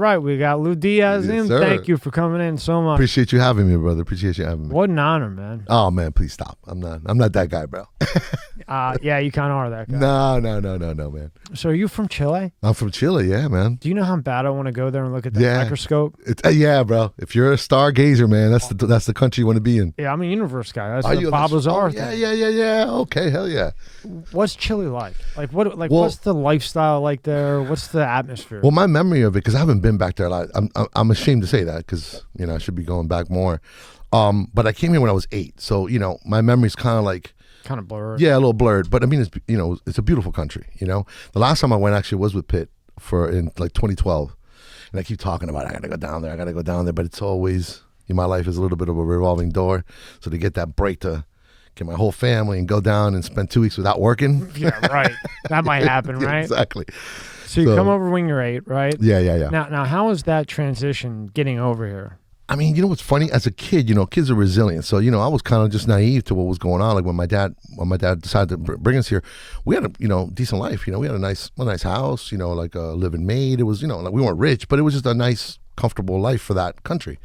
right, we got Lu Diaz in. Sir. Thank you for coming in so much. Appreciate you having me, brother. Appreciate you having me. What an honor, man. Oh man, please stop. I'm not that guy, bro. Yeah, you kind of are that guy. No, man. So are you from Chile? I'm from Chile, yeah, man. Do you know how bad I want to go there and look at that microscope? Yeah, bro. If you're a stargazer, man, that's the country you want to be in. Yeah, I'm a universe guy. That's the Bob Lazar thing. Yeah. Okay, hell yeah. What's Chile like? What's the lifestyle like there? What's the atmosphere? Well, my memory of it, because I haven't been back there a lot. I'm ashamed to say that because I should be going back more. But I came here when I was 8, so my memory's kind of blurred. Yeah, a little blurred. But I mean, it's a beautiful country. The last time I went actually was with Pitt in 2012, and I keep talking about I gotta go down there, but it's always my life is a little bit of a revolving door. So to get that break to get my whole family and go down and spend 2 weeks without working. Yeah, right. That might happen, right? Exactly. So you come over when you're 8, right? Yeah. Now, how is that transition getting over here? I mean, what's funny? As a kid, kids are resilient. So, I was kind of just naive to what was going on. Like when my dad decided to bring us here, we had a, decent life. We had a nice house, like a living maid. It was, like we weren't rich, but it was just a nice, comfortable life for that country.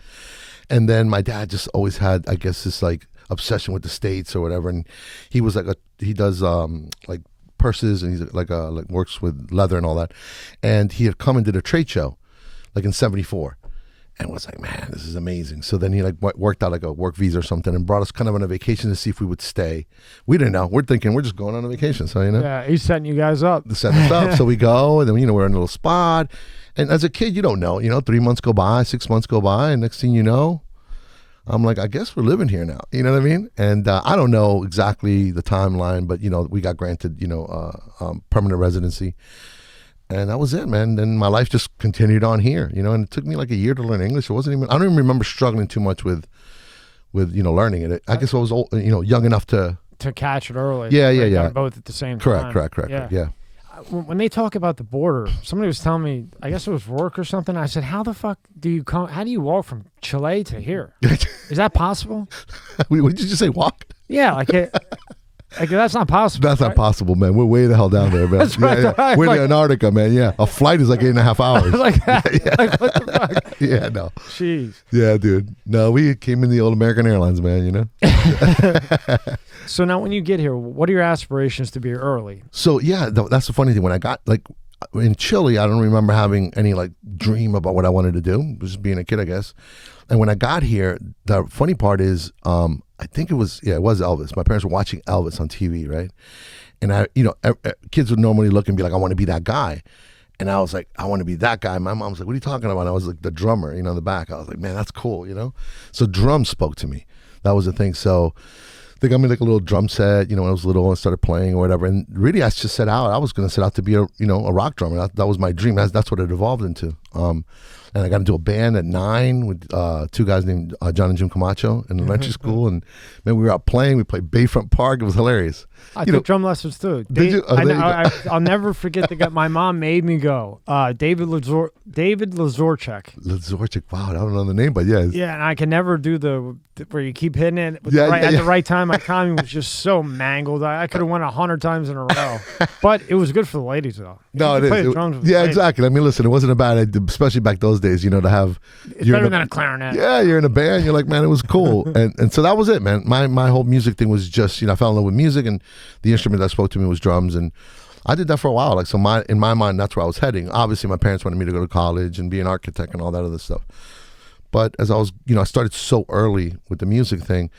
And then my dad just always had, I guess, this like obsession with the States or whatever. And he was he does like purses, and he's like works with leather and all that. And he had come and did a trade show like in '74. And was like, man, this is amazing. So then he worked out like a work visa or something and brought us kind of on a vacation to see if we would stay. We didn't know. We're thinking we're just going on a vacation. So, Yeah, he's setting you guys up. Setting us up. So we go, and then, we're in a little spot. And as a kid, you don't know. 3 months go by, 6 months go by, and next thing you know, I'm like, I guess we're living here now. You know what I mean? And I don't know exactly the timeline, but, we got granted, permanent residency. And that was it, man. Then my life just continued on here, and it took me like a year to learn English. I don't even remember struggling too much with learning it. I guess I was old, young enough to catch it early. Yeah. Both at the same time. Correct. Yeah. When they talk about the border, somebody was telling me, I guess it was work or something. I said, how the fuck do you come? How do you walk from Chile to here? Is that possible? What did you say? Walk? Yeah, that's not possible. That's not possible, man. We're way the hell down there, man. That's right. We're in Antarctica, man. Yeah, a flight is like 8.5 hours. Like that. Yeah. Like, what the fuck? Yeah, no. Jeez. Yeah, dude. No, we came in the old American Airlines, man. So now, when you get here, what are your aspirations to be here early? So yeah, that's the funny thing. When I got in Chile, I don't remember having any dream about what I wanted to do. Just being a kid, I guess. And when I got here, the funny part is, I think it was Elvis. My parents were watching Elvis on TV, right? And kids would normally look and be like, I want to be that guy. And I was like, I want to be that guy. My mom was like, what are you talking about? And I was like the drummer, in the back. I was like, man, that's cool, So drums spoke to me. That was the thing. So they got me like a little drum set, when I was little and started playing or whatever. And really, I just set out. I was going to set out to be a rock drummer. That was my dream. That's what it evolved into. And I got into a band at 9 with 2 guys named John and Jim Camacho in elementary school. And man, we were out playing. We played Bayfront Park. It was hilarious. I took drum lessons too. Did you? I'll never forget the guy. My mom made me go. David Lazorchik. Lazorchik. Wow, I don't know the name, but yeah. Yeah, and I can never do the where you keep hitting it at the right time. My timing was just so mangled. I could have won 100 times in a row. But it was good for the ladies, though. No, it is. Yeah, exactly. I mean, listen, it wasn't a bad idea, especially back those days, to have. It's better than a clarinet. Yeah, you're in a band. You're like, man, it was cool. and so that was it, man. My whole music thing was just, I fell in love with music, and the instrument that spoke to me was drums. And I did that for a while. In my mind, that's where I was heading. Obviously, my parents wanted me to go to college and be an architect and all that other stuff. But as I was, I started so early with the music thing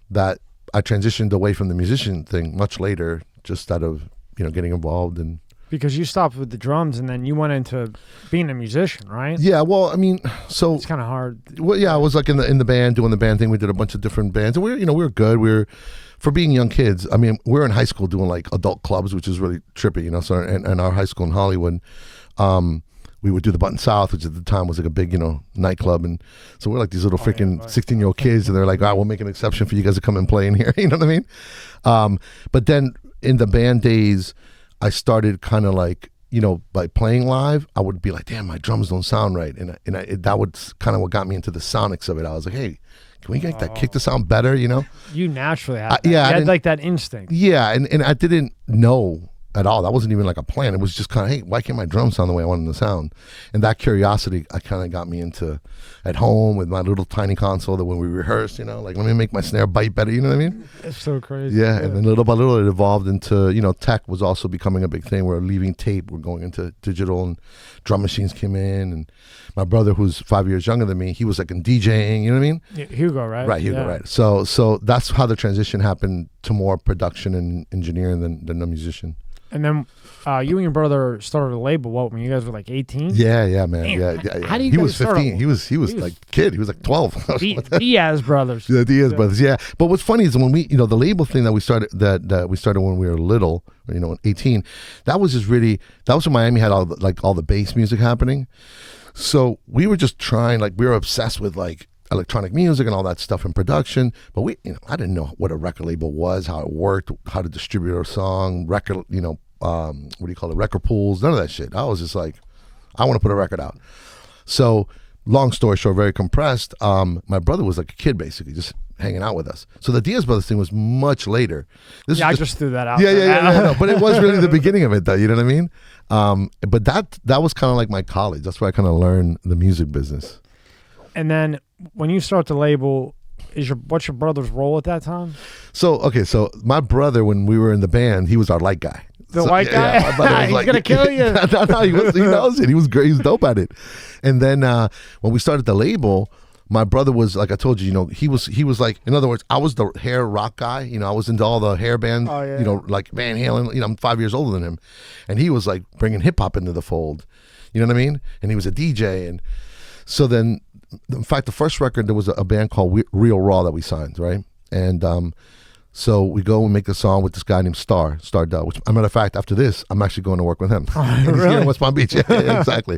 that I transitioned away from the musician thing much later, just out of, getting involved. And because you stopped with the drums and then you went into being a musician, right? Yeah, well, I mean, so it's kind of hard. Well, yeah, I was like in the band, doing the band thing. We did a bunch of different bands, and we were good. For being young kids. I mean, we were in high school doing like adult clubs, which is really trippy, So, and our high school in Hollywood, we would do the Button South, which at the time was like a big, nightclub. And so we're like these little freaking 16-year-old kids, and they're like, all right, we'll make an exception for you guys to come and play in here. You know what I mean? But then in the band days, I started kind of like, by playing live, I would be like, damn, my drums don't sound right. And that would kind of what got me into the sonics of it. I was like, hey, can we get that kick to sound better, You naturally had that. Yeah. You had like that instinct. Yeah, and I didn't know at all. That wasn't even like a plan. It was just kind of, hey, why can't my drums sound the way I want them to sound? And that curiosity, I kind of got me into at home with my little tiny console that when we rehearsed, like let me make my snare bite better. You know what I mean? It's so crazy. Yeah. And then little by little, it evolved into, tech was also becoming a big thing. We're leaving tape. We're going into digital, and drum machines came in. And my brother, who's 5 years younger than me, he was like in DJing. You know what I mean? Yeah, Hugo, right? Right, Hugo, right. So that's how the transition happened to more production and engineering than a musician. And then you and your brother started a label, when you guys were like 18? Yeah, man. Damn. Yeah. How do you He guys was 15. He was like a kid. He was like 12. Diaz Brothers. The Diaz Brothers, yeah. But what's funny is when we, the label thing that we started, that we started when we were little, 18, that was just really, that was when Miami had all the bass music happening. So we were just trying, we were obsessed with electronic music and all that stuff in production, but I didn't know what a record label was, how it worked, how to distribute a song, record, what do you call it, record pools, none of that shit. I was just like, I want to put a record out. So long story short, very compressed, my brother was like a kid basically, just hanging out with us. So the Diaz Brothers thing was much later. I just threw that out. Yeah, no, but it was really the beginning of it though, you know what I mean? But that was kind of like my college. That's where I kind of learned the music business. And then when you start the label, what's your brother's role at that time? So my brother, when we were in the band, he was our light guy. The white guy? Yeah, my brother was he's gonna kill you. No, he knows it. He was great. He was dope at it. And then when we started the label, my brother was, like I told you, he was like, in other words, I was the hair rock guy. I was into all the hair band, like Van Halen. I'm 5 years older than him, and he was like bringing hip hop into the fold. You know what I mean? And he was a DJ, and so then. In fact, the first record, there was a band called Real Raw that we signed, right? And so we go and make a song with this guy named Star Dell, which, as a matter of fact, after this, I'm actually going to work with him. He's here in West Palm Beach. Yeah, exactly.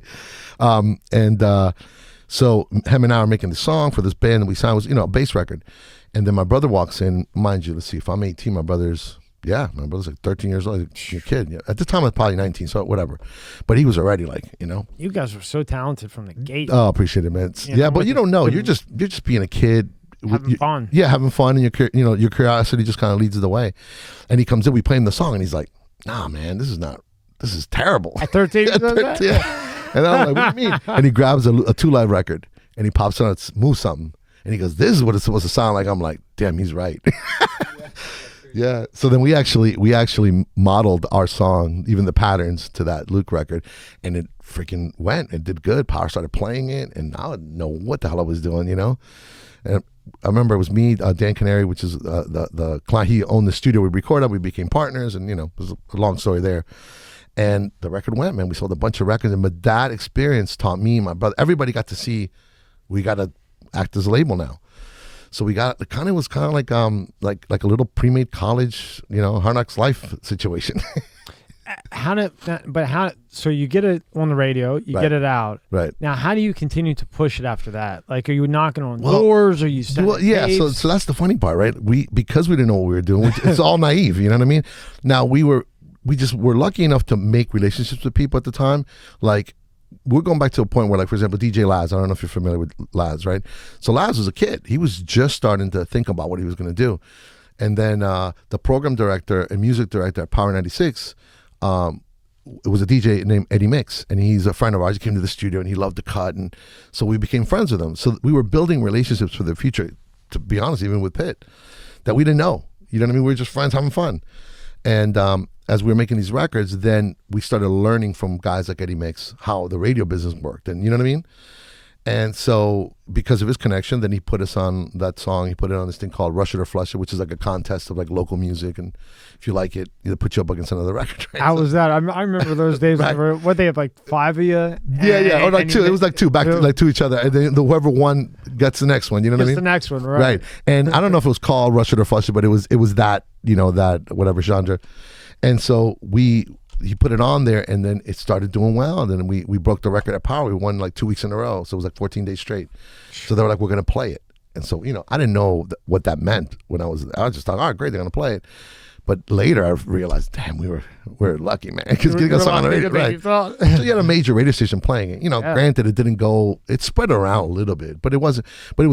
So him and I are making the song for this band that we signed. It was, a bass record. And then my brother walks in. Mind you, let's see, if I'm 18, my brother's like 13 years old. He's a kid. Yeah. At the time, I was probably 19, so whatever. But he was already You guys were so talented from the gate. Oh, appreciate it, man. But you don't know. You're just being a kid. Having fun. Yeah, having fun, and your curiosity just kind of leads the way. And he comes in, we play him the song, and he's like, "Nah, man, this is terrible." At 13? Yeah. And I'm like, "What do you mean?" And he grabs a 2 Live record, and he pops on it, moves something, and he goes, "This is what it's supposed to sound like." I'm like, "Damn, he's right." Yeah. So then we actually modeled our song, even the patterns, to that Luke record, and it freaking went. It did good. Power started playing it, and I didn't know what the hell I was doing, And I remember it was me, Dan Canary, which is the client. He owned the studio we recorded. We became partners, and it was a long story there. And the record went, man. We sold a bunch of records, but that experience taught me, my brother, everybody got to see we got to act as a label now. So we got, it was kind of like a little pre-made college, Hard Knocks Life situation. So you get it on the radio, you get it out. Right. Now, how do you continue to push it after that? Are you knocking on doors, or you sending tapes? So that's the funny part, right? Because we didn't know what we were doing, it's all naive, you know what I mean? Now we were lucky enough to make relationships with people at the time, we're going back to a point where, for example, DJ Laz, I don't know if you're familiar with Laz, right? So Laz was a kid. He was just starting to think about what he was going to do. And then the program director and music director at Power 96, it was a DJ named Eddie Mix, and he's a friend of ours. He came to the studio, and he loved to cut, and so we became friends with him. So we were building relationships for the future, to be honest, even with Pitt, that we didn't know. You know what I mean? We were just friends having fun. And as we were making these records, then we started learning from guys like Eddie Mix how the radio business worked. And you know what I mean? And so because of his connection, then he put us on that song. He put it on this thing called Rush It or Flush It, which is like a contest of local music. And if you like it, they'll put you up against another record. How was that? I remember those days. Right. What, they have 5 of you? Yeah. Or 2. It was 2 back to each other. And then whoever won gets the next one. You know what I mean? The next one, right? Right. And I don't know if it was called Rush It or Flush It, but it was that, that whatever genre. And so he put it on there, and then it started doing well. And then we broke the record at Power. We won 2 weeks in a row. So it was 14 days straight. So they were like, we're going to play it. And so, I didn't know what that meant when I was just thought, all right, great, they're going to play it. But later I realized, damn, we're lucky, man. Because getting us on the radio, right? So you had a major radio station playing it. Granted, it spread around a little bit, but it was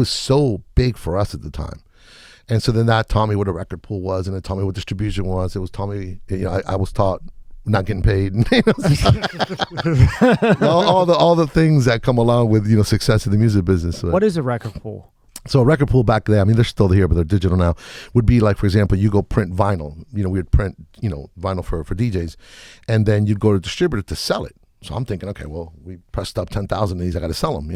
so big for us at the time. And so then that taught me what a record pool was, and it taught me what distribution was. It was taught me, I was taught not getting paid. all the things that come along with success in the music business. What is a record pool? So a record pool back then, I mean, they're still here, but they're digital now, would be like, for example, you go print vinyl. We would print, vinyl for DJs, and then you'd go to a distributor to sell it. So I'm thinking, okay, well, we pressed up 10,000 of these, I got to sell them,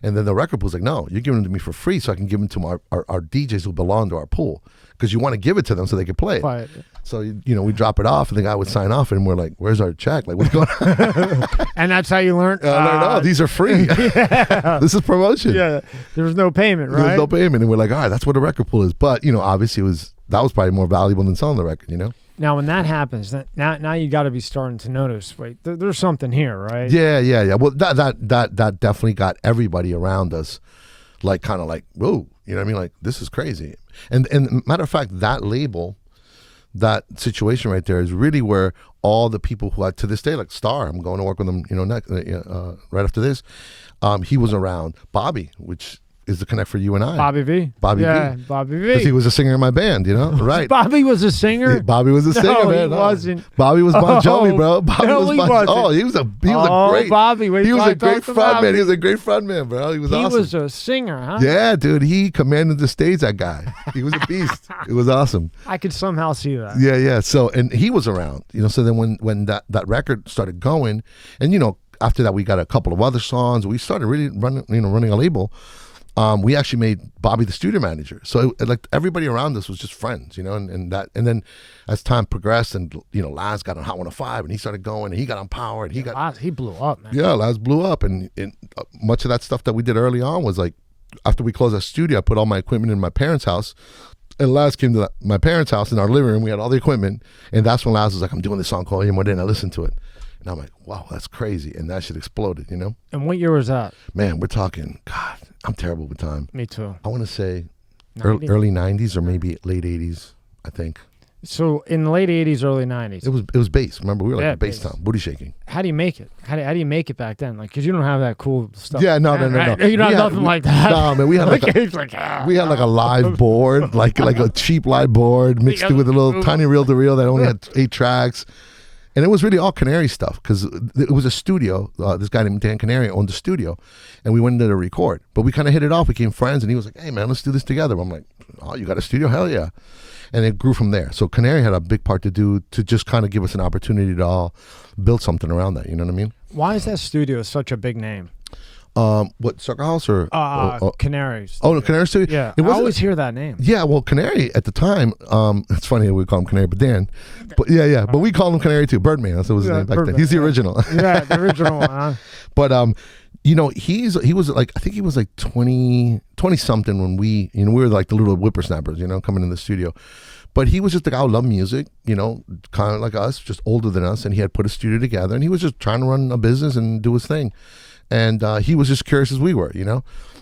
And then the record pool's like, no, you're giving them to me for free so I can give them to our DJs who belong to our pool, because you want to give it to them so they can play it. Right. So, we drop it off, and the guy would sign off, and we're like, where's our check? Like, what's going on? And that's how you learned? Oh, these are free. Yeah. This is promotion. Yeah, there was no payment, right? There was no payment, and we're like, all right, that's what a record pool is. But, obviously that was probably more valuable than selling the record, Now, when that happens, now you got to be starting to notice. Wait, there's something here, right? Yeah. Well, that definitely got everybody around us, like, kind of like, whoa, like, this is crazy. And matter of fact, that label, that situation right there is really where all the people who are to this day, like Star, I'm going to work with them, next, right after this. He was around. Bobby, which is the connect for you and I. Bobby V. Bobby V. Because he was a singer in my band, right? Bobby was a singer? Bobby was a singer, man. He wasn't. Bobby was Bon Jovi, bro. Bobby no, was he Bon wasn't. Oh, he was a great. Bobby. He was a great frontman. He was a great frontman, bro. He was awesome. He was a singer, huh? Yeah, dude. He commanded the stage, that guy. He was a beast. It was awesome. I could somehow see that. Yeah. So, and he was around, so then when that record started going, and, after that we got a couple of other songs, we started really running a label. We actually made Bobby the studio manager. So like everybody around us was just friends, and then as time progressed and, Laz got on Hot 105 and he started going and he got on Power and he blew up, man. Yeah, Laz blew up. And much of that stuff that we did early on was like, after we closed our studio, I put all my equipment in my parents' house. And Laz came to my parents' house in our living room. We had all the equipment. And that's when Laz was like, I'm doing this song called More Than I listened to it. And I'm like, wow, that's crazy. And that shit exploded, And what year was that? Man, we're talking, God, I'm terrible with time. Me too. I want to say early 90s or maybe late 80s, I think. So in the late 80s, early 90s. It was bass. Remember, we were like bass bass. town, booty shaking. How do you make it? How do you make it back then? Like, because you don't have that cool stuff. Yeah, no. You don't have nothing like that. No, man, we had we had like a live board, like a cheap live board mixed with a little tiny reel-to-reel that only had 8 tracks. And it was really all Canary stuff because it was a studio. This guy named Dan Canary owned the studio, and we went into the record. But we kind of hit it off, became friends, and he was like, hey, man, let's do this together. I'm like, oh, you got a studio? Hell yeah. And it grew from there. So Canary had a big part to do to just kind of give us an opportunity to all build something around that. You know what I mean? Why is that studio such a big name? What, Circle House or Canary Studio. Oh, no, Canary Studio. Yeah, I always hear that name. Yeah, well, Canary at the time. It's funny that we call him Canary, but Dan. But yeah, but we call him Canary too. Birdman. That's what was his name back then. He's the original. Yeah, the original one. Huh? But he was like, I think he was like 20 something when we were like the little whippersnappers, coming in the studio. But he was just the guy who loved music, kind of like us, just older than us, and he had put a studio together, and he was just trying to run a business and do his thing. And he was just curious as we were,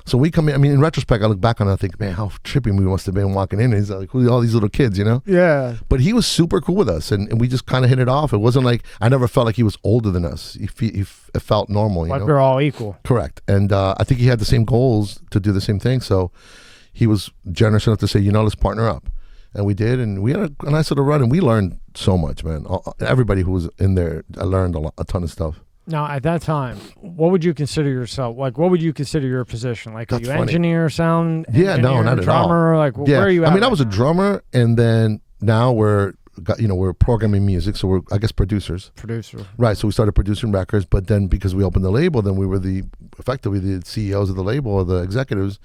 So we come in, I mean, in retrospect, I look back on it and I think, man, how trippy we must have been walking in. And he's like, who are all these little kids, Yeah. But he was super cool with us, and we just kind of hit it off. It wasn't like, I never felt like he was older than us. It felt normal, Like we're all equal. Correct. And I think he had the same goals to do the same thing. So he was generous enough to say, let's partner up. And we did, and we had a nice little run, and we learned so much, man. Everybody who was in there, I learned a ton of stuff. Now, at that time, what would you consider yourself? Like, what would you consider your position? Like, are you engineer, sound engineer, no, not drummer? At all. Like, where are you at? I mean, I was a drummer, and then now we're programming music, so we're, I guess, producers. Right, so we started producing records, but then because we opened the label, then we were effectively the CEOs of the label, or the executives.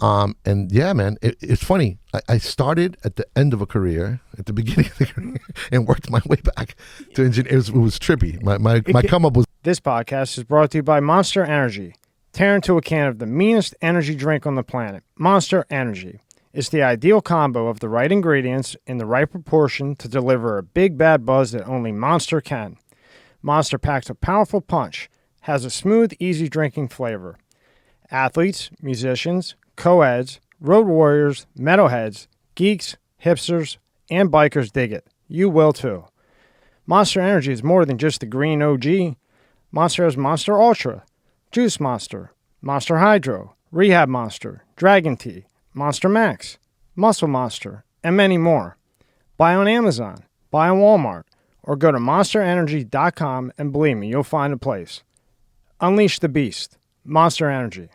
And yeah, man, it's funny. I started at the end of a career, at the beginning of the career, and worked my way back to engineer. It was trippy. My come up was. This podcast is brought to you by Monster Energy. Tear into a can of the meanest energy drink on the planet, Monster Energy. It's the ideal combo of the right ingredients in the right proportion to deliver a big bad buzz that only Monster can. Monster packs a powerful punch, has a smooth, easy drinking flavor. Athletes, musicians, co-eds, road warriors, metalheads, geeks, hipsters, and bikers dig it. You will too. Monster Energy is more than just the green OG. Monster has Monster Ultra, Juice Monster, Monster Hydro, Rehab Monster, Dragon Tea, Monster Max, Muscle Monster, and many more. Buy on Amazon, buy on Walmart, or go to monsterenergy.com and believe me, you'll find a place. Unleash the beast. Monster Energy.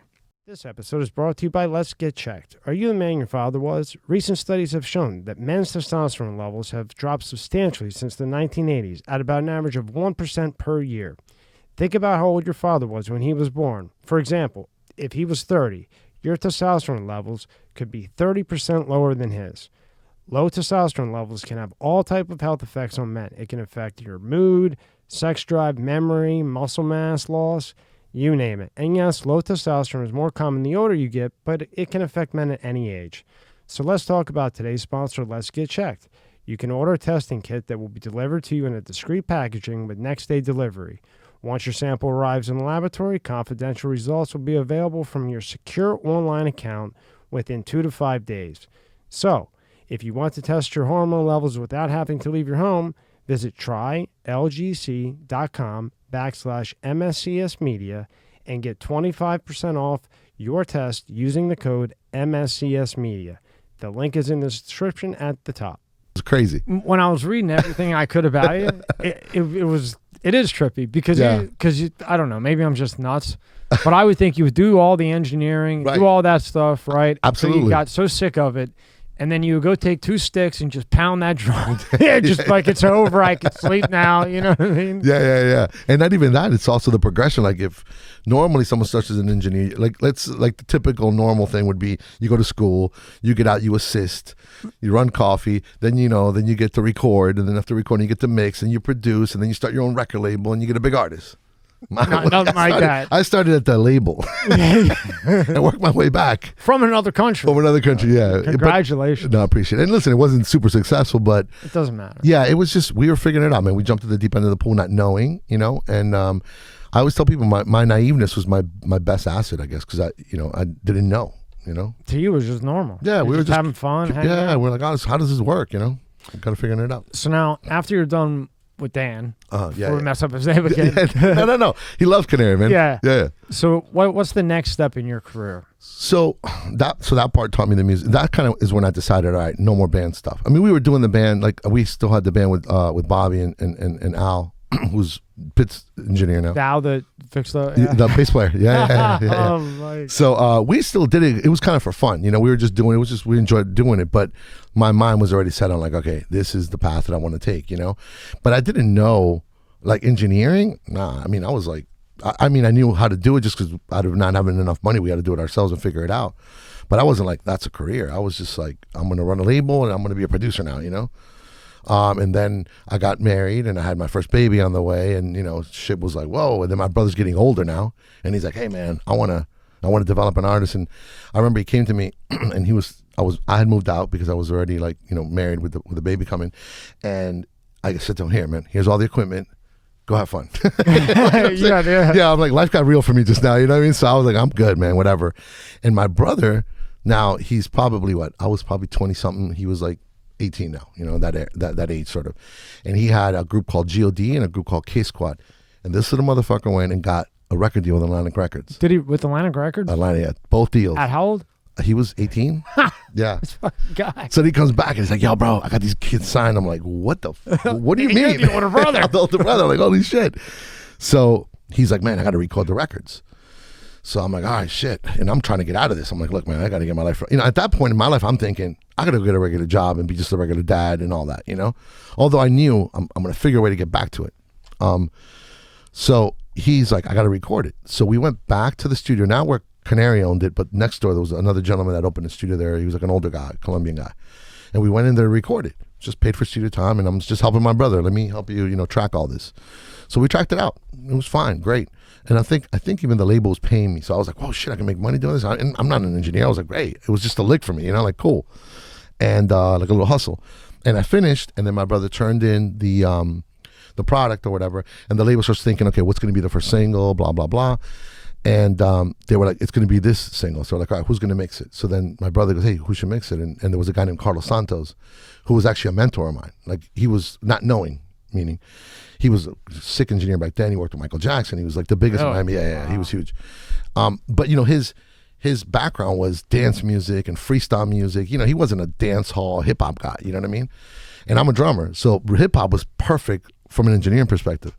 This episode is brought to you by Let's Get Checked. Are you the man your father was? Recent studies have shown that men's testosterone levels have dropped substantially since the 1980s at about an average of 1% per year. Think about how old your father was when he was born. For example, if he was 30, your testosterone levels could be 30% lower than his. Low testosterone levels can have all type of health effects on men. It can affect your mood, sex drive, memory, muscle mass loss, you name it. And yes, low testosterone is more common the older you get, but it can affect men at any age. So let's talk about today's sponsor, Let's Get Checked. You can order a testing kit that will be delivered to you in a discreet packaging with next-day delivery. Once your sample arrives in the laboratory, confidential results will be available from your secure online account within 2 to 5 days. So, if you want to test your hormone levels without having to leave your home, visit trylgc.com/MSCS Media and get 25% off your test using the code MSCS Media. The link is in the description at the top. It's crazy. When I was reading everything I could about you, it is trippy because I don't know, maybe I'm just nuts, but I would think you would do all the engineering, right, do all that stuff, right? Absolutely. So you got so sick of it. And then you would go take 2 sticks and just pound that drum. Yeah, just like it's over. I can sleep now. You know what I mean? Yeah. And not even that. It's also the progression. Like if normally someone starts as an engineer, like the typical normal thing would be you go to school, you get out, you assist, you run coffee, then then you get to record, and then after recording you get to mix, and you produce, and then you start your own record label, and you get a big artist. Nothing like that. I started at the label and worked my way back. From another country. Yeah. Congratulations. No, I appreciate it. And listen, it wasn't super successful, but it doesn't matter. Yeah, it was just, we were figuring it out, man. We jumped to the deep end of the pool not knowing, and I always tell people my naiveness was my best asset, I guess, because I didn't know, To you, it was just normal. Yeah, we were just having fun. We're like, oh, how does this work, Kind of figuring it out. So now, after you're done with Dan, before we mess up his name again. No. He loves Canary, man. Yeah. So what's the next step in your career? So that part taught me the music. That kind of is when I decided, all right, no more band stuff. I mean, we were doing the band, like we still had the band with Bobby and Al, who's Pitt's engineer now. Al that fixed the bass player. Yeah. Oh, so we still did it. It was kind of for fun. We were just doing it. It was just, we enjoyed doing it. But my mind was already set on like, okay, this is the path that I want to take, But I didn't know like engineering. Nah, I mean, I was like, I knew how to do it just because out of not having enough money, we had to do it ourselves and figure it out. But I wasn't like, that's a career. I was just like, I'm going to run a label and I'm going to be a producer now, And then I got married and I had my first baby on the way, and shit was like, whoa. And then my brother's getting older now, and he's like, hey man, I want to develop an artist. And I remember he came to me and I had moved out because I was already like, married with the baby coming. And I said to him, here man, here's all the equipment, go have fun. Yeah, I'm like, life got real for me just now, you know what I mean? So I was like, I'm good, man, whatever. And my brother, now he's probably I was probably 20 something. He was like 18 now, that age sort of. And he had a group called God and a group called K-Squad. And this little motherfucker went and got a record deal with Atlantic Records. Did he with Atlantic Records? Atlantic, yeah, both deals. At how old? He was 18. Yeah. This fucking guy. So he comes back and he's like, yo, bro, I got these kids signed. I'm like, what do you mean? You're the older brother. I'm the older brother. I'm like, holy shit. So he's like, man, I got to record the records. So I'm like, all right, shit. And I'm trying to get out of this. I'm like, look, man, I got to get my life right. At that point in my life, I'm thinking, I got to go get a regular job and be just a regular dad and all that, Although I knew I'm going to figure a way to get back to it. So he's like, I got to record it. So we went back to the studio. Now we're Canary owned it, but next door there was another gentleman that opened a studio there. He was like an older guy, Colombian guy. And we went in there to record it. Just paid for studio time, and I'm just helping my brother. Let me help you, track all this. So we tracked it out. It was fine, great. And I think even the label was paying me. So I was like, whoa, shit, I can make money doing this. And I'm not an engineer. I was like, great. It was just a lick for me, like cool. And like a little hustle. And I finished, and then my brother turned in the product or whatever, and the label starts thinking, okay, what's going to be the first single, blah, blah, blah. And they were like, it's going to be this single. So like, all right, who's going to mix it? So then my brother goes, hey, who should mix it? And there was a guy named Carlos Santos, who was actually a mentor of mine. Like he was not knowing, meaning he was a sick engineer back then. He worked with Michael Jackson. He was like the biggest in Miami. Yeah, he was huge. But his background was dance music and freestyle music. He wasn't a dance hall hip hop guy. You know what I mean? And I'm a drummer. So hip hop was perfect from an engineering perspective.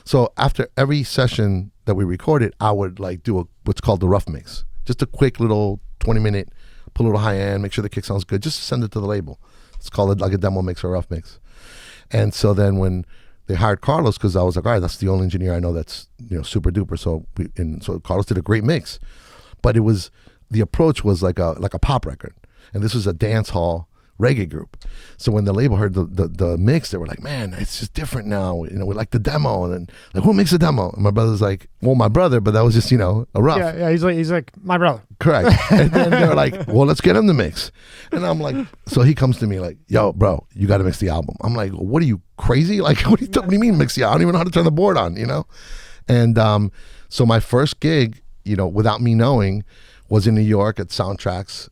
So after every session that we recorded, I would like do what's called the rough mix. Just a quick little 20-minute, put a little high end, make sure the kick sounds good, just send it to the label. It's called like a demo mix or rough mix. And so then when they hired Carlos, because I was like, all right, that's the only engineer I know that's super duper. So so Carlos did a great mix, but the approach was like a pop record, and this was a dance hall reggae group. So when the label heard the mix, they were like, man, it's just different now. We like the demo. And then like, who makes the demo? And my brother's like, well, my brother, but that was just, a rough. Yeah, he's like, my brother. Correct. And then they're like, well, let's get him to mix. And I'm like, so he comes to me like, yo, bro, you got to mix the album. I'm like, what are you, crazy? Like, what do you mean mix the album? I don't even know how to turn the board on, And so my first gig, without me knowing, was in New York at Soundtracks,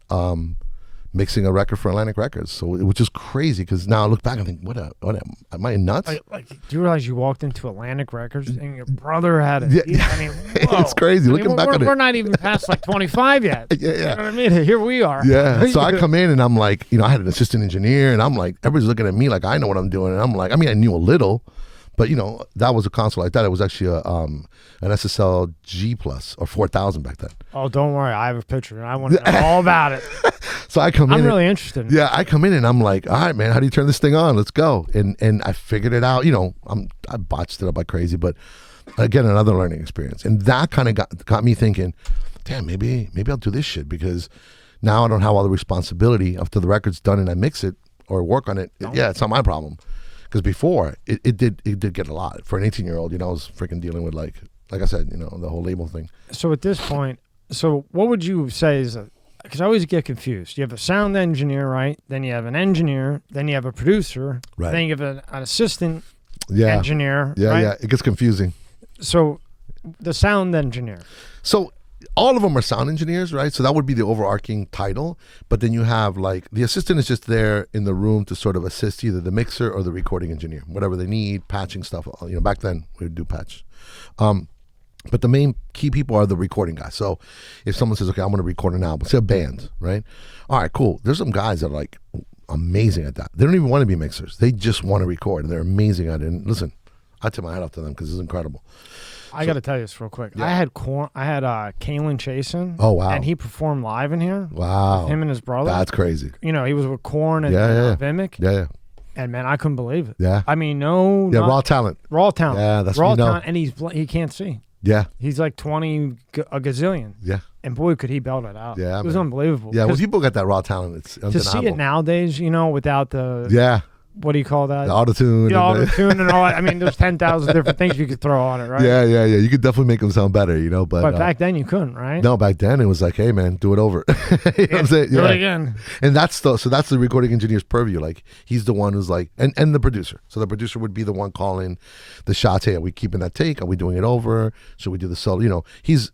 mixing a record for Atlantic Records. So it was just crazy because now I look back and think, what am I nuts? Like, do you realize you walked into Atlantic Records and your brother had it? Yeah. I mean, whoa. It's crazy. Looking back on it. We're not even past like 25 yet. Yeah. You know what I mean? Here we are. Yeah. So I come in and I'm like, I had an assistant engineer and I'm like, everybody's looking at me like I know what I'm doing. And I'm like, I mean, I knew a little, but that was a console like that. It was actually an SSL G Plus or 4000 back then. Oh, don't worry. I have a picture and I want to know all about it. So I come in. I'm really interested. Yeah, I come in and I'm like, all right, man, how do you turn this thing on? Let's go. And I figured it out. I botched it up like crazy, but again, another learning experience. And that kind of got me thinking, damn, maybe I'll do this shit, because now I don't have all the responsibility after the record's done and I mix it or work on it. Yeah, it's not my problem. Because before it did get a lot for an 18-year-old. I was freaking dealing with like I said, the whole label thing. So at this point, what would you say is because I always get confused. You have a sound engineer, right? Then you have an engineer. Then you have a producer. Right. Then you have an assistant engineer. Yeah, right? yeah. It gets confusing. So the sound engineer. So all of them are sound engineers, right? So that would be the overarching title. But then you have like the assistant is just there in the room to sort of assist either the mixer or the recording engineer, whatever they need, patching stuff. Back then we would do patch. But the main key people are the recording guys. So if someone says, okay, I'm going to record an album, say a band, right? All right, cool. There's some guys that are like amazing at that. They don't even want to be mixers. They just want to record, and they're amazing at it. And listen, I tip my hat off to them because it's incredible. I got to tell you this real quick. Yeah. I had Kalen Chasen. Oh, wow. And he performed live in here. Wow. With him and his brother. That's crazy. He was with Korn and Vimic. Yeah. And man, I couldn't believe it. Yeah. I mean, raw talent. Raw talent. Yeah, that's raw what you know. talent, and he can't see. Yeah. He's like 20 a gazillion. Yeah. And boy, could he belt it out. Yeah, it was unbelievable. Yeah, when people got that raw talent, it's undeniable. To see it nowadays, without the what do you call that? The auto-tune. The auto-tune and all that. I mean, there's 10,000 different things you could throw on it, right? Yeah. You could definitely make them sound better, But back then you couldn't, right? No, back then it was like, hey, man, do it over. You know what I'm saying? Do it again. And that's the recording engineer's purview. Like, he's the one who's like, and the producer. So the producer would be the one calling the shots. Hey, are we keeping that take? Are we doing it over? Should we do the solo? He's...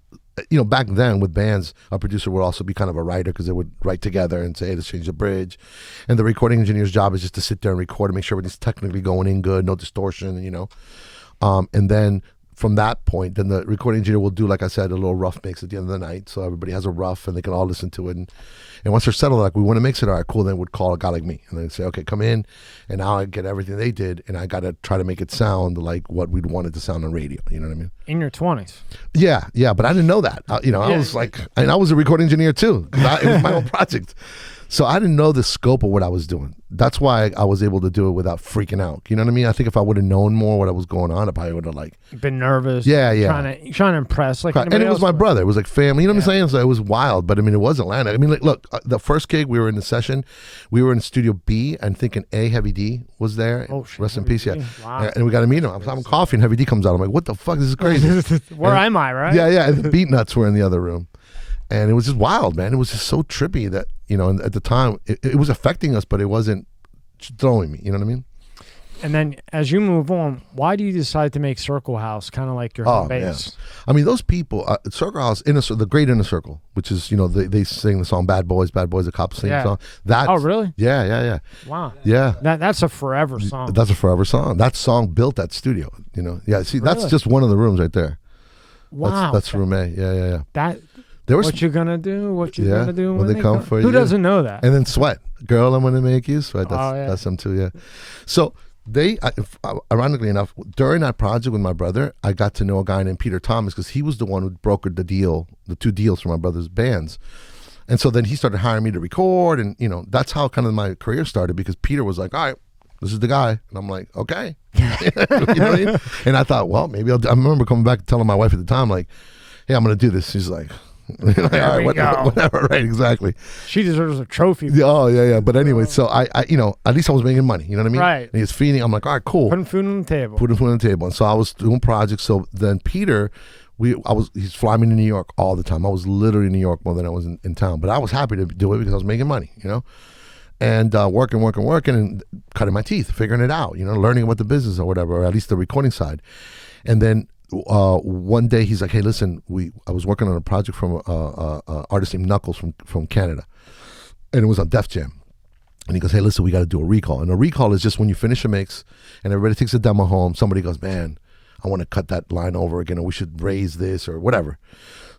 back then with bands, a producer would also be kind of a writer because they would write together and say, hey, let's change the bridge. And the recording engineer's job is just to sit there and record and make sure everything's technically going in good, no distortion, and then from that point, then the recording engineer will do, like I said, a little rough mix at the end of the night. So everybody has a rough and they can all listen to it. And once they're settled, like, we want to mix it, all right, cool. Then would call a guy like me and they'd say, okay, come in. And now I get everything they did. And I got to try to make it sound like what we'd want it to sound on radio. You know what I mean? In your 20s. Yeah. But I didn't know that. I was like, and I was a recording engineer too. It was my own project. So I didn't know the scope of what I was doing. That's why I was able to do it without freaking out. You know what I mean? I think if I would have known more what was going on, I probably would have been nervous. Yeah. Trying to impress. And it was my brother. It was like family. You know what I'm saying? So it was wild. But I mean, it was Atlanta. I mean, look, the first gig we were in the session, we were in Studio B and thinking Heavy D was there. Oh, shit. Rest in peace. Yeah. Wow. And we got to meet him. I'm having coffee and Heavy D comes out. I'm like, what the fuck? This is crazy. Where am I, right? Yeah. And the Beat Nuts were in the other room. And it was just wild, man. It was just so trippy that, and at the time, it was affecting us, but it wasn't throwing me. You know what I mean? And then as you move on, why do you decide to make Circle House kind of like your home base? Yeah. I mean, those people, Circle House, the Great Inner Circle, which is, they sing the song Bad Boys, a cop sing song. Oh, really? Yeah. Wow. Yeah. That's a forever song. That's a forever song. That song built that studio, Yeah, see, that's just one of the rooms right there. Wow. That's room A. Yeah. What you gonna do? What you gonna do when they come for you? Who doesn't know that? And then Sweat, Girl, I'm gonna make you sweat. That's them too. Yeah. So ironically enough, during that project with my brother, I got to know a guy named Peter Thomas because he was the one who brokered the 2 deals for my brother's bands. And so then he started hiring me to record, and that's how kind of my career started, because Peter was like, all right, this is the guy. And I'm like, okay. You know what I mean? And I thought, well, maybe I remember coming back and telling my wife at the time, like, hey, I'm going to do this. She's like, all right, whatever, right, exactly. She deserves a trophy. Oh, yeah. But anyway, so I at least I was making money, you know what I mean? Right. And he was feeding. I'm like, all right, cool. Putting food on the table. Putting food on the table. And so I was doing projects. So then Peter, he's flying me to New York all the time. I was literally in New York more than I was in town. But I was happy to do it because I was making money, and working and cutting my teeth, figuring it out, learning about the business or whatever, or at least the recording side. And then one day he's like, hey, listen, I was working on a project from a artist named Knuckles from Canada, and it was on Def Jam. And he goes, hey, listen, we got to do a recall. And a recall is just when you finish a mix and everybody takes a demo home, somebody goes, man, I want to cut that line over again, or we should raise this or whatever.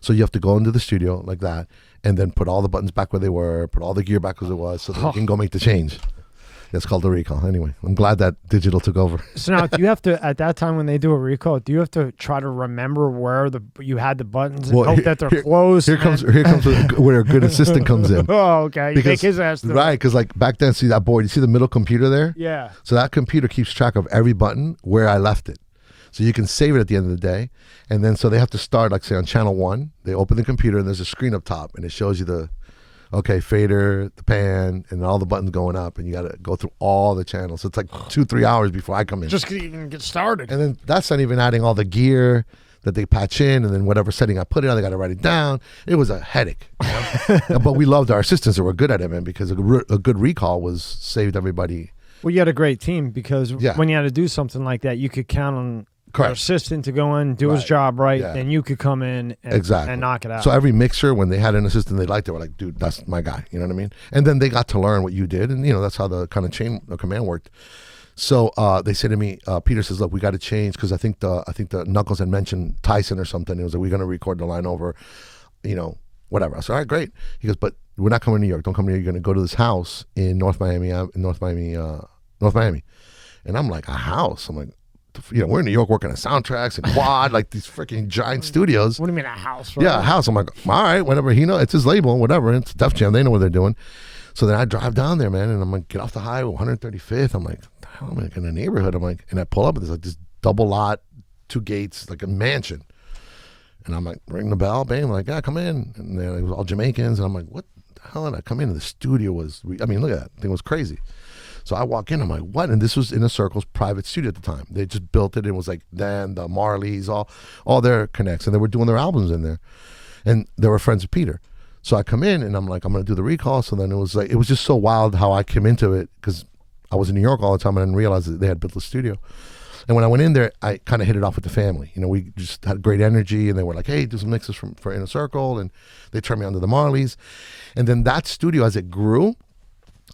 So you have to go into the studio like that and then put all the buttons back where they were, put all the gear back as it was, so that you can go make the change. That's called the recall. Anyway, I'm glad that digital took over. So now, do you have to, at that time when they do a recall, do you have to try to remember where you had the buttons and hope that they're closed? Here comes where a good assistant comes in. Oh, okay. You make his ass do it. Right, because like back then, see that board, you see the middle computer there? Yeah. So that computer keeps track of every button where I left it. So you can save it at the end of the day. And then so they have to start, like say on channel 1, they open the computer and there's a screen up top and it shows you the fader, the pan, and all the buttons going up, and you got to go through all the channels. So it's like 2-3 hours before I come in. Just to even get started. And then that's not even adding all the gear that they patch in, and then whatever setting I put it on, they got to write it down. It was a headache. But we loved our assistants that were good at it, man, because a good recall saved everybody. Well, you had a great team because when you had to do something like that, you could count on your assistant to go in, do his job right, and you could come in and knock it out. So every mixer, when they had an assistant they liked, they were like, dude, that's my guy. You know what I mean? And then they got to learn what you did, and that's how the kind of chain of command worked. So they said to me, Peter says, look, we got to change, because I think the Knuckles had mentioned Tyson or something. It was like, we're going to record the line over, whatever. I said, all right, great. He goes, but we're not coming to New York. Don't come to New York. You're going to go to this house in North Miami. And I'm like, a house? I'm like, we're in New York working on soundtracks and quad, like these freaking giant studios. What do you mean a house? Right? Yeah, a house. I'm like, all right, whatever. It's his label, whatever. It's Def Jam. They know what they're doing. So then I drive down there, man, and I'm like, get off the highway, 135th. I'm like, the hell am I in a neighborhood? I'm like, and I pull up, and there's like this double lot, 2 gates, like a mansion. And I'm like, ring the bell, bang. I'm like, yeah, come in. And it was all Jamaicans. And I'm like, what the hell did I come in? And the studio was, look at that. Thing was crazy. So I walk in, I'm like, what? And this was Inner Circle's private studio at the time. They just built it. It was like Dan, the Marleys, all their connects. And they were doing their albums in there. And they were friends with Peter. So I come in and I'm like, I'm going to do the recall. So then it was just so wild how I came into it, because I was in New York all the time and I didn't realize that they had built the studio. And when I went in there, I kind of hit it off with the family. We just had great energy, and they were like, hey, do some mixes for Inner Circle. And they turned me on to the Marleys. And then that studio, as it grew,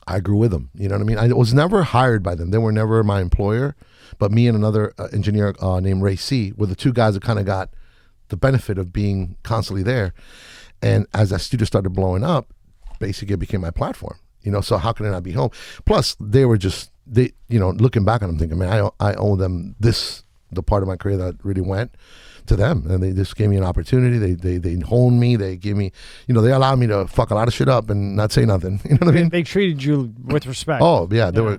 I grew with them. You know what I mean? I was never hired by them. They were never my employer. But me and another engineer named Ray C were the 2 guys that kind of got the benefit of being constantly there. And as that studio started blowing up, basically it became my platform. So how can I not be home? Plus, they were just, looking back on them, thinking, man, I owe them the part of my career that really went to them, and they just gave me an opportunity. They honed me. They gave me, they allowed me to fuck a lot of shit up and not say nothing. You know what I mean? They treated you with respect. Oh yeah, they were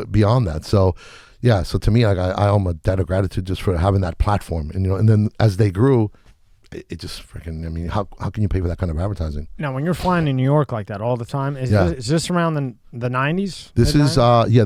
beyond that. So yeah, so to me, I owe them a debt of gratitude just for having that platform. And then as they grew, it just freaking, how can you pay for that kind of advertising? Now, when you're flying in New York like that all the time, is this around the 90s? This is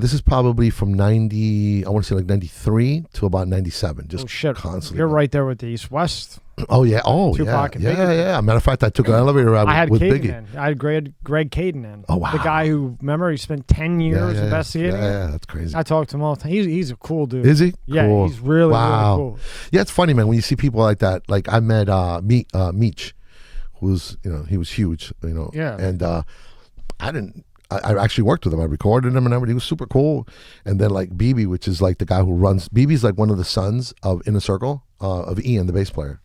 this is probably from 90, I want to say like 93 to about 97, just constantly. You're right there with the East West. Oh yeah, Tupac yeah. Matter of fact, I took an elevator ride with Biggie. In. I had Greg Caden in. Oh wow, the guy who, remember, he spent 10 years investigating. Yeah, that's crazy. I talked to him all the time. He's a cool dude. Is he? Yeah, cool. he's really cool. Yeah, it's funny, man, when you see people like that. Like I met Meech, who's he was huge, Yeah. And I actually worked with him. I recorded him and everything. He was super cool. And then like BB, which is like the guy who runs. BB's like one of the sons of Inner Circle, of Ian, the bass player.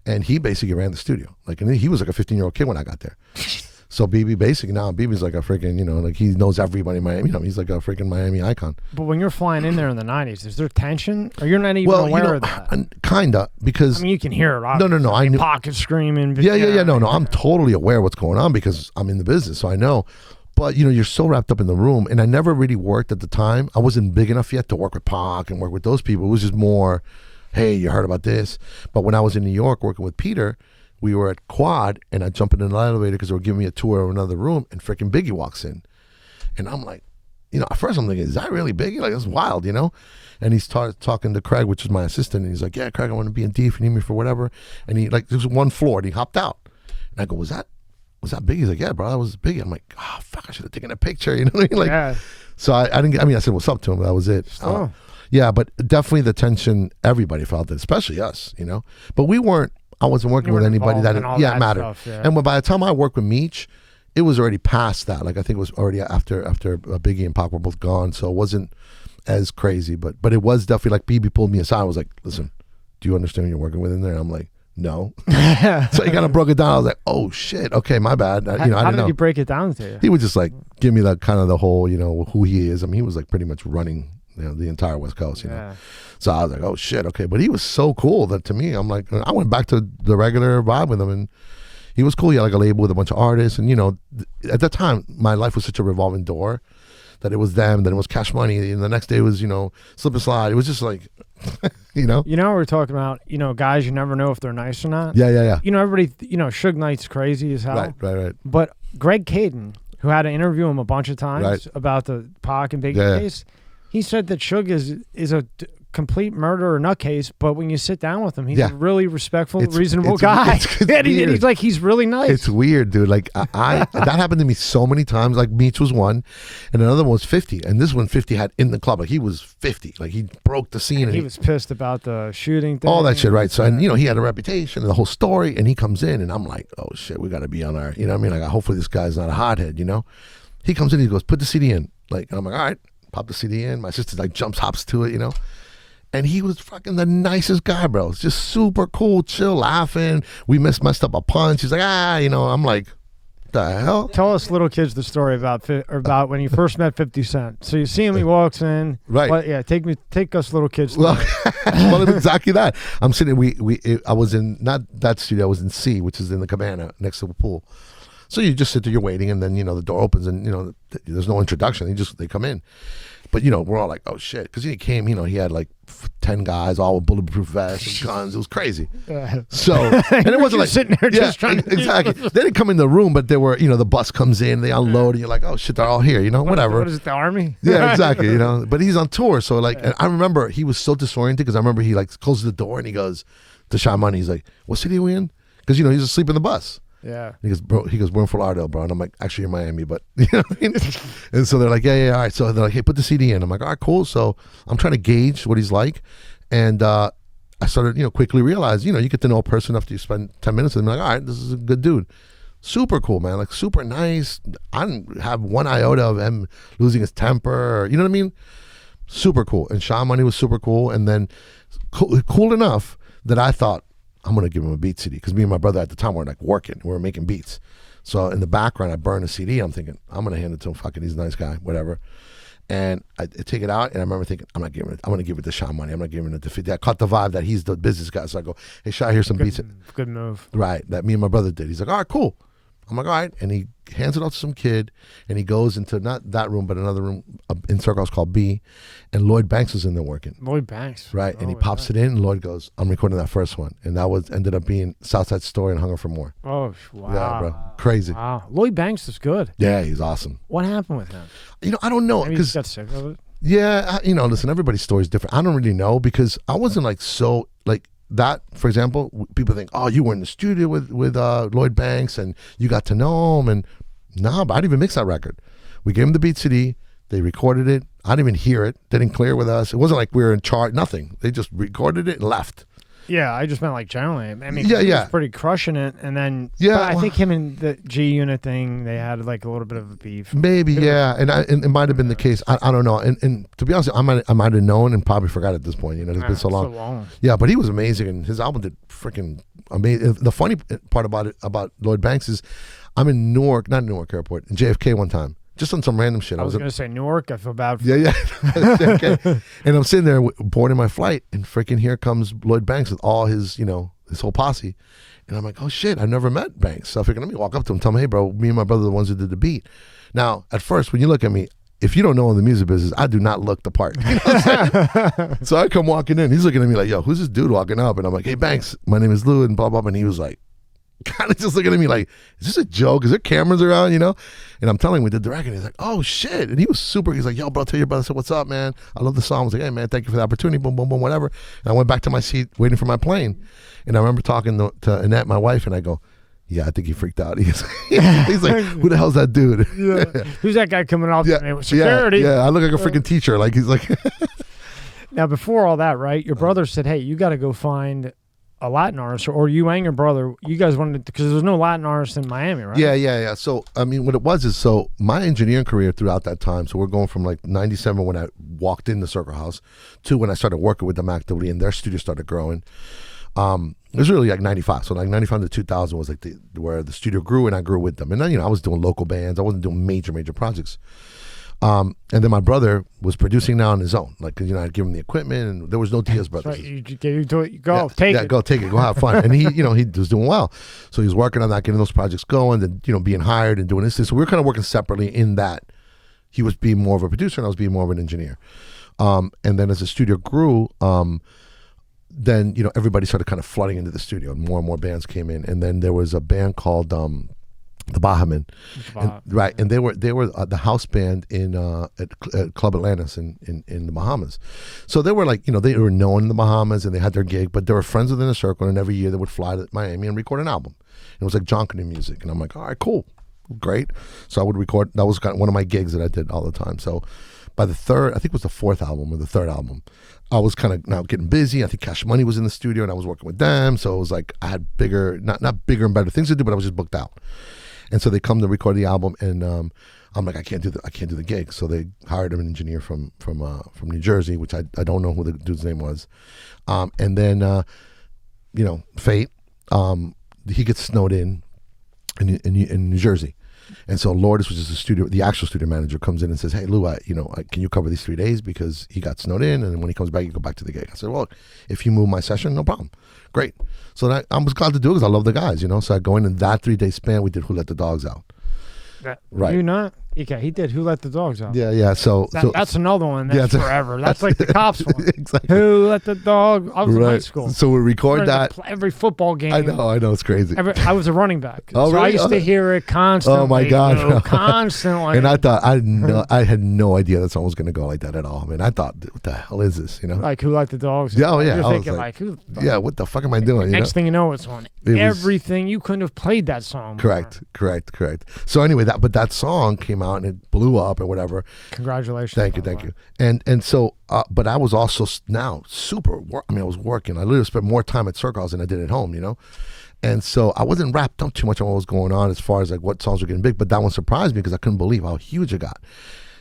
And he basically ran the studio. And he was like a 15-year-old kid when I got there. So BB basically now, BB's like a freaking, you know, like he knows everybody in Miami. You know, he's like a freaking Miami icon. But when you're flying in there in the 90s, is there tension? Or you're not even aware of that? Kinda, because I mean, you can hear it. No. I knew pocket screaming. Yeah. No. I'm totally aware of what's going on because I'm in the business, so I know. But you know, you're so wrapped up in the room, and I never really worked at the time. I wasn't big enough yet to work with Pac and work with those people. It was just more, hey, you heard about this? But when I was in New York working with Peter, we were at Quad, and I jump in an elevator because they were giving me a tour of another room, and freaking Biggie walks in, and I'm like, you know, at first I'm thinking, is that really Biggie? Like, that's wild, you know? And he's talking to Craig, which is my assistant, and he's like, yeah, Craig, I want to be in D if you need me for whatever. And he like, there's one floor, and he hopped out, and I go, was that Biggie? He's like, yeah, bro, that was Biggie. I'm like, oh, fuck, I should have taken a picture, you know what I mean? Like, yeah. So I didn't get, I mean, I said, what's up to him, but that was it. Yeah, but definitely the tension, everybody felt it, especially us, you know? But I wasn't working with anybody that mattered. Stuff, yeah. And by the time I worked with Meech, it was already past that. Like, I think it was already after Biggie and Pac were both gone, so it wasn't as crazy. But it was definitely like BB pulled me aside. I was like, listen, do you understand who you're working with in there? And I'm like, no. So he kind of broke it down. I was like, oh shit, okay, my bad. I didn't know. How did he break it down to you? He would just like give me that kind of the whole, you know, who he is. I mean, he was like pretty much running, you know, the entire West Coast, you know. So I was like, oh shit, okay. But he was so cool that to me, I'm like, I went back to the regular vibe with him, and he was cool. He had like a label with a bunch of artists, and you know, at that time, my life was such a revolving door that it was them, then it was Cash Money, and the next day was, you know, Slip and Slide. It was just like, you know. You know, we're talking about, you know, guys you never know if they're nice or not. Yeah. You know, everybody, you know, Suge Knight's crazy as hell. Right. But Greg Caden, who had to interview him a bunch of times about the Pac and Biggie case, he said that Suge is a complete murderer nutcase, but when you sit down with him, he's a really respectful, reasonable guy. He's like, he's really nice. It's weird, dude. Like I that happened to me so many times. Like Meech was one, and another one was 50, and this one 50 had in the club. Like he was 50. Like he broke the scene. And he was pissed about the shooting thing. All that shit, right? So, and you know, he had a reputation and the whole story, and he comes in, and I'm like, oh shit, we got to be on our, you know what I mean? Like, hopefully this guy's not a hothead, you know? He comes in, he goes, put the CD in. Like, and I'm like, all right, pop the CD in. My sister like hops to it, you know? And he was fucking the nicest guy, bro. It's just super cool, chill, laughing. We messed up a punch. He's like, you know, I'm like, the hell? Tell us little kids the story about when you first met 50 Cent. So you see him, he walks in. Right. But yeah, take us little kids. Well, it's exactly that. I'm sitting, I was in, not that studio, I was in C, which is in the cabana next to the pool. So you just sit there, you're waiting, and then, you know, the door opens, and, you know, there's no introduction. They come in. But, you know, we're all like, oh, shit. Because he came, you know, he had like 10 guys, all with bulletproof vests and guns. It was crazy. So, and it wasn't like sitting there just trying to. Exactly. They didn't come in the room, but they were, you know, the bus comes in, they unload, and you're like, oh, shit, they're all here, you know, whatever. What is it, the army? Yeah, exactly, you know. But he's on tour. So, like, and I remember he was so disoriented because I remember he, like, closes the door and he goes to Shy Money. He's like, what city are we in? Because, you know, he's asleep in the bus. Yeah. He goes, we're in Fort Lauderdale, bro. And I'm like, actually, in Miami, but you know what I mean? And so they're like, yeah, all right. So they're like, hey, put the CD in. I'm like, all right, cool. So I'm trying to gauge what he's like. And I started, you know, quickly realize, you know, you get to know a person after you spend 10 minutes with them. Like, all right, this is a good dude. Super cool, man. Like, super nice. I didn't have one iota of him losing his temper. You know what I mean? Super cool. And Shy Money was super cool. And then cool enough that I thought, I'm going to give him a beat CD, because me and my brother at the time were like working. We were making beats. So in the background, I burned a CD. I'm thinking, I'm going to hand it to him. Fucking, he's a nice guy, whatever. And I take it out, and I remember thinking, I'm not giving it. I'm going to give it to Shy Money. I'm not giving it to 50. I caught the vibe that he's the business guy. So I go, hey, Shy, here's some beats. Good move. Right, that me and my brother did. He's like, all right, cool. I'm like, all right. And he hands it off to some kid, and he goes into not that room, but another room in Circles called B, and Lloyd Banks was in there working. Lloyd Banks. Right, and he pops it in, and Lloyd goes, I'm recording that first one. And that ended up being Southside Story and Hunger for More. Oh, wow. Yeah, bro. Crazy. Wow. Lloyd Banks is good. Yeah, he's awesome. What happened with him? You know, I don't know. Maybe he just got sick of it? Yeah, you know, listen, everybody's story is different. I don't really know, because I wasn't like so, like, that, for example, people think, oh, you were in the studio with Lloyd Banks and you got to know him. And nah, but I didn't even mix that record. We gave him the beat CD. They recorded it. I didn't even hear it. They didn't clear with us. It wasn't like we were in charge. Nothing. They just recorded it and left. Yeah, I just meant like generally. I mean, he was pretty crushing it, and then I think him and the G Unit thing, they had like a little bit of a beef. Maybe, yeah, and it might have been the case. I don't know. And to be honest, I might have known and probably forgot at this point. You know, it's been so long. Yeah, but he was amazing, and his album did freaking amazing. The funny part about Lloyd Banks is, I'm in Newark, not Newark Airport, in JFK one time, just on some random shit. I was going to say Newark. I feel bad for yeah. JFK. And I'm sitting there boarding my flight, and freaking here comes Lloyd Banks with all his, his whole posse. And I'm like, oh shit, I've never met Banks. So I figured, let me walk up to him, tell him, hey bro, me and my brother are the ones who did the beat. Now, at first, when you look at me, if you don't know in the music business, I do not look the part. You know what I'm saying? So I come walking in. He's looking at me like, yo, who's this dude walking up? And I'm like, hey, Banks, my name is Lou, and blah, blah, blah. And he was like, kind of just looking at me like, is this a joke? Is there cameras around, And I'm telling him we did the record. And he's like, oh, shit. And he was super. He's like, yo, bro, tell your brother, I said, what's up, man? I love the song. I was like, hey, man, thank you for the opportunity. Boom, boom, boom, whatever. And I went back to my seat waiting for my plane. And I remember talking to Annette, my wife, and I go, yeah, I think he freaked out. He's like, who the hell's that dude? Yeah. Who's that guy coming off to me with security? Yeah, I look like a freaking teacher. Like, he's like. Now, before all that, right, your brother said, hey, you got to go find a Latin artist, or you and your brother, you guys wanted, because there was no Latin artist in Miami, right? Yeah. So, I mean, what it was is, so my engineering career throughout that time, so we're going from like 97 when I walked in the Circle House to when I started working with them actively and their studio started growing. It was really like 95. So like 95 to 2000 was like where the studio grew and I grew with them. And then, I was doing local bands. I wasn't doing major projects. And then my brother was producing now on his own. Like, I'd give him the equipment and there was no Diaz Brothers. Right. You go take it. Go take it. Go have fun. And he, he was doing well. So he was working on that, getting those projects going and, being hired and doing this. So we were kind of working separately in that he was being more of a producer and I was being more of an engineer. And then as the studio grew, then everybody started kind of flooding into the studio and more bands came in, and then there was a band called the Baha-Men, right? And they were the house band in at Club Atlantis in the Bahamas. So they were like, they were known in the Bahamas and they had their gig, but they were friends within a circle, and every year they would fly to Miami and record an album. And it was like John Canoe music, and I'm like, all right, cool, great. So I would record. That was kind of one of my gigs that I did all the time. So by the third, I think it was the fourth album or the third album, I was kind of now getting busy. I think Cash Money was in the studio and I was working with them. So it was like I had bigger, not bigger and better things to do, but I was just booked out. And so they come to record the album, and I'm like, I can't do the gig. So they hired an engineer from New Jersey, which I don't know who the dude's name was. And then fate, he gets snowed in New Jersey. And so Lourdes, which is the actual studio manager, comes in and says, hey, Lou, can you cover these 3 days because he got snowed in, and then when he comes back, you go back to the gig. I said, well, if you move my session, no problem. Great. So I was glad to do it because I love the guys, So I go in that 3 day span, we did Who Let the Dogs Out. Right. You not? Okay, he did Who Let the Dogs Out. Yeah. So that's another one that's forever. That's like the cops one. Exactly. Who Let the Dog? I was in high school. So we record that. Every football game. I know, it's crazy. I was a running back. Oh, so really? I used to hear it constantly. Oh my God. Constantly. And I thought, I had no idea that song was going to go like that at all. I mean, I thought, what the hell is this, Like Who Let the Dogs? Yeah, yeah. You're thinking like, who? Yeah, what the fuck am I doing? Next thing you know, it's on everything. You couldn't have played that song more. Correct. So anyway, that song came out and it blew up or whatever. Congratulations. Thank you. And so, but I was also now I was working. I literally spent more time at Circle House than I did at home, And so I wasn't wrapped up too much on what was going on as far as like what songs were getting big, but that one surprised me because I couldn't believe how huge it got.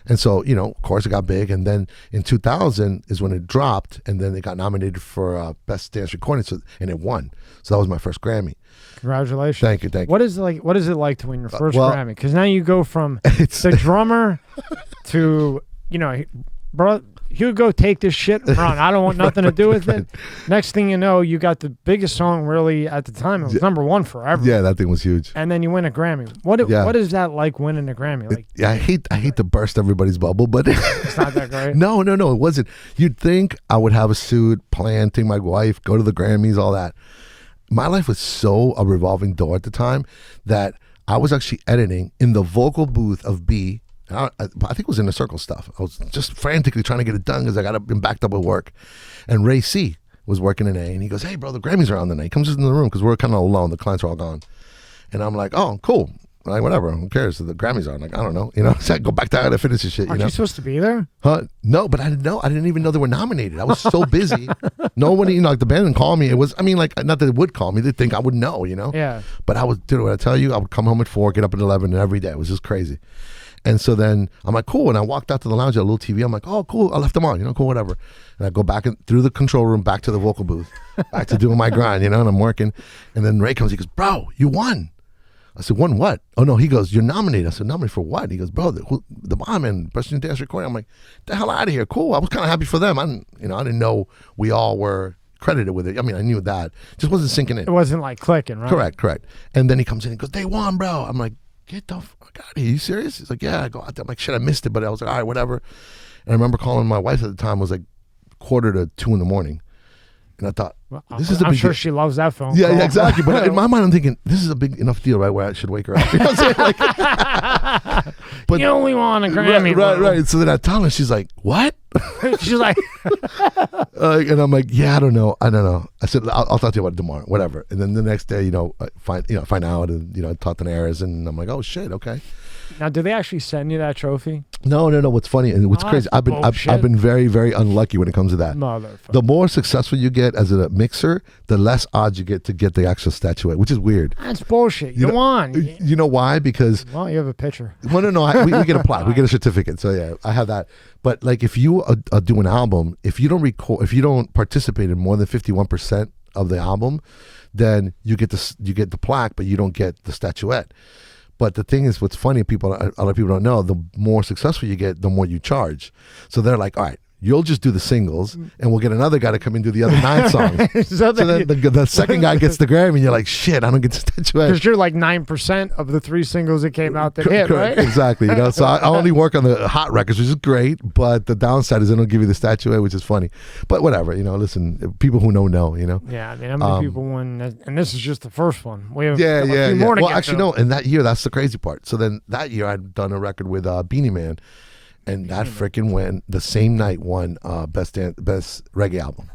And so, of course it got big. And then in 2000 is when it dropped, and then it got nominated for Best Dance Recording, and it won. So that was my first Grammy. Congratulations. Thank you. What is it like to win your first Grammy? Because now you go from the drummer to, bro, Hugo, take this shit and run. I don't want nothing to do with it. Next thing you know, you got the biggest song really at the time. It was number one forever. Yeah, that thing was huge. And then you win a Grammy. What is that like winning a Grammy? Like, I hate to burst everybody's bubble, but it's not that great. No, it wasn't. You'd think I would have a suit, plan, take my wife, go to the Grammys, all that. My life was so a revolving door at the time that I was actually editing in the vocal booth of B. I think it was in the Circle stuff. I was just frantically trying to get it done because I got been backed up with work. And Ray C was working in A, and he goes, hey, bro, the Grammys are on tonight. He comes in the room because we're kind of alone. The clients are all gone. And I'm like, oh, cool. Like, whatever. Who cares? So the Grammys are. I'm like, I don't know. So I go back down and finish this shit. Aren't you supposed to be there? Huh? No, but I didn't know. I didn't even know they were nominated. I was so busy. Nobody, like the band didn't call me. It was, not that they would call me. They'd think I would know, Yeah. But what I tell you, I would come home at 4, get up at 11, and every day. It was just crazy. And so then I'm like, cool. And I walked out to the lounge at a little TV. I'm like, oh, cool. I left them on, cool, whatever. And I go back through the control room, back to the vocal booth, back to doing my grind, and I'm working. And then Ray comes, he goes, bro, you won. I said, won what? Oh no, he goes, you're nominated. I said, nominated for what? He goes, bro, the Baha-Men, President Dance recording. I'm like, the hell out of here. Cool. I was kind of happy for them. I didn't know we all were credited with it. I mean, I knew that. Just wasn't sinking in. It wasn't like clicking, right? Correct. And then he comes in and goes, they won, bro. I'm like, get the fuck out of here. You serious? He's like, yeah. I go out there. I'm like, shit, I missed it. But I was like, all right, whatever. And I remember calling my wife at the time. It was like 1:45 in the morning. And I thought, this is a big I'm sure deal. she loves that phone. Yeah, exactly. But in my mind, I'm thinking, this is a big enough deal, right? Where I should wake her up. You know what I'm saying? Like, but you only won a Grammy. Right. So then I tell her, she's like, what? She's like, and I'm like, yeah, I don't know. I said, I'll talk to you about it tomorrow, whatever. And then the next day, I find out, and I talk to Nares, and I'm like, oh shit, okay. now, do they actually send you that trophy? No. What's funny and what's crazy, I've been very, very unlucky when it comes to that. Motherfucker. The more successful you get as a mixer, the less odds you get to get the actual statuette, which is weird. That's bullshit. You won. You know why? Because Well, you have a picture. well, no, we get a plaque, we get a certificate. So yeah, I have that. But like, if you do an album, if you don't participate in more than 51% of the album, then you get the plaque, but you don't get the statuette. But the thing is, what's funny, a lot of people don't know, the more successful you get, the more you charge. So they're like, all right, you'll just do the singles, and we'll get another guy to come and do the other 9 songs. so then the second guy gets the Grammy, and you're like, shit, I don't get the statuette. Because you're like 9% of the 3 singles that came out that hit, right? Exactly. So I only work on the hot records, which is great, but the downside is they don't give you the statuette, which is funny. But whatever, listen, people who know. Yeah, I mean, how many people won? And this is just the first one. We have a few more to well, get actually, to. no, and that year, that's the crazy part. So then that year, I'd done a record with Beenie Man, and that freaking went the same night, won best reggae album.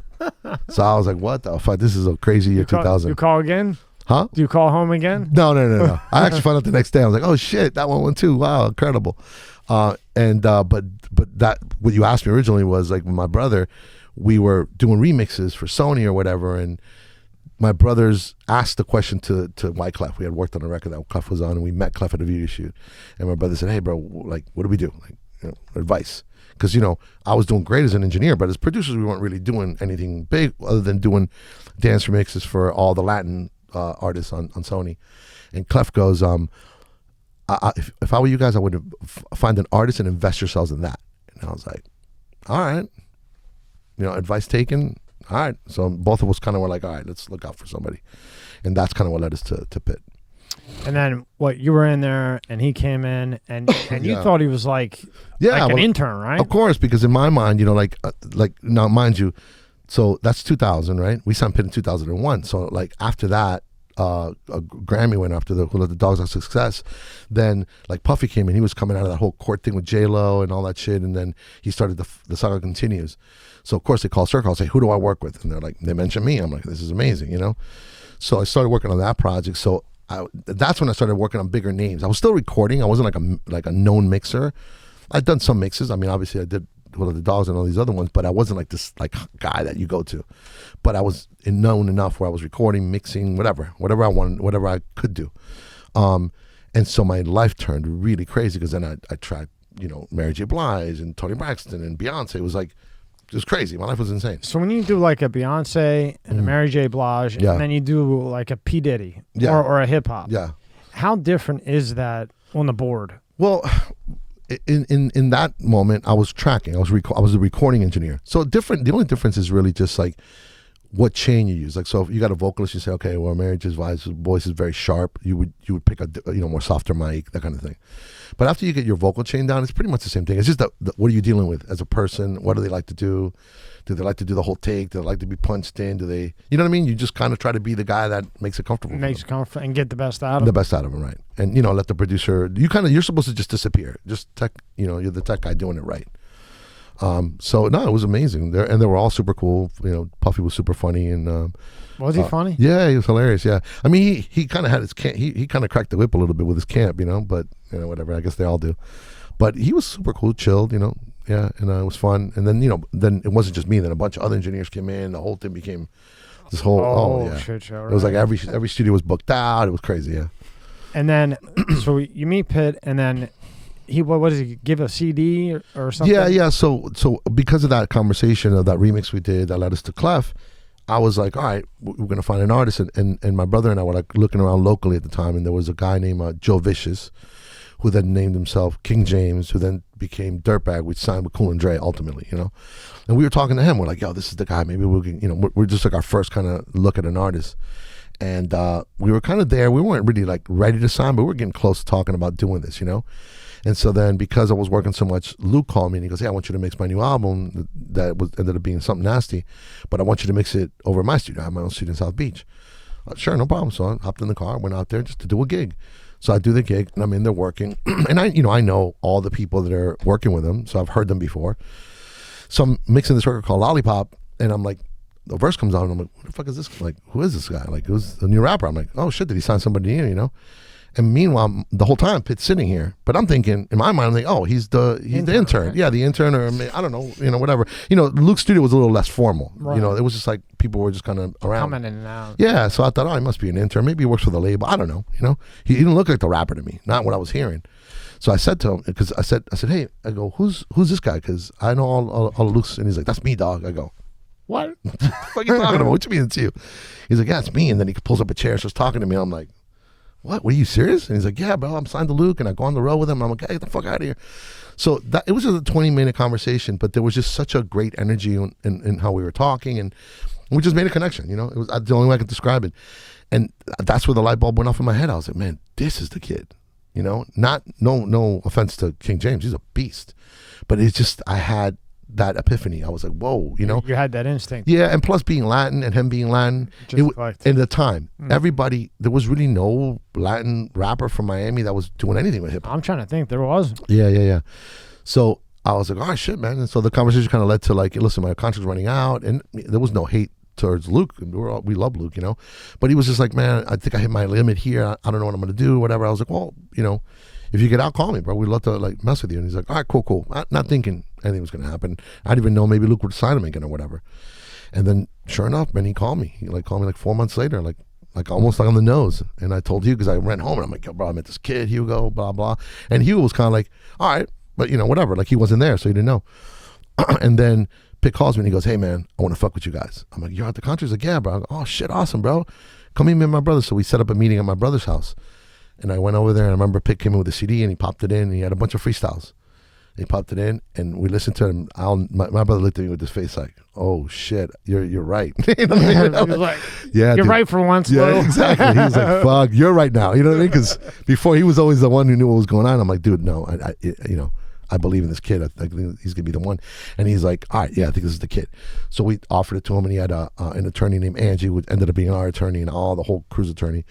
So I was like, what the fuck? This is a crazy year, 2000. You call again? Huh? Do you call home again? No. I actually found out the next day. I was like, oh shit, that one won too. Wow, incredible. But that, what you asked me originally was like, with my brother, we were doing remixes for Sony or whatever, and my brothers asked the question to Wyclef. We had worked on a record that Clef was on, and we met Clef at a video shoot. And my brother said, hey bro, like, what do we do? Like, advice. Because I was doing great as an engineer, but as producers we weren't really doing anything big other than doing dance remixes for all the Latin artists on Sony. And Clef goes, if I were you guys, I would find an artist and invest yourselves in that. And I was like, all right, advice taken. All right. So both of us kind of were like, all right, let's look out for somebody. And that's kind of what led us to Pitt. And then you were in there, and he came in, and you thought he was like an intern, right? Of course, because in my mind, like now, mind you, so that's 2000, right? We signed Pitt in 2001. So like after that, a Grammy went after the Who Let the Dogs Out Success. Then like Puffy came in, he was coming out of that whole court thing with J-Lo and all that shit, and then he started the saga continues. So of course they call Circle, I'll say, who do I work with? And they're like, they mention me. I'm like, this is amazing, So I started working on that project. So that's when I started working on bigger names. I was still recording. I wasn't like a known mixer. I'd done some mixes. I mean, obviously I did Who Let the Dogs and all these other ones, but I wasn't like this like guy that you go to. But I was known enough where I was recording, mixing, whatever I wanted, whatever I could do. And so my life turned really crazy, because then I tried, Mary J. Blige and Toni Braxton and Beyonce. It was crazy. My life was insane. So when you do like a Beyonce and a Mary J. Blige, and then you do like a P. Diddy or a hip hop, how different is that on the board? Well, in that moment, I was tracking. I was a recording engineer. So the only difference is really just like what chain you use. Like, so if you got a vocalist, you say, okay, well, Mary J's voice is very sharp. You would pick a more softer mic, that kind of thing. But after you get your vocal chain down, it's pretty much the same thing. It's just what are you dealing with as a person? What do they like to do? Do they like to do the whole take? Do they like to be punched in? Do they, you know what I mean? You just kind of try to be the guy that makes it comfortable. Makes it comfortable and get the best out of them. The best out of them, right? And let the producer. You're supposed to just disappear. Just tech. You're the tech guy doing it right. So no, it was amazing. They were all super cool. Puffy was super funny, and was he funny? Yeah, he was hilarious. Yeah, I mean, he kind of had his camp. He kind of cracked the whip a little bit with his camp, but whatever. I guess they all do. But he was super cool, chilled. Yeah, and it was fun. And then then it wasn't just me. Then a bunch of other engineers came in. The whole thing became this whole shit show. Right? It was like every studio was booked out. It was crazy. Yeah. And then so you meet Pitt, and then. What does he give, a CD or something? Yeah. So because of that conversation of that remix we did that led us to Clef, I was like, all right, we're gonna find an artist, and my brother and I were like looking around locally at the time, and there was a guy named Joe Vicious, who then named himself King James, who then became Dirtbag, which signed with Cool and Dre ultimately, you know. And we were talking to him. We're like, yo, this is the guy. Maybe we can, you know, we're just like our first kind of look at an artist. And we were kind of there. We weren't really like ready to sign, but we were getting close to talking about doing this, you know. And so then, because I was working so much, Luke called me and he goes, hey, I want you to mix my new album that ended up being something nasty, but I want you to mix it over at my studio. I have my own studio in South Beach. Sure, no problem. So I hopped in the car, went out there just to do a gig. So I do the gig, and I'm in there working. And I know all the people that are working with them, so I've heard them before. So I'm mixing this record called Lollipop, and I'm like, the verse comes on, and I'm like, what the fuck is this? Like, who is this guy? Like, who's the new rapper? I'm like, oh shit, did he sign somebody new, you know? And meanwhile, the whole time, Pitt's sitting here. But I'm thinking, in my mind, I'm like, oh, he's the intern. Right? Yeah, the intern, or I don't know, you know, whatever. You know, Luke's studio was a little less formal. Right. You know, it was just like people were just kind of around. Coming in and out. Yeah, so I thought, oh, he must be an intern. Maybe he works for the label. I don't know, you know. He didn't look like the rapper to me, not what I was hearing. So I said to him, because I said, hey, I go, who's this guy? Because I know all of Luke's. And he's like, that's me, dog. I go, what? What the fuck are you talking about? What you mean it's you? He's like, yeah, it's me. And then he pulls up a chair, starts talking to me. I'm like, what? Were you serious? And he's like, yeah, bro, I'm signed to Luke, and I go on the road with him. I'm like, hey, get the fuck out of here. So it was just a 20-minute conversation, but there was just such a great energy in how we were talking, and we just made a connection. You know, it was the only way I could describe it. And that's where the light bulb went off in my head. I was like, man, this is the kid. You know, no offense to King James, he's a beast, but it's just I had that epiphany. I was like, whoa, you know. You had that instinct. Yeah, and plus being Latin and him being Latin, in the time, everybody, there was really no Latin rapper from Miami that was doing anything with hip hop. I'm trying to think. There was. Yeah. So I was like, oh, shit, man. And so the conversation kind of led to like, listen, my contract's running out, and there was no hate towards Luke. We love Luke, you know. But he was just like, man, I think I hit my limit here. I don't know what I'm going to do, whatever. I was like, well, you know, if you get out, call me, bro. We'd love to like mess with you. And he's like, all right, cool. Not thinking anything was going to happen. I didn't even know maybe Luke would sign him again or whatever. And then sure enough, man, he called me. He called me like 4 months later, like almost like on the nose. And I told Hugo, because I ran home and I'm like, yo, bro, I met this kid, Hugo, blah, blah. And Hugo was kind of like, all right, but you know, whatever. Like he wasn't there, so he didn't know. And then Pitt calls me and he goes, hey man, I want to fuck with you guys. I'm like, you're at the country? He's like, yeah, bro. I go, oh shit, awesome, bro. Come meet me and my brother. So we set up a meeting at my brother's house. And I went over there, and I remember Pitt came in with a CD, and he popped it in, and he had a bunch of freestyles. He popped it in, and we listened to him. My brother looked at me with his face like, "Oh shit, you're right." You know what I mean? I was like, "Yeah, you're right for once." Yeah, bro. Exactly. He was like, "Fuck, you're right now." You know what I mean? Because before he was always the one who knew what was going on. I'm like, "Dude, no, I believe in this kid. I think he's gonna be the one." And he's like, "All right, yeah, I think this is the kid." So we offered it to him, and he had an attorney named Angie, who ended up being our attorney and all the whole crew's attorney.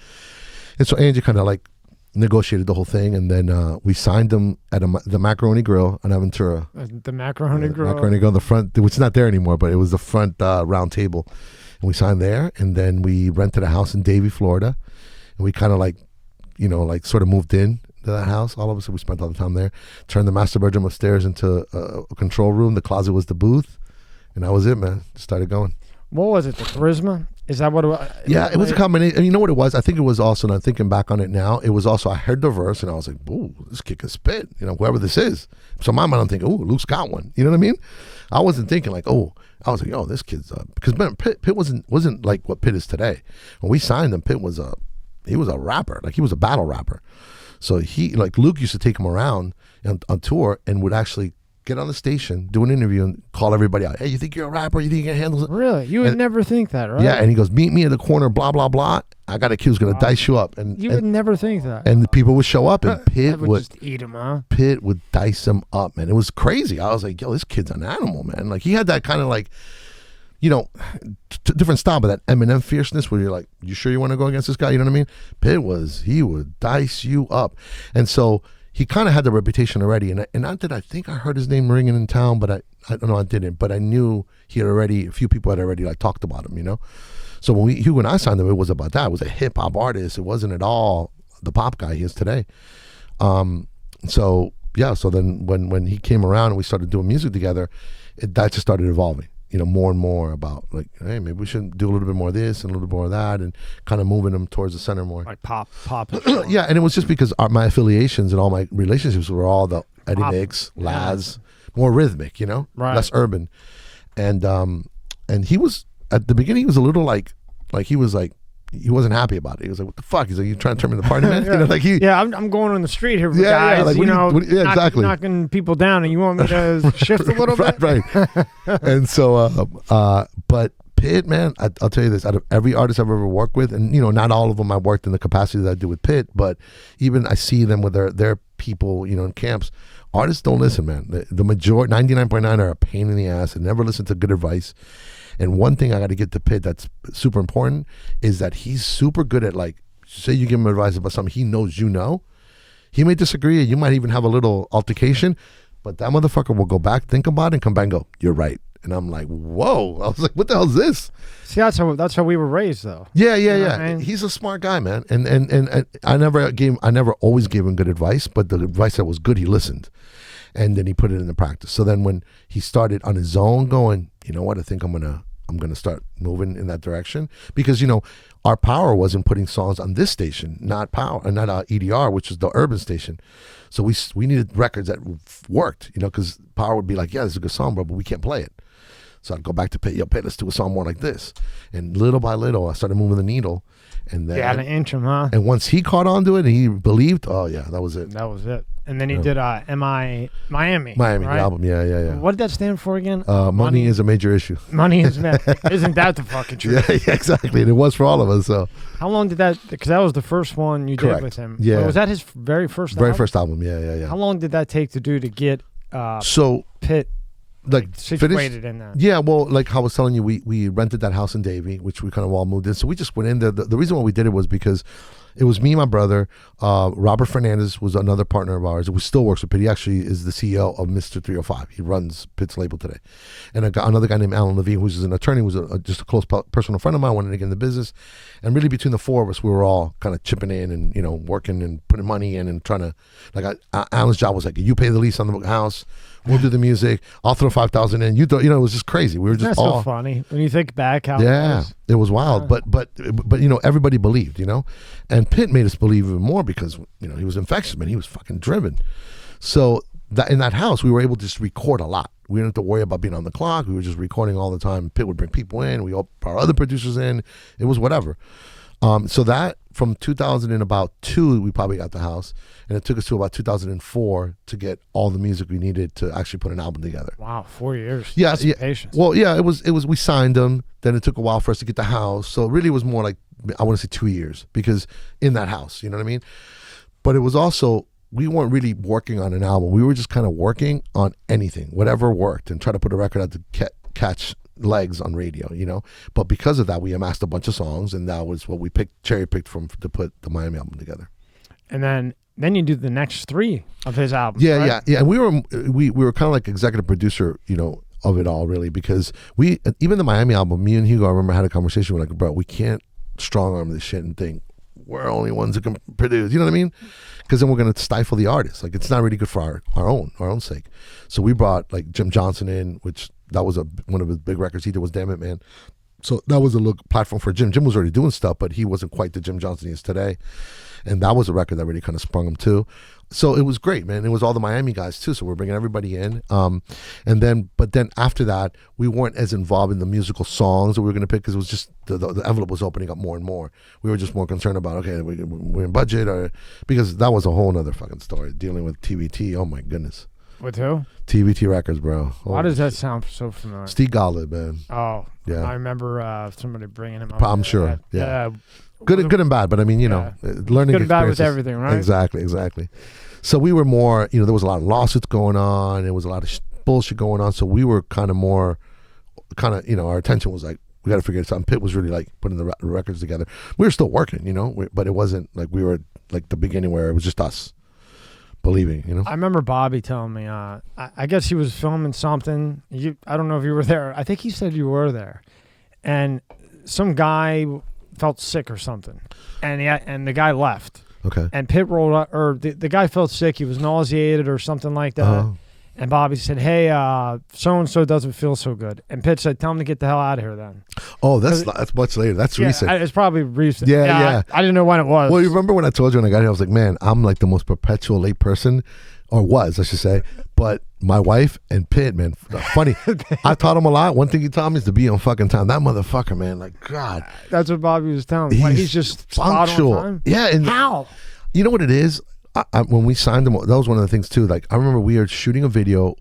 And so Angie kind of like negotiated the whole thing, and then we signed them at the Macaroni Grill on Aventura. The Macaroni Grill. Macaroni Grill, the front, which is not there anymore, but it was the front round table. And we signed there, and then we rented a house in Davie, Florida. And we kind of like, you know, like sort of moved in to that house. All of us, we spent all the time there. Turned the master bedroom upstairs into a control room. The closet was the booth. And that was it, man. Started going. What was it, the charisma? Is that what it was? Yeah, it was a combination. And you know what it was? I think it was also, and I'm thinking back on it now, it was also, I heard the verse and I was like, ooh, this kid can spit, you know, whoever this is. So in my mind, I'm thinking, ooh, Luke's got one. You know what I mean? I wasn't thinking like, oh, I was like, oh, this kid's because man, Pitt wasn't like what Pitt is today. When we signed him, Pitt was he was a rapper. Like he was a battle rapper. So like Luke used to take him around on tour and would actually get on the station, do an interview, and call everybody out. Hey, you think you're a rapper? You think you can handle it? Really? You would never think that, right? Yeah, and he goes, meet me in the corner, blah, blah, blah. I got a kid who's going to dice you up. And you would never think that. And the people would show up, and Pitt would just eat him, huh? Pitt would dice him up, man. It was crazy. I was like, yo, this kid's an animal, man. Like, he had that kind of like, you know, different style, but that Eminem fierceness where you're like, you sure you want to go against this guy? You know what I mean? Pitt he would dice you up. And so he kind of had the reputation already, and not that I think I heard his name ringing in town, but I don't know, I didn't, but I knew a few people had already like talked about him, you know? So when Hugo and I signed him, it was about that. It was a hip hop artist. It wasn't at all the pop guy he is today. So then when he came around and we started doing music together, that just started evolving. You know, more and more about like, hey, maybe we should do a little bit more of this and a little bit more of that, and kind of moving them towards the center more. Like pop. Yeah, and it was just because my affiliations and all my relationships were all the Eddie Mix, Laz, more rhythmic, you know, less urban, and he was at the beginning he was a little like he was like he wasn't happy about it. He was like, "What the fuck?" He's like, "You trying to turn me into party man?" Yeah. You know, like he. Yeah, I'm going on the street here with Yeah, yeah, guys. like, you know, exactly. knocking people down, and you want me to shift a little bit? Right. And so, but Pitt, man, I'll tell you this: out of every artist I've ever worked with, and you know, not all of them I worked in the capacity that I do with Pitt, but even I see them with their people, you know, in camps. Artists don't listen, man. The majority, 99.9, are a pain in the ass and never listen to good advice. And one thing I got to get to Pitt that's super important is that he's super good at, like, say you give him advice about something he knows you know. He may disagree, you might even have a little altercation, but that motherfucker will go back, think about it, and come back and go, "You're right." And I'm like, whoa. I was like, what the hell is this? See, that's how we were raised, though. Yeah. You know what I mean? He's a smart guy, man. And I never always gave him good advice, but the advice that was good, he listened. And then he put it into practice. So then when he started on his own going, you know what, I think I'm gonna start moving in that direction, because you know our power was in putting songs on this station, not EDR, which is the urban station. So we needed records that worked, you know, because power would be like, yeah, this is a good song, bro, but we can't play it. So I'd go back to Pitt, let's do a song more like this. And little by little, I started moving the needle. And then, yeah, to inch him, huh? And once he caught on to it and he believed, oh yeah, that was it. That was it. And then he did Miami, right? the album, yeah. What did that stand for again? Money is a major issue. Money is isn't that the fucking truth? Yeah, exactly. And it was for all of us. So how long did that? Because that was the first one you did with him. Yeah, was that his very first? Very first album. Yeah. How long did that take to do to get so Pitt like situated in that? Yeah, well, like I was telling you, we rented that house in Davie, which we kind of all moved in. So we just went in there. The reason why we did it was because it was me and my brother. Robert Fernandez was another partner of ours. He still works with Pitt. He actually is the CEO of Mr. 305. He runs Pitt's label today. And another guy named Alan Levine, who's an attorney, was just a close personal friend of mine, wanted to get in the business. And really between the four of us, we were all kind of chipping in and, you know, working and putting money in and trying to, like, Alan's job was like, you pay the lease on the house, we'll do the music, I'll throw $5,000 in, you throw, you know, it was just crazy. We were just That's all so funny when you think back how it was wild. But you know, everybody believed, you know, and Pitt made us believe even more because, you know, he was infectious, man. He was fucking driven. So that in that house, we were able to just record a lot. We didn't have to worry about being on the clock. We were just recording all the time. Pitt would bring people in. We all brought other producers in. It was whatever. So that from 2002, we probably got the house, and it took us to about 2004 to get all the music we needed to actually put an album together. Wow, 4 years. Yeah, That's patience. Well, yeah, it was. We signed them. Then it took a while for us to get the house. So it really was more like, I want to say 2 years, because in that house, you know what I mean? But it was also, we weren't really working on an album. We were just kind of working on anything, whatever worked, and try to put a record out to catch legs on radio, you know. But because of that, we amassed a bunch of songs, and that was what we cherry picked from to put the Miami album together. And then you do the next 3 of his albums. Yeah, right? yeah. And we were kind of like executive producer, you know, of it all, really, because even the Miami album, me and Hugo, I remember, had a conversation. We're like, bro, we can't strong arm this shit and think we're only ones that can produce, you know what I mean? Because then we're going to stifle the artist. Like, it's not really good for our own sake. So we brought like Jim Johnson in, which that was one of his big records he did was Damn It, Man. So that was a platform for Jim. Jim was already doing stuff, but he wasn't quite the Jim Johnson he is today. And that was a record that really kind of sprung him too. So it was great, man. It was all the Miami guys too. So we're bringing everybody in. But then after that, we weren't as involved in the musical songs that we were going to pick, because it was just the envelope was opening up more and more. We were just more concerned about, okay, we're in budget, because that was a whole nother fucking story, dealing with TVT. Oh my goodness. With who? TVT Records, bro. Why does that sound so familiar? Steve Gottlieb, man. Oh, yeah. I remember somebody bringing him up. I'm sure. Yeah. Good and bad, but I mean, you know, learning good and bad with experiences. everything, right? Exactly. So we were more, you know, there was a lot of lawsuits going on. There was a lot of bullshit going on. So we were kind of, you know, our attention was like, we got to figure this out. And Pitt was really like putting the records together. We were still working, you know, but it wasn't like we were like the beginning where it was just us believing, you know. I remember Bobby telling me, I guess he was filming something. I don't know if you were there. I think he said you were there. And some guy felt sick or something. And the guy left. Okay. And Pitt rolled up, or the guy felt sick. He was nauseated or something like that. And Bobby said, "Hey, so and so doesn't feel so good." And Pitt said, "Tell him to get the hell out of here." Then. Oh, that's much later. That's recent. It's probably recent. Yeah. I didn't know when it was. Well, you remember when I told you when I got here, I was like, man, I'm like the most perpetual late person, or was, I should say. But my wife and Pitt, man, funny. I taught him a lot. One thing he taught me is to be on fucking time. That motherfucker, man, like, God. That's what Bobby was telling me. He's just punctual. spot on time. Yeah. And how? You know what it is? When we signed him, that was one of the things too. Like, I remember we were shooting a video.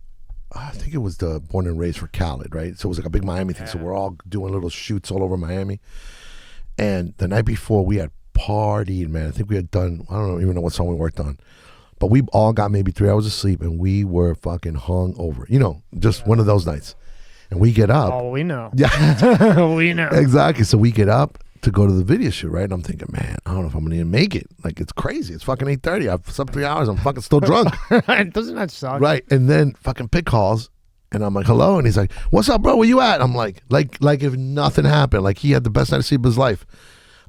I think it was the Born and Raised for Khaled, right? So it was like a big Miami thing. So we're all doing little shoots all over Miami. And the night before, we had partied, man. I think we had done, I don't even know what song we worked on. But we all got maybe 3 hours of sleep, and we were fucking hung over. You know, just one of those nights. And we get up. Oh, we know. Yeah. We know. Exactly. So we get up to go to the video shoot, right? And I'm thinking, man, I don't know if I'm going to even make it. Like, it's crazy. It's fucking 8:30. I've slept 3 hours. I'm fucking still drunk. Doesn't that suck? Right. And then fucking Pitt calls, and I'm like, hello? And he's like, what's up, bro? Where you at? I'm like if nothing happened. Like, he had the best night of sleep of his life.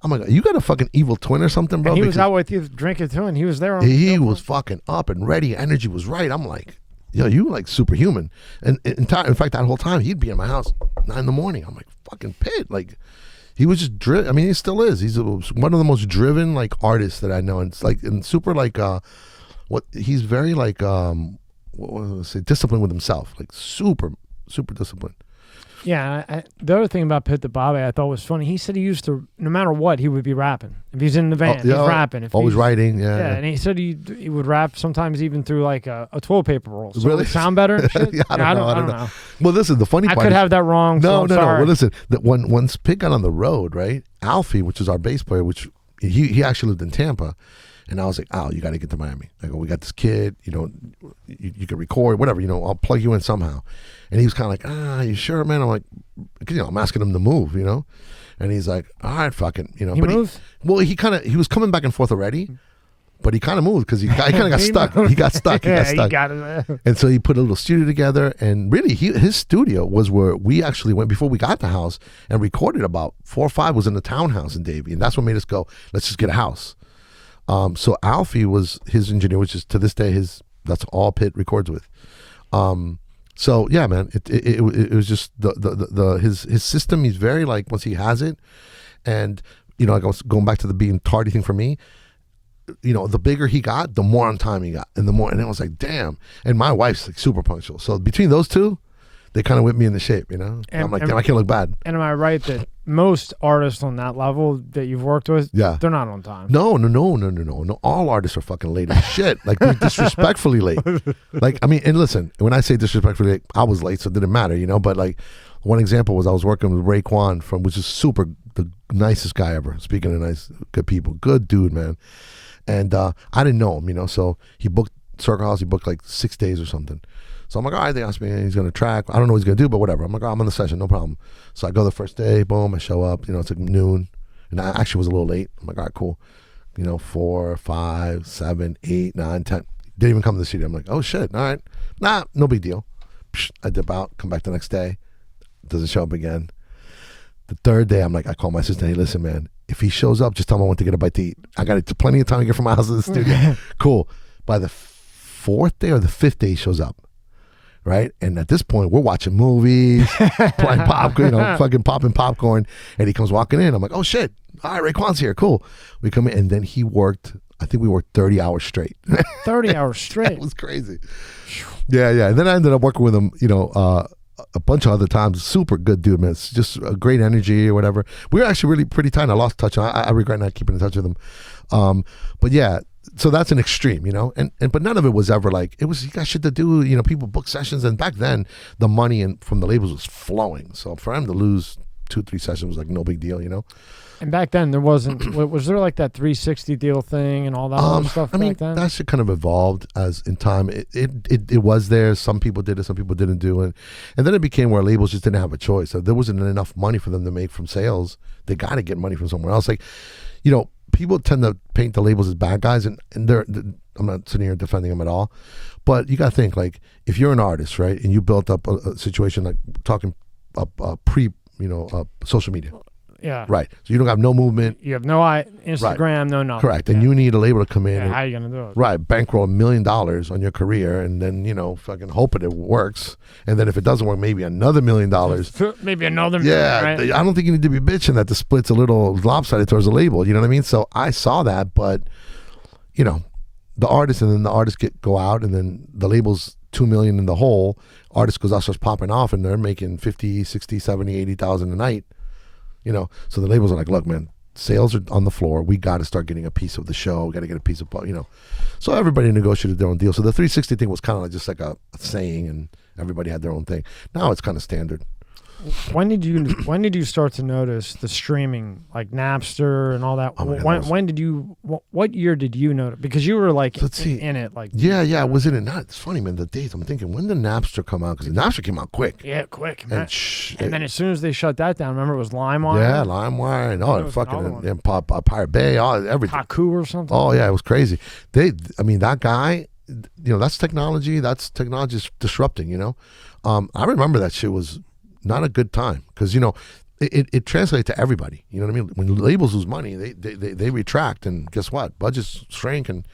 I'm like, you got a fucking evil twin or something, bro? And he was out with you drinking too, and he was there. He was fucking up and ready. Energy was right. I'm like, yo, you like superhuman. And in fact, that whole time, he'd be in my house 9 in the morning. I'm like, fucking Pitt. Like, he was just driven. I mean, he still is. He's one of the most driven, like, artists that I know. And it's like, and super, like, he's very, like, what was I say, disciplined with himself. Like, super disciplined. Yeah, the other thing about Pitt the Bobby I thought was funny, he said he used to, no matter what, he would be rapping. If he's in the van, he's rapping. If always writing, yeah. And he said he would rap sometimes even through like a toilet paper roll. So really? It would sound better and shit. Yeah, I don't know. Well, listen, the funny part I could have that wrong. No. Sorry. Well, listen, once Pitt got on the road, right, Alfie, which is our bass player, which he actually lived in Tampa, and I was like, Al, you got to get to Miami. I go, we got this kid, you know, you can record, whatever, you know, I'll plug you in somehow. And he was kind of like, you sure, man? I'm like, you know, I'm asking him to move, you know? And he's like, all right, fucking, you know. He moved? He was coming back and forth already, but he kind of moved because he kind of got stuck. He got stuck. He got it. And so he put a little studio together, and really, his studio was where we actually went before we got the house and recorded. About 4 or 5 was in the townhouse in Davie, and that's what made us go, let's just get a house. So Alfie was his engineer, which is to this day that's all Pitt records with. So yeah, man, it was just his system. He's very, like, once he has it, and you know, like, going back to the being tardy thing for me. You know, the bigger he got, the more on time he got, and I was like, damn. And my wife's like super punctual. So between those two, they kind of whipped me into shape, you know? I'm like, damn, I can't look bad. And am I right that most artists on that level that you've worked with, they're not on time? No. All artists are fucking late as shit. Like, they're disrespectfully late. Like, I mean, and listen, when I say disrespectfully late, I was late, so it didn't matter, you know? But, like, one example was I was working with Raekwon which is the nicest guy ever. Speaking of nice, good people. Good dude, man. And I didn't know him, you know? So he booked Circle House. He booked, like, 6 days or something. So I'm like, all right, they asked me, he's going to track. I don't know what he's going to do, but whatever. I'm like, I'm on the session, no problem. So I go the first day, boom, I show up, you know, it's like noon. And I actually was a little late. I'm like, all right, cool. You know, 4, 5, 7, 8, 9, 10. Didn't even come to the studio. I'm like, oh shit, all right. Nah, no big deal. I dip out, come back the next day. Doesn't show up again. The third day, I'm like, I call my assistant, hey, listen, man, if he shows up, just tell him I want to get a bite to eat. I got plenty of time to get from my house to the studio. Cool. By the 4th day or the 5th day, he shows up. Right, and at this point, we're watching movies, playing popcorn, you know, fucking popping popcorn, and he comes walking in. I'm like, oh shit, all right, Raekwon's here, cool. We come in, and then he worked. I think we worked 30 hours straight. 30 hours straight. It was crazy. Yeah. And then I ended up working with him, you know, a bunch of other times. Super good dude, man. It's just a great energy or whatever. We were actually really pretty tight. I lost touch. I regret not keeping in touch with him. But yeah. So that's an extreme, you know, and but none of it was ever like, it was, you got shit to do, you know, people book sessions, and back then the money from the labels was flowing. So for him to lose 2-3 sessions was like no big deal, you know. And back then there wasn't, was there like that 360 deal thing and all that other stuff I mean, back then? that shit kind of evolved as in time. It was there. Some people did it, some people didn't do it. And then it became where labels just didn't have a choice. So there wasn't enough money for them to make from sales. They got to get money from somewhere else. Like, you know, people tend to paint the labels as bad guys, and they're I'm not sitting here defending them at all, but you got to think, like, if you're an artist, right, and you built up a situation like talking up social media, Yeah. Right. So you don't have no movement. You have no Instagram, no nothing. Correct. And you need a label to come in. Yeah, and, how are you going to do it? right. Bankroll $1 million on your career and then, fucking hope it works. And then if it doesn't work, maybe another $1 million. Maybe another yeah. million, right? I don't think you need to be bitching that the split's a little lopsided towards the label. You know what I mean? So I saw that, but, the artists and then the artists go out and then the label's $2 million in the hole. Artist goes out, starts popping off and they're making 50, 60, 70, 80,000 a night. So the labels are like, look, man, sales are on the floor. We got to start getting a piece of the show. We got to get a piece of, So everybody negotiated their own deal. So the 360 thing was kind of like just like a saying, and everybody had their own thing. Now it's kind of standard. When did you start to notice the streaming, like Napster and all that? Oh my God, when did you? What year did you notice? Because you were like in it, like yeah, I was in it. Not it's funny, man. The dates. I'm thinking, when did Napster come out? Because Napster came out quick. Yeah, quick. Man. And then as soon as they shut that down, remember it was LimeWire. Yeah, LimeWire and all fucking and Pirate Bay, all everything. Haku or something. Oh yeah, it was crazy. That guy. That's technology. That's technology disrupting. I remember that shit was not a good time because it translates to everybody. You know what I mean? When labels lose money, they retract, and guess what? Budgets shrink. And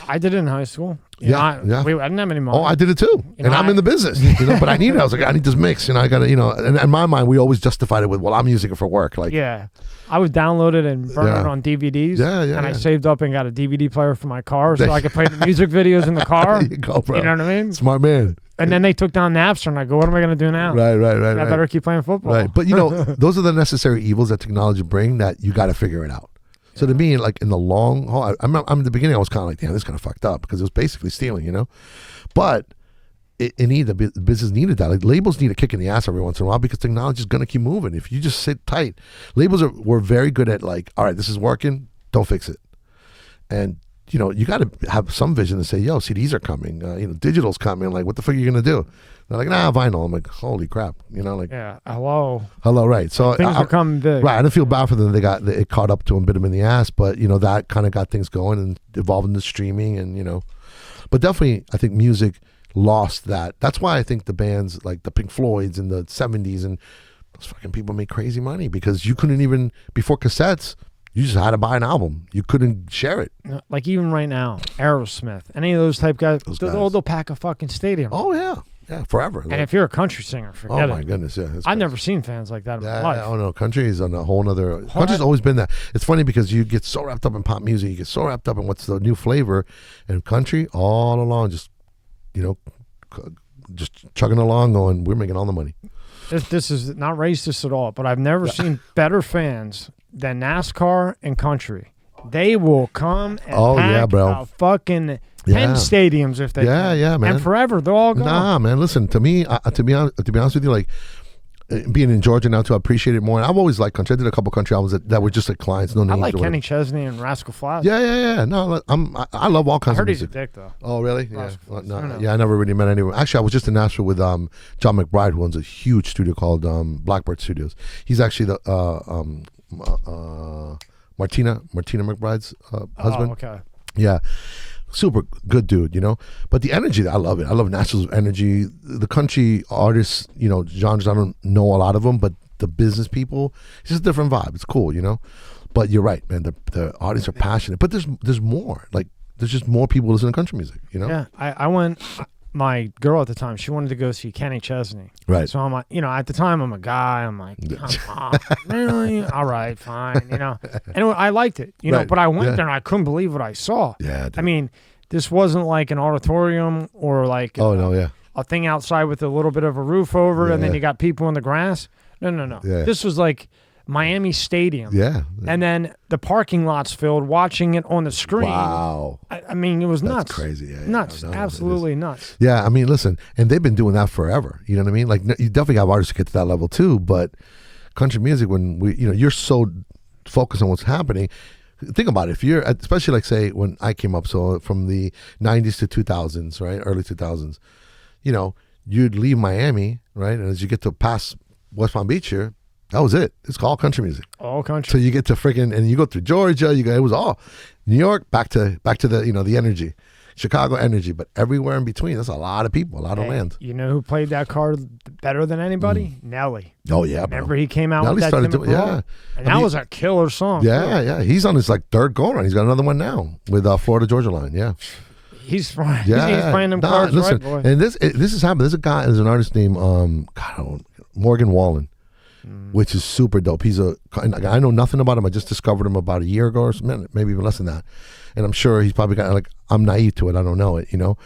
I did it in high school. I didn't have any money. Oh, I did it too, I'm in the business. But I need it. I was like, I need this mix, I got to, And in my mind, we always justified it with, well, I'm using it for work. Like, yeah, I would download it and burn it on DVDs. I saved up and got a DVD player for my car so I could play the music videos in the car. There you go, bro. You know what I mean? Smart man. And then they took down Napster, and I go, what am I going to do now? Right. I better keep playing football. Right. But, those are the necessary evils that technology bring that you got to figure it out. So to me, like in the long haul, I'm in the beginning, I was kind of like, damn, this is kind of fucked up because it was basically stealing, But the business needed that. Like labels need a kick in the ass every once in a while because technology is going to keep moving. If you just sit tight, labels were very good at like, all right, this is working, don't fix it. And you got to have some vision to say, yo, CDs are coming, digital's coming. Like, what the fuck are you going to do? They're like, nah, vinyl. I'm like, holy crap. Yeah, hello, right. So things are coming big. Right, I didn't feel bad for them. It caught up to them, bit them in the ass. But, that kind of got things going and evolved into streaming and, But definitely, I think music lost that. That's why I think the bands like the Pink Floyds in the 70s and those fucking people made crazy money because you couldn't even, before cassettes, you just had to buy an album. You couldn't share it. Like even right now, Aerosmith, any of those type guys, they'll pack a fucking stadium. Oh, yeah. Yeah, forever. And if you're a country singer, forget it. Oh, my goodness, yeah. I've never seen fans like that in my life. Oh, no, country is on a whole nother... Country's always been that. It's funny because you get so wrapped up in pop music, you get so wrapped up in what's the new flavor, and country all along just, just chugging along going, we're making all the money. This is not racist at all, but I've never seen better fans than NASCAR and country. They will come and pack a fucking 10 stadiums if they can. Yeah, man. And forever, they're all gone. Nah, man, listen, to me, to be honest with you, like, being in Georgia now, too, I appreciate it more. And I've always liked country. I did a couple country albums that were just like clients, no names. I like Kenny Chesney and Rascal Flatts. Yeah. No, I love all kinds of music. I heard he's a dick, though. Oh, really? Yeah. I never really met anyone. Actually, I was just in Nashville with John McBride, who owns a huge studio called Blackbird Studios. He's actually the Martina McBride's husband. Oh, okay. Yeah. Super good dude, But the energy, I love it. I love Nashville's energy. The country artists, genres, I don't know a lot of them, but the business people, it's just a different vibe. It's cool, But you're right, man. The artists are passionate. But there's more. Like, there's just more people listening to country music, Yeah. I went... My girl at the time, she wanted to go see Kenny Chesney. Right. So I'm like, at the time I'm a guy. I'm like, come on, really? All right, fine. Anyway, I liked it. Right. But I went there and I couldn't believe what I saw. Yeah. Dude. I mean, this wasn't like an auditorium or like a thing outside with a little bit of a roof over it, and then you got people in the grass. No. Yeah. This was like Miami Stadium. Yeah. And then the parking lot's filled, watching it on the screen. Wow. I mean, it was nuts. That's crazy. Yeah, nuts. Absolutely nuts. Yeah, I mean, listen, and they've been doing that forever. You know what I mean? Like, you definitely have artists who get to that level too, but country music, when you're so focused on what's happening, think about it. If you're, especially like, say, when I came up, so from the 90s to 2000s, right? Early 2000s, you'd leave Miami, right? And as you get to past West Palm Beach here, that was it. It's all country music. All country. So you get to freaking, and you go through Georgia. It was all New York. Back to the the energy. Chicago energy, but everywhere in between, there's a lot of people, a lot of land. You know who played that card better than anybody? Nelly. Oh yeah, bro. Remember he came out Nelly with that started Tim doing, McGraw? And that was a killer song. Yeah, yeah. He's on his like third go around. He's got another one now with Florida Georgia Line. Yeah. He's fine. Yeah, he's playing them cards listen, right, boy. And this is happening. There's a guy, there's an artist named Morgan Wallen, which is super dope. I know nothing about him. I just discovered him about a year ago or something, maybe even less than that. And I'm sure he's probably got, like, I'm naive to it. I don't know it, you know.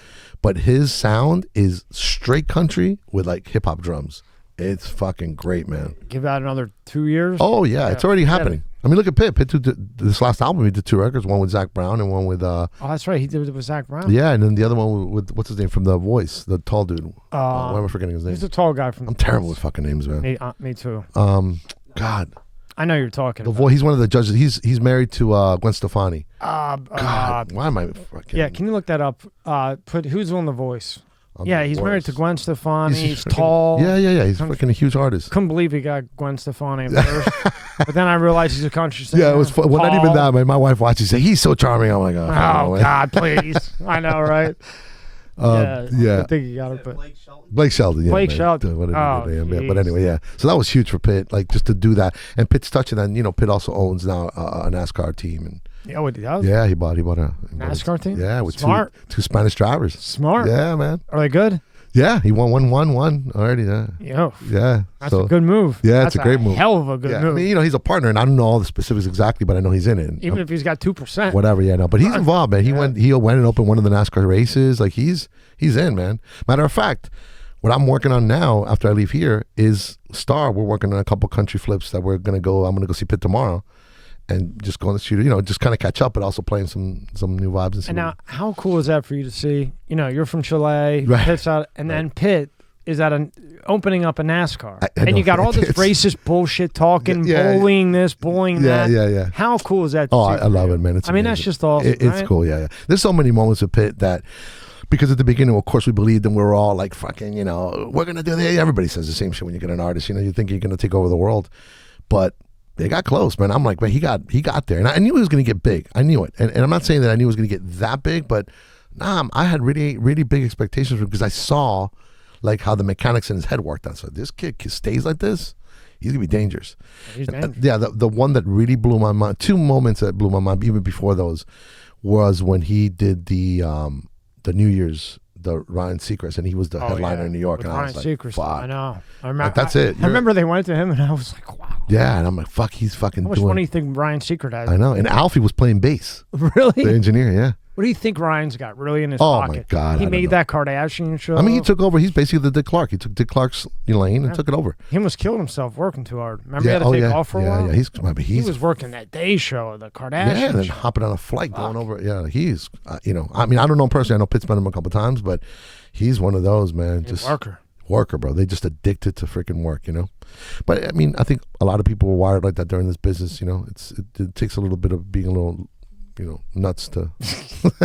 But his sound is straight country with like hip hop drums. It's fucking great, man. Give that another 2 years. Oh yeah, it's already happening. I mean, look at Pitt. Pitt did this last album. He did 2 records, one with Zach Brown and one with. Oh, that's right. He did it with Zach Brown. Yeah, and then the other one with what's his name from The Voice, the tall dude. Why am I forgetting his name? He's a tall guy from. I'm terrible with fucking names, man. Me too. God. I know you're talking. The Voice. He's one of the judges. He's married to Gwen Stefani. God, why am I fucking? Yeah, can you look that up? Put who's on The Voice. Yeah, he's married to Gwen Stefani. He's tall. Yeah. He's fucking a huge artist. Couldn't believe he got Gwen Stefani at first. But then I realized he's a country singer. Yeah, it was fun. Well, not even that, man. My wife watched. She said, he's so charming. I'm like, oh God, please. I know, right? Yeah. I think you got it. But Blake Shelton. Yeah, Blake Shelton. But anyway, yeah. So that was huge for Pitt, like just to do that. And Pitt's touching that. You know, Pitt also owns now a NASCAR team. And yeah, what he does? Yeah, he bought a NASCAR team. Yeah, with Smart. two Spanish drivers. Smart. Yeah, man. Are they good? Yeah, he won one already. Yeah. Yeah. That's a good move. Yeah, it's a great move. Hell of a good move. I mean, you know, he's a partner, and I don't know all the specifics exactly, but I know he's in it. Even if he's got 2%. Whatever, yeah, no. But he's involved, man. He went and opened one of the NASCAR races. Like he's in, man. Matter of fact, what I'm working on now after I leave here is Star. We're working on a couple country flips that I'm gonna go see Pitt tomorrow. And just go in the studio, you know, just kind of catch up, but also playing some new vibes. And now, how cool is that for you to see? You know, you're from Chile, Pitt's out, and then Pitt is opening up a NASCAR, and you got all this racist bullshit talking, bullying this, bullying that. Yeah. How cool is that? I love it, man. It's amazing. That's just awesome. It's cool, yeah. There's so many moments with Pitt that. Because at the beginning, of course, we believed and we were all like, fucking, you know, we're going to do that. Everybody says the same shit when you get an artist. You know, you think you're going to take over the world. But they got close, man. I'm like, man, he got there. And I knew he was going to get big. I knew it. And I'm not saying that I knew he was going to get that big, but I had really, really big expectations for him because I saw like how the mechanics in his head worked out. So this kid stays like this, he's going to be dangerous. He's dangerous. Yeah, the one that really blew my mind, 2 moments that blew my mind, even before those, was when he did the New Year's, the Ryan Seacrest, and he was the headliner in New York. With and Ryan I was like, Seacrest, fuck. I know. I remember, like, that's it. I remember they went to him, and I was like, wow. Yeah, and I'm like, fuck, he's fucking How much doing. money do you think Ryan Seacrest has? I know. And Alfie was playing bass. Really? The engineer, yeah. What do you think Ryan's got really in his Oh, pocket? my God. He made that Kardashian show. I mean, he took over. He's basically the Dick Clark. He took Dick Clark's lane and took it over. He almost killed himself working too hard. Remember he had to take off for a while? Yeah, he was working that day show, the Kardashian Yeah, and then show. hopping on a flight going over. Yeah, he's, you know, I mean, I don't know him personally. I know Pitt's met him a couple times, but he's one of those, man. He's just worker, bro. They just addicted to freaking work, you know. But I mean, I think a lot of people were wired like that during this business. You know, it takes a little bit of being a little, you know, nuts to.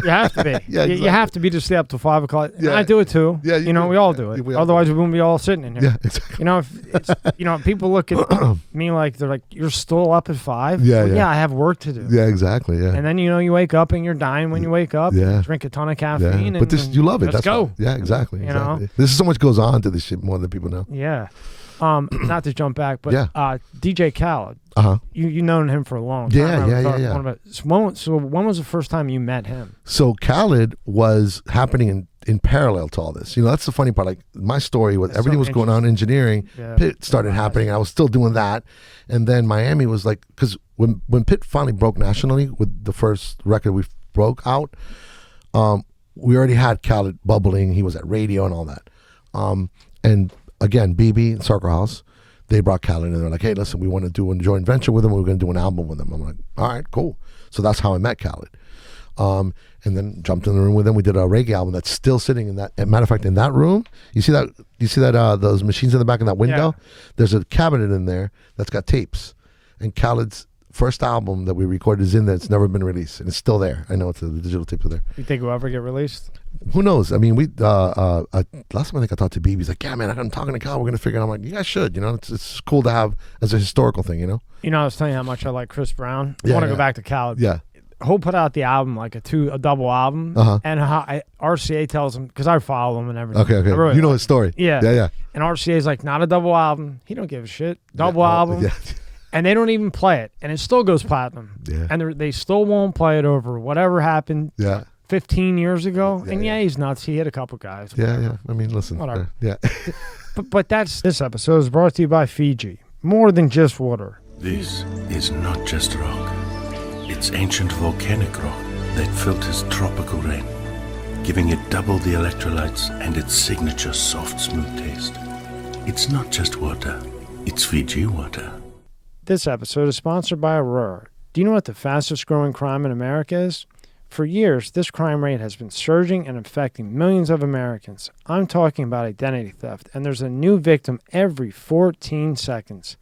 You have to be. Yeah, exactly. You have to be to stay up till 5 o'clock. Yeah. I do it too. Yeah, you know, we all do it. Otherwise, we wouldn't be all sitting in here. Yeah, exactly. You know, if it's, you know, people look at me like they're like, "You're still up at 5?" Yeah, well, I have work to do. Yeah, exactly. Yeah. And then you know you wake up and you're dying when you wake up. Yeah. You drink a ton of caffeine. Yeah. But this, you love it. Let's go. Yeah, exactly. You know, this is so much goes on to this shit more than people know. Yeah. Not to jump back, but DJ Khaled. You known him for a long time. Yeah. So when was the first time you met him? So Khaled was happening in parallel to all this. You know, that's the funny part. Like my story was everything was going on in engineering. Pitt started happening. I was still doing that, and then Miami was like, because when Pitt finally broke nationally with the first record we broke out, we already had Khaled bubbling. He was at radio and all that, and again, BB and Circle House, they brought Khaled and they're like, hey, listen, we want to do a joint venture with him. We're going to do an album with him. I'm like, all right, cool. So that's how I met Khaled. And then jumped in the room with him. We did a reggae album that's still sitting in that. As a matter of fact, in that room, you see that those machines in the back of that window? Yeah. There's a cabinet in there that's got tapes. And Khaled's first album that we recorded is in there. It's never been released, and it's still there. I know the digital tapes are there. You think it will ever get released? Who knows? I mean, we last time I think I talked to BB. He's like, yeah, man, I'm talking to Kyle. We're gonna figure it out. I'm like, you guys should. You know, it's cool to have as a historical thing. You know. You know, I was telling you how much I like Chris Brown. I want to go back to Khaled. Yeah. he'll put out the album like a double album, and RCA tells him, because I follow him and everything. Okay. Really, you know his story. Yeah. And RCA's like, not a double album. He don't give a shit. Double album. Yeah. And they don't even play it, and it still goes platinum. Yeah. And they still won't play it over whatever happened. Yeah. 15 years ago. And he's nuts. He hit a couple guys. Yeah. I mean, listen. Whatever. Yeah. But this episode is brought to you by Fiji. More than just water. This is not just rock. It's ancient volcanic rock that filters tropical rain, giving it double the electrolytes and its signature soft, smooth taste. It's not just water. It's Fiji water. This episode is sponsored by Aurora. Do you know what the fastest growing crime in America is? For years, this crime rate has been surging and affecting millions of Americans. I'm talking about identity theft, and there's a new victim every 14 seconds.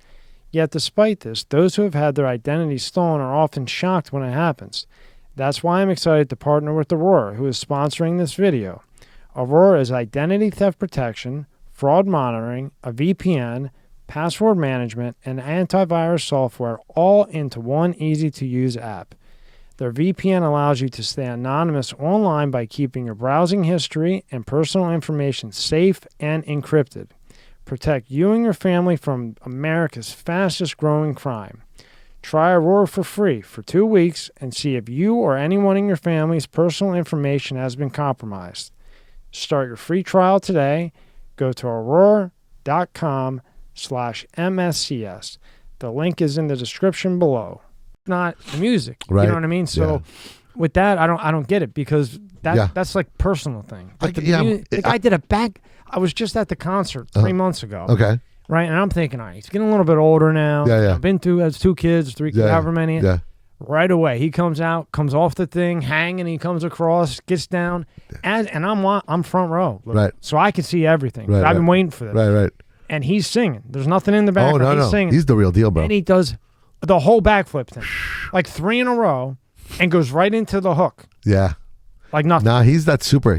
Yet despite this, those who have had their identity stolen are often shocked when it happens. That's why I'm excited to partner with Aurora, who is sponsoring this video. Aurora is identity theft protection, fraud monitoring, a VPN, password management, and antivirus software all into one easy-to-use app. Their VPN allows you to stay anonymous online by keeping your browsing history and personal information safe and encrypted. Protect you and your family from America's fastest growing crime. Try Aurora for free for 2 weeks and see if you or anyone in your family's personal information has been compromised. Start your free trial today. Go to aurora.com/MSCS. The link is in the description below. Not the music, right. You know what I mean? So with that, I don't get it, because that's like personal thing. But the guy did a back. I was just at the concert 3 months ago. Okay. Right, and I'm thinking, all right, he's getting a little bit older now. Yeah. Has 2 kids, 3 kids, however many. Yeah. Right away, he comes out, comes off the thing, hanging. He comes across, gets down, and I'm front row, right? So I can see everything. Right, I've been waiting for this. Right. And he's singing. There's nothing in the background. Oh no, he's singing. He's the real deal, bro. And he does the whole backflip thing, like 3 in a row, and goes right into the hook. Yeah. Like nothing. Nah, he's that super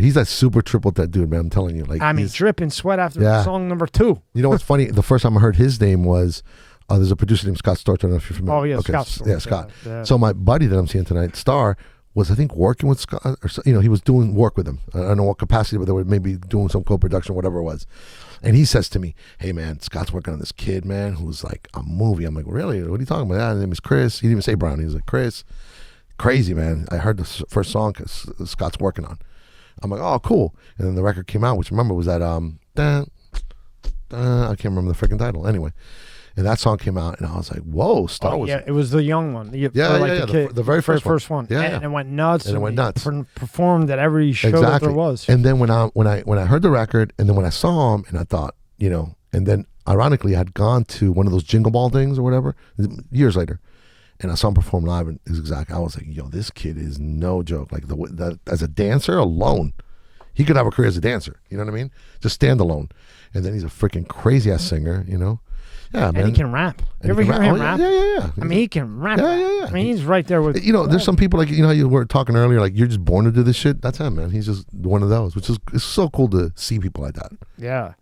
triple threat dude, man. I'm telling you. Like, I mean, dripping sweat after song number 2. You know what's funny? The first time I heard his name was there's a producer named Scott Storch. I don't know if you're familiar. Oh yeah, okay. Scott. Yeah, Scott. Yeah. So my buddy that I'm seeing tonight, Star, was I think working with Scott, or he was doing work with him. I don't know what capacity, but they were maybe doing some co-production, whatever it was. And he says to me, "Hey man, Scott's working on this kid, man, who's like a movie." I'm like, "Really? What are you talking about?" Yeah, his name is Chris. He didn't even say Brown. He was like, "Chris, crazy man. I heard the first song Scott's working on." I'm like, "Oh, cool." And then the record came out, which remember was that I can't remember the freaking title. Anyway, and that song came out, and I was like, "Whoa, Star was." Yeah, it was the young one. The very first one. Yeah, and it went nuts. And it went nuts. Performed at every show that there was. And then when I heard the record, and then when I saw him, and I thought, and then ironically, I had gone to one of those Jingle Ball things or whatever years later. And I saw him perform live, and I was like, "Yo, this kid is no joke. Like as a dancer alone, he could have a career as a dancer. You know what I mean? Just stand alone. And then he's a freaking crazy ass singer. Yeah, man. And he can rap. You ever hear him rap? Yeah. I mean, he can rap. Yeah. I mean, he's right there with. There's some people like how you were talking earlier, like you're just born to do this shit. That's him, man. He's just one of those, which is it's so cool to see people like that. Yeah.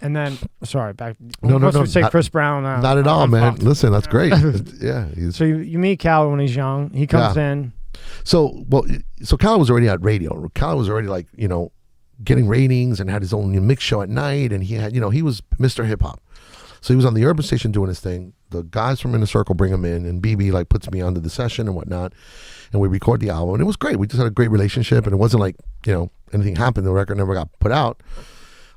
And then, sorry, back. No. Say Chris Brown. Not at all, man. Listen, that's great. Yeah. So you meet Cal when he's young. He comes in. So Cal was already at radio. Cal was already like, getting ratings and had his own mix show at night. And he had, he was Mr. Hip Hop. So he was on the urban station doing his thing. The guys from Inner Circle bring him in, and BB like puts me onto the session and whatnot. And we record the album. And it was great. We just had a great relationship. And it wasn't like, anything happened. The record never got put out.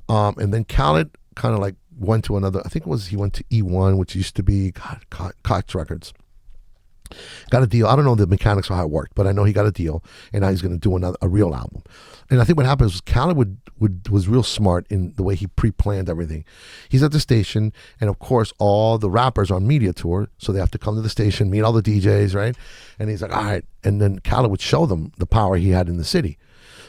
And then Khaled kind of like went to another, I think he went to E1, which used to be Koch Records. Got a deal. I don't know the mechanics of how it worked, but I know he got a deal, and now he's going to do a real album. And I think what happens was Khaled was real smart in the way he pre-planned everything. He's at the station, and of course all the rappers are on media tour, so they have to come to the station, meet all the DJs, right? And he's like, all right. And then Khaled would show them the power he had in the city.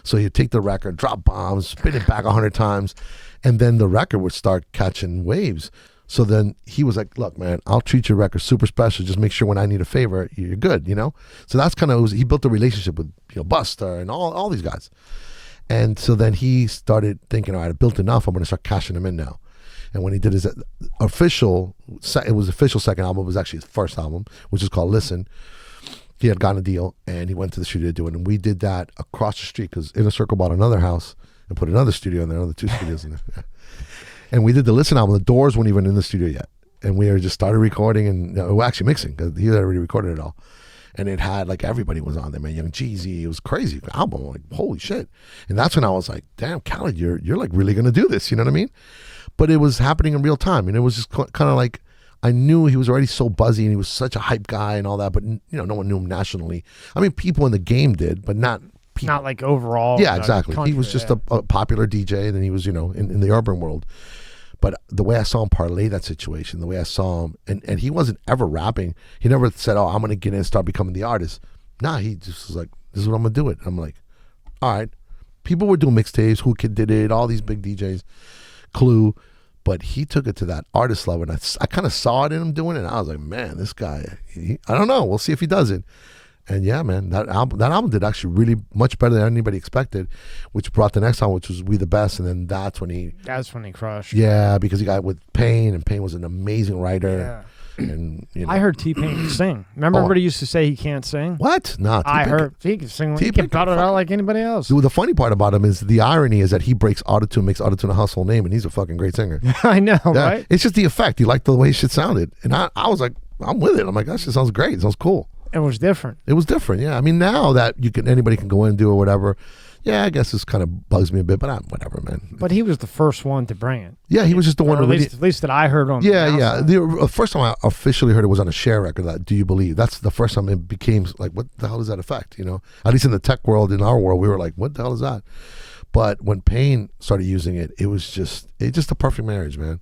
So he'd take the record, drop bombs, spin it back 100 times, and then the record would start catching waves. So then he was like, look, man, I'll treat your record super special. Just make sure when I need a favor, you're good, So that's kind of, he built a relationship with, Buster and all these guys. And so then he started thinking, all right, I built enough. I'm going to start cashing them in now. And when he did his official second album, it was actually his first album, which is called Listen. he had gotten a deal, and he went to the studio to do it. And we did that across the street because Inner Circle bought another house and put another studio in there, another 2 studios in there. Yeah. And we did the Listen album. The Doors weren't even in the studio yet. And we just started recording and actually mixing because he had already recorded it all. And it had like everybody was on there, man. Young Jeezy, it was crazy album, like holy shit. And that's when I was like, damn, Khaled, you're like really gonna do this, you know what I mean? But it was happening in real time, and it was just kind of like I knew he was already so buzzy and he was such a hype guy and all that, but no one knew him nationally. I mean, people in the game did, but not people. Not like overall. Yeah, exactly. Country, he was just a popular DJ, and then he was in the urban world. But the way I saw him parlay that situation, the way I saw him, and he wasn't ever rapping. He never said, oh, I'm going to get in and start becoming the artist. Nah, he just was like, this is what I'm going to do it. I'm like, all right. People were doing mixtapes. Who Kid did it, all these big DJs, Clue. But he took it to that artist level, and I kind of saw it in him doing it. And I was like, man, this guy, I don't know. We'll see if he does it. And yeah, man, that album did actually really much better than anybody expected, which brought the next album, which was We the Best, and then that's when he crushed. Yeah, because he got with Payne, and Payne was an amazing writer. Yeah. And I heard T-Pain sing. Remember, everybody used to say he can't sing. What? No, I heard he can sing. He can cut it out like anybody else. Dude, the funny part about him is the irony is that he breaks autotune, makes autotune a household name, and he's a fucking great singer. I know, right? It's just the effect. You like the way shit sounded, and I was like, I'm with it. I'm like, that shit sounds great. It sounds cool. It was different. It was different, yeah. I mean, now that anybody can go in and do or whatever, yeah, I guess this kind of bugs me a bit, but whatever, man. But he was the first one to bring it. Yeah, he was just the one. At least that I heard on. Yeah. The first time I officially heard it was on a Cher record. That Do You Believe? That's the first time it became like, what the hell does that affect? You know, at least in the tech world, in our world, we were like, what the hell is that? But when Payne started using it, it was just a perfect marriage, man.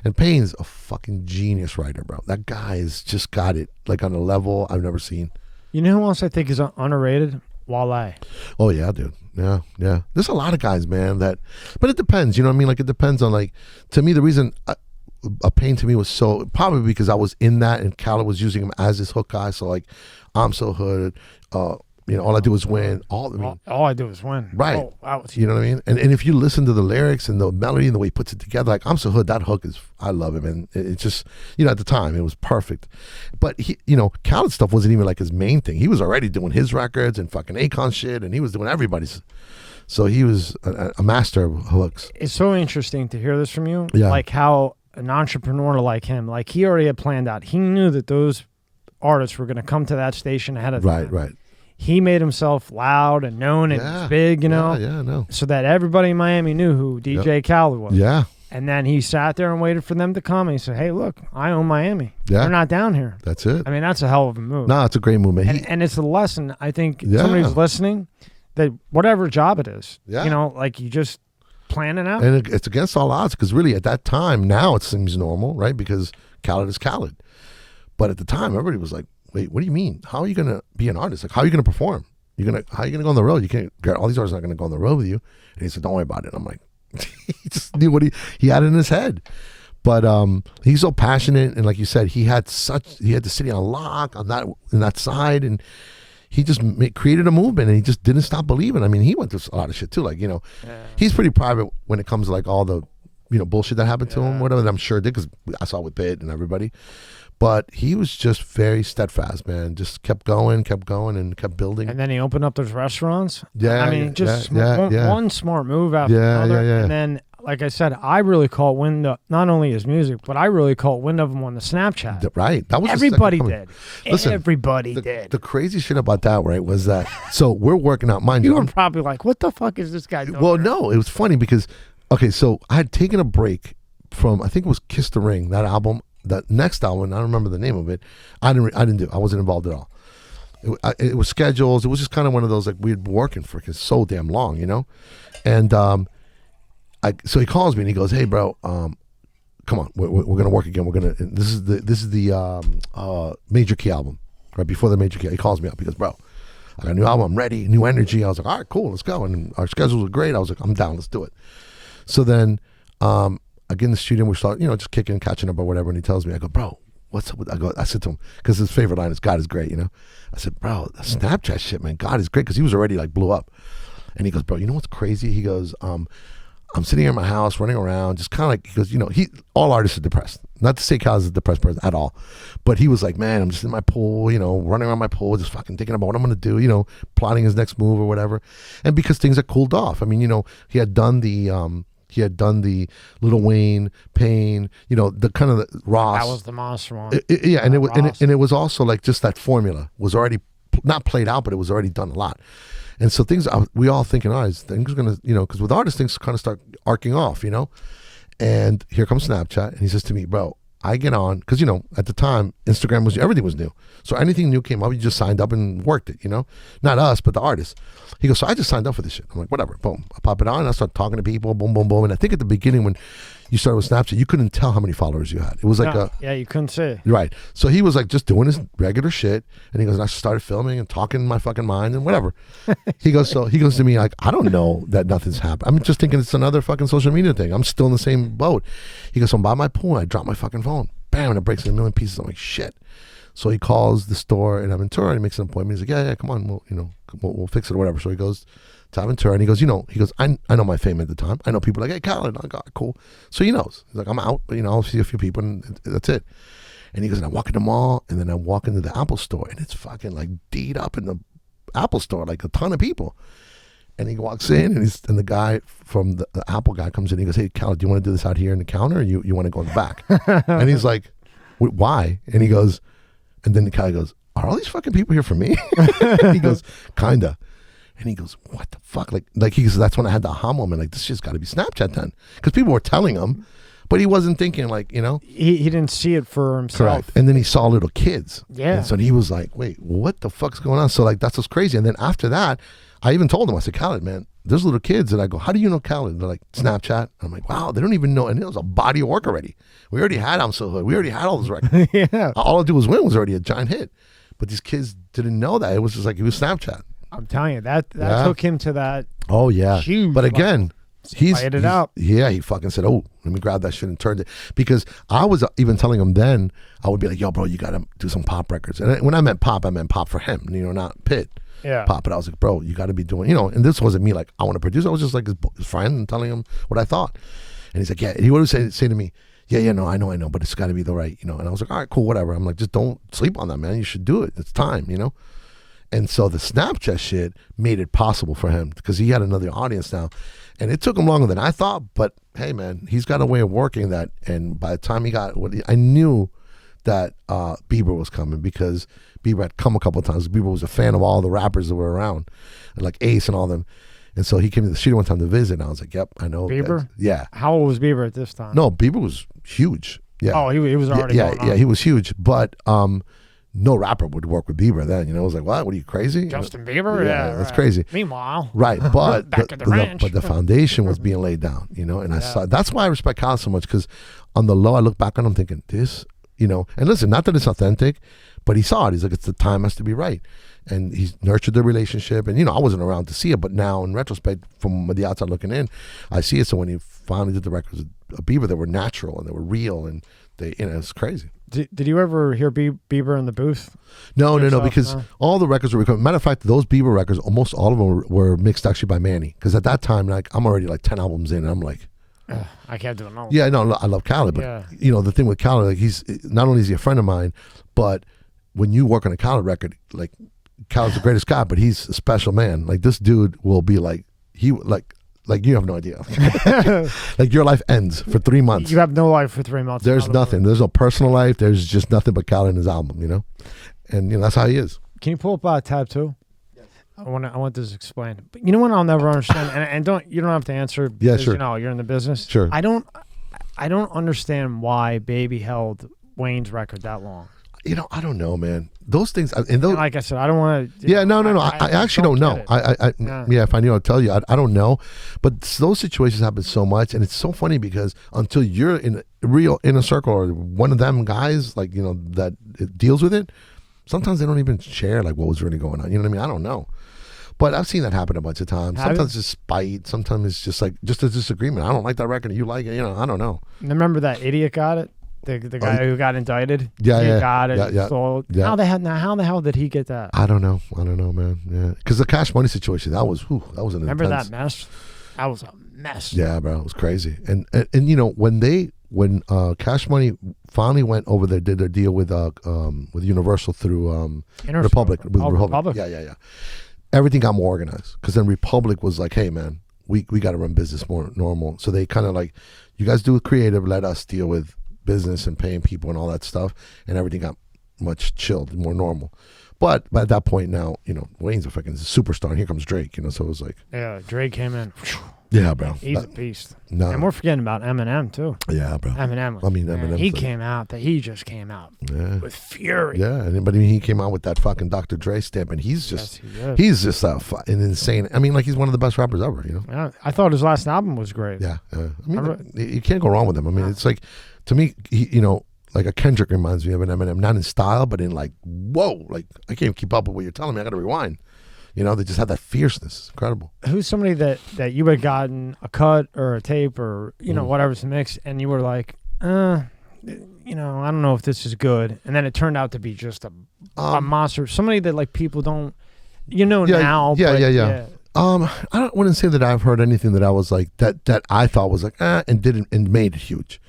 And Payne's a fucking genius writer, bro. That guy has just got it like on a level I've never seen. You know who else I think is underrated? Wale. Oh yeah, dude. Yeah. There's a lot of guys, man. But it depends. You know what I mean? Like it depends on to me the reason a Payne to me was so probably because I was in that and Khaled was using him as his hook guy. So like, I'm so hood. All I do is win. All I do is win. Right. You know what I mean? And if you listen to the lyrics and the melody and the way he puts it together, like I'm so hood, that hook I love him. And it's just, at the time it was perfect. But Khaled's stuff wasn't even like his main thing. He was already doing his records and fucking Akon shit, and he was doing everybody's. So he was a master of hooks. It's so interesting to hear this from you. Yeah. Like how an entrepreneur like him, like he already had planned out. He knew that those artists were going to come to that station ahead of time. Right. He made himself loud and known and big, Yeah, I know. so that everybody in Miami knew who DJ Khaled was. Yeah. And then he sat there and waited for them to come. And he said, hey, look, I own Miami. Yeah. They're not down here. That's it. I mean, that's a hell of a move. No, it's a great move, man. And it's a lesson, I think, somebody who's listening, that whatever job it is, like you just plan it out. And it's against all odds because really at that time, now it seems normal, right? Because Khaled is Khaled. But at the time, everybody was like, wait, what do you mean? How are you going to be an artist? Like, how are you going to perform? How are you going to go on the road? You can't, all these artists are not going to go on the road with you. And he said, don't worry about it. And I'm like, he just knew what he had in his head. But he's so passionate. And like you said, he had the city on lock on that side. And he just created a movement and he just didn't stop believing. I mean, he went through a lot of shit too. Like, he's pretty private when it comes to like all the, bullshit that happened to him, whatever. I'm sure it did because I saw it with Pitt and everybody. But he was just very steadfast, man. Just kept going, and kept building. And then he opened up those restaurants. Yeah, I mean, one smart move after another. Yeah. And then, like I said, I really caught wind of not only his music, but I really caught wind of him on the Snapchat. Right. That was everybody did. Listen, everybody did. The crazy shit about that, right, was that so we're working out. Mind you, were probably like, "What the fuck is this guy doing?" Well, no, it was funny because so I had taken a break from I think it was Kiss the Ring, that album. That next album, I don't remember the name of it. I wasn't involved at all. It was schedules. It was just kind of one of those like we'd been working for so damn long, And so he calls me and he goes, "Hey, bro, come on, we're gonna work again. This is the Major Key album, right before the Major Key." He calls me up. He goes, "Bro, I got a new album. I'm ready. New energy." I was like, "All right, cool, let's go." And our schedules were great. I was like, "I'm down. Let's do it." So then. I get in the studio and we start, just kicking, catching up or whatever. And he tells me, I go, "Bro, what's up with?" I said to him, because his favorite line is "God is great," I said, "Bro, the Snapchat shit, man, God is great," because he was already like blew up. And he goes, "Bro, you know what's crazy?" He goes, I'm sitting here in my house, running around, just kind of like, he goes, all artists are depressed. Not to say Khaled's a depressed person at all, but he was like, man, I'm just in my pool, running around my pool, just fucking thinking about what I'm going to do, plotting his next move or whatever. And because things had cooled off. I mean, he had done the Lil Wayne, Pain, the kind of the Ross. That was the monster one. And it was also like just that formula was already not played out, but it was already done a lot. And so we all thinking, all right, things are going to, because with artists, things kind of start arcing off, And here comes Snapchat, and he says to me, bro, I get on, because, at the time, Instagram everything was new. So anything new came up, you just signed up and worked it, Not us, but the artists. He goes, so I just signed up for this shit. I'm like, whatever, boom. I pop it on, and I start talking to people, boom, boom, boom. And I think at the beginning when you started with Snapchat, you couldn't tell how many followers you had. It was like you couldn't see. Right. So he was like just doing his regular shit, and he goes, and I started filming and talking in my fucking mind and whatever. He goes to me like, I don't know that nothing's happened. I'm just thinking it's another fucking social media thing. I'm still in the same boat. He goes, so I'm by my pool, and I drop my fucking phone. Bam, and it breaks in a million pieces. I'm like, shit. So he calls the store in Aventura, and he makes an appointment. He's like, yeah, come on, we'll fix it or whatever. So he goes to Aventura, and he goes, I know my fame at the time. I know people like, hey, Khaled. I'm like, oh, cool. So he knows. He's like, I'm out, but I'll see a few people, and that's it. And he goes, and I walk in the mall, and then I walk into the Apple store, and it's fucking like D'd up in the Apple store, like a ton of people. And he walks in, and the guy from the Apple guy comes in. And he goes, hey, Khaled, do you want to do this out here in the counter, or you want to go in the back? And he's like, why? And he goes, and then the guy goes, are all these fucking people here for me? He goes, kinda. And he goes, what the fuck? Like he goes, that's when I had the aha moment. Like, this shit's got to be Snapchat then. Because people were telling him, but he wasn't thinking like, He didn't see it for himself. Correct. And then he saw little kids. Yeah. And so he was like, wait, what the fuck's going on? So like, that's what's crazy. And then after that, I even told him, I said, Khaled, man, there's little kids that I go, how do you know Khaled? They're like, Snapchat. And I'm like, wow, they don't even know. And it was a body of work already. We already had I'm So Hood. We already had all those records. Yeah. All I do was win was already a giant hit. But these kids didn't know that. It was just like, it was Snapchat. I'm telling you, that took him to that. Oh, yeah. Huge. But again, he's out. Yeah, he fucking said, oh, let me grab that shit and turned it. Because I was even telling him then, I would be like, yo, bro, you got to do some pop records. And when I meant pop for him, not Pitt. Yeah. Pop. But I was like, bro, you got to be doing, and this wasn't me like, I want to produce. I was just like his friend and telling him what I thought. And he's like, yeah. And he would say to me, yeah, no, I know, but it's got to be the right, And I was like, all right, cool, whatever. I'm like, just don't sleep on that, man. You should do it. It's time, And so the Snapchat shit made it possible for him because he had another audience now. And it took him longer than I thought, but hey, man, he's got a way of working that. And by the time he got, I knew that Bieber was coming because Bieber had come a couple of times. Bieber was a fan of all the rappers that were around, like Ace and all them. And so he came to the studio one time to visit, and I was like, yep, I know. Bieber? Yeah. How old was Bieber at this time? No, Bieber was huge. Yeah. Oh, he was already going on. Yeah, he was huge. But no rapper would work with Bieber then. I was like, what? What are you, crazy? Justin Bieber? Yeah, that's crazy. Meanwhile. Right, but back at the ranch. But the foundation was being laid down, and I saw, that's why I respect Khaled so much, because on the low, I look back on him thinking, this, and listen, not that it's authentic, but he saw it. He's like, it's the time has to be right. And he's nurtured the relationship. And, I wasn't around to see it, but now in retrospect, from the outside looking in, I see it. So when he finally did the records of Bieber, they were natural and they were real, and they, it's crazy. Did you ever hear Bieber in the booth? No, because all the records were recorded. Matter of fact, those Bieber records, almost all of them were mixed actually by Manny. Because at that time, like, I'm already like 10 albums in, and I'm like, I can't do it. No. Yeah, no, I love Khaled, but the thing with Khaled, like, he's not only is he a friend of mine, but when you work on a Khaled record, like, Khaled's the greatest guy, but he's a special man. Like, this dude will be like, like you have no idea. Like, your life ends for 3 months. You have no life for 3 months. There's nothing. There's no personal life. There's just nothing but Khaled and his album, and that's how he is. Can you pull up tab 2? Yes. I want this explained. But you know what I'll never understand, and you don't have to answer. Because, sure. You're in the business. Sure. I don't understand why Baby held Wayne's record that long. I don't know, man. Those things, and like I said, I don't want to. Yeah, no. I actually don't know. If I knew, I'd tell you. I don't know, but those situations happen so much, and it's so funny because until you're in a real inner circle or one of them guys, like that deals with it, sometimes they don't even share like what was really going on. You know what I mean? I don't know, but I've seen that happen a bunch of times. Sometimes it's spite. Sometimes it's just a disagreement. I don't like that record. You like it? I don't know. Remember that idiot got it? The guy who got indicted, got it. Yeah. Sold. Yeah. How the hell did he get that? I don't know, man. Yeah, because the Cash Money situation, that was an Remember intense. that mess? That was a mess. Yeah, bro, it was crazy. And you know, when Cash Money finally went over there, did their deal with Universal through Republic. With Republic. Yeah. Everything got more organized because then Republic was like, hey man, we got to run business more normal. So they kind of like, you guys do creative, let us deal with business and paying people and all that stuff, and everything got much chilled, more normal. But at that point now, you know, Wayne's a fucking superstar, and here comes Drake, you know, so it was like... Yeah, Drake came in. Yeah, bro. He's a beast. No. And we're forgetting about Eminem, too. Yeah, bro. Eminem. He came out with fury. Yeah, but he came out with that fucking Dr. Dre stamp, and he's just... he's just an insane... I mean, like, he's one of the best rappers ever, you know? Yeah, I thought his last album was great. Yeah. I mean, you can't go wrong with him. I mean, it's like, to me, you know... Like a Kendrick reminds me of an Eminem, not in style, but in like, whoa, like I can't keep up with what you're telling me. I got to rewind. You know, they just have that fierceness. It's incredible. Who's somebody that you had gotten a cut or a tape or, you know, whatever's mixed, and you were like, you know, I don't know if this is good. And then it turned out to be just a monster. Somebody that like people don't, you know, now. Yeah. I wouldn't say that I've heard anything that I was like, that I thought was like, and didn't, and made it huge.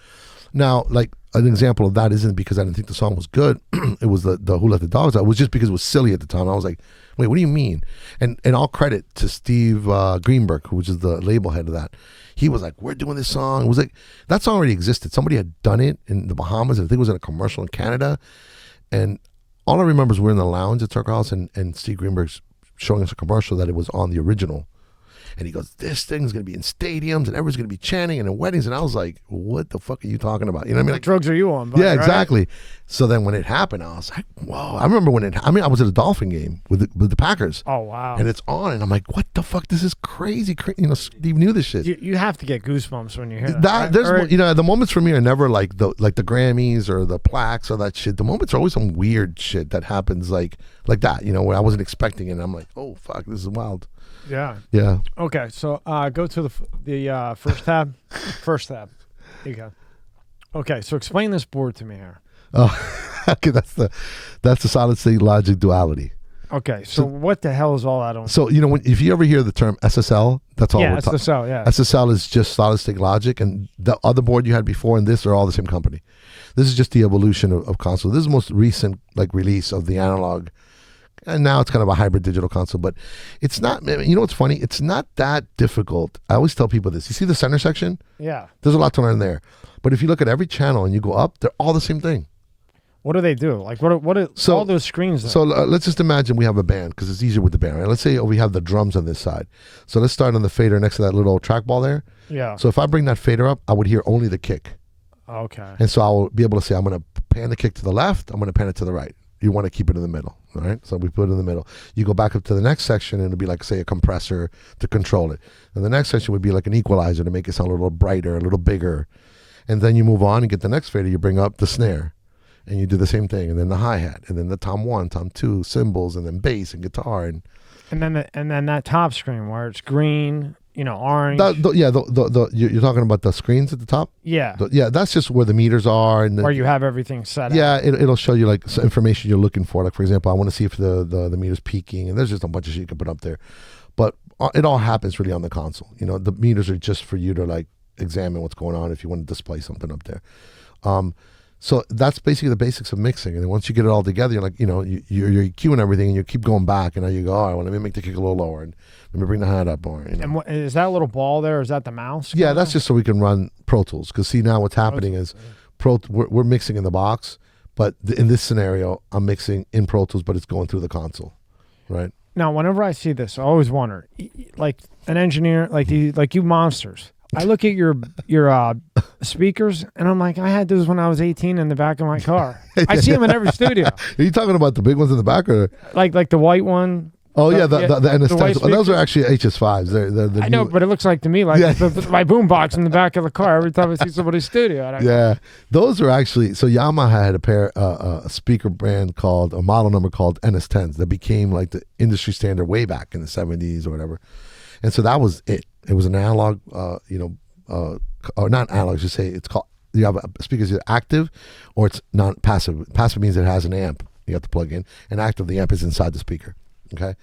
Now, like, an example of that isn't because I didn't think the song was good. It was the Who Let the Dogs Out. It was just because it was silly at the time. I was like, wait, what do you mean? And all credit to Steve Greenberg, which is the label head of that. He was like, we're doing this song. It was like, that song already existed. Somebody had done it in the Bahamas. I think it was in a commercial in Canada. And all I remember is we're in the lounge at Turk House and Steve Greenberg's showing us a commercial that it was on the original. And he goes, this thing's going to be in stadiums and everyone's going to be chanting and in weddings. And I was like, what the fuck are you talking about? You know what I mean? What drugs are you on, buddy, yeah, right? exactly. So then when it happened, I was like, whoa. I remember I was at a Dolphin game with the Packers. Oh, wow. And it's on. And I'm like, what the fuck? This is crazy. You know, Steve knew this shit. You have to get goosebumps when you hear that. There's, you know, the moments for me are never like the Grammys or the plaques or that shit. The moments are always some weird shit that happens like that, you know, where I wasn't expecting it. And I'm like, oh, fuck, this is wild. Yeah. Okay, so go to the first tab. First tab. There you go. Okay, so explain this board to me here. Oh, okay, that's the solid state logic duality. Okay, so what the hell is all that on? So, you know, if you ever hear the term SSL, that's all we're talking. SSL, yeah. SSL is just solid state logic, and the other board you had before and this are all the same company. This is just the evolution of console. This is the most recent like release of the analog. And now it's kind of a hybrid digital console, but it's not, you know what's funny? It's not that difficult. I always tell people this. You see the center section? Yeah. There's a lot to learn there. But if you look at every channel and you go up, they're all the same thing. What do they do? Like, what are all those screens? So let's just imagine we have a band, because it's easier with the band, right? Let's say we have the drums on this side. So let's start on the fader next to that little trackball there. Yeah. So if I bring that fader up, I would hear only the kick. Okay. And so I will be able to say, I'm going to pan the kick to the left, I'm going to pan it to the right. You want to keep it in the middle, all right? So we put it in the middle. You go back up to the next section, and it'll be like, say, a compressor to control it. And the next section would be like an equalizer to make it sound a little brighter, a little bigger. And then you move on and get the next fader. You bring up the snare, and you do the same thing. And then the hi-hat, and then the tom 1, tom 2, cymbals, and then bass and guitar. And then that top screen where it's green, you know, orange. You're talking about the screens at the top? Yeah. That's just where the meters are. And where you have everything set up. Yeah, it'll show you like some information you're looking for. Like, for example, I want to see if the meter's peaking, and there's just a bunch of shit you can put up there. But it all happens really on the console. You know, the meters are just for you to like examine what's going on if you want to display something up there. So that's basically the basics of mixing. And then once you get it all together, you're like, you know, you're EQing everything, and you keep going back, and now you go, all right, well, let me make the kick a little lower, and let me bring the hi-hat up more. You know? And is that little ball there? Is that the mouse? Yeah, that's just so we can run Pro Tools. Because see, now what's happening is we're mixing in the box, but in this scenario, I'm mixing in Pro Tools, but it's going through the console, right? Now, whenever I see this, I always wonder, like an engineer, like you monsters. I look at your speakers, and I'm like, I had those when I was 18 in the back of my car. I see them in every studio. Are you talking about the big ones in the back, or like the white one? Oh yeah, the NS10s. Those are actually HS5s. They're I know, but it looks like to me like my boombox in the back of the car every time I see somebody's studio. Yeah, those are actually. So Yamaha had a speaker brand called a model number called NS10s that became like the industry standard way back in the 70s or whatever. And so that was it. It was an analog, or not analog. Just say it's called. You have a speaker is either active or it's non-passive. Passive means it has an amp you have to plug in, and active, the amp is inside the speaker. Okay,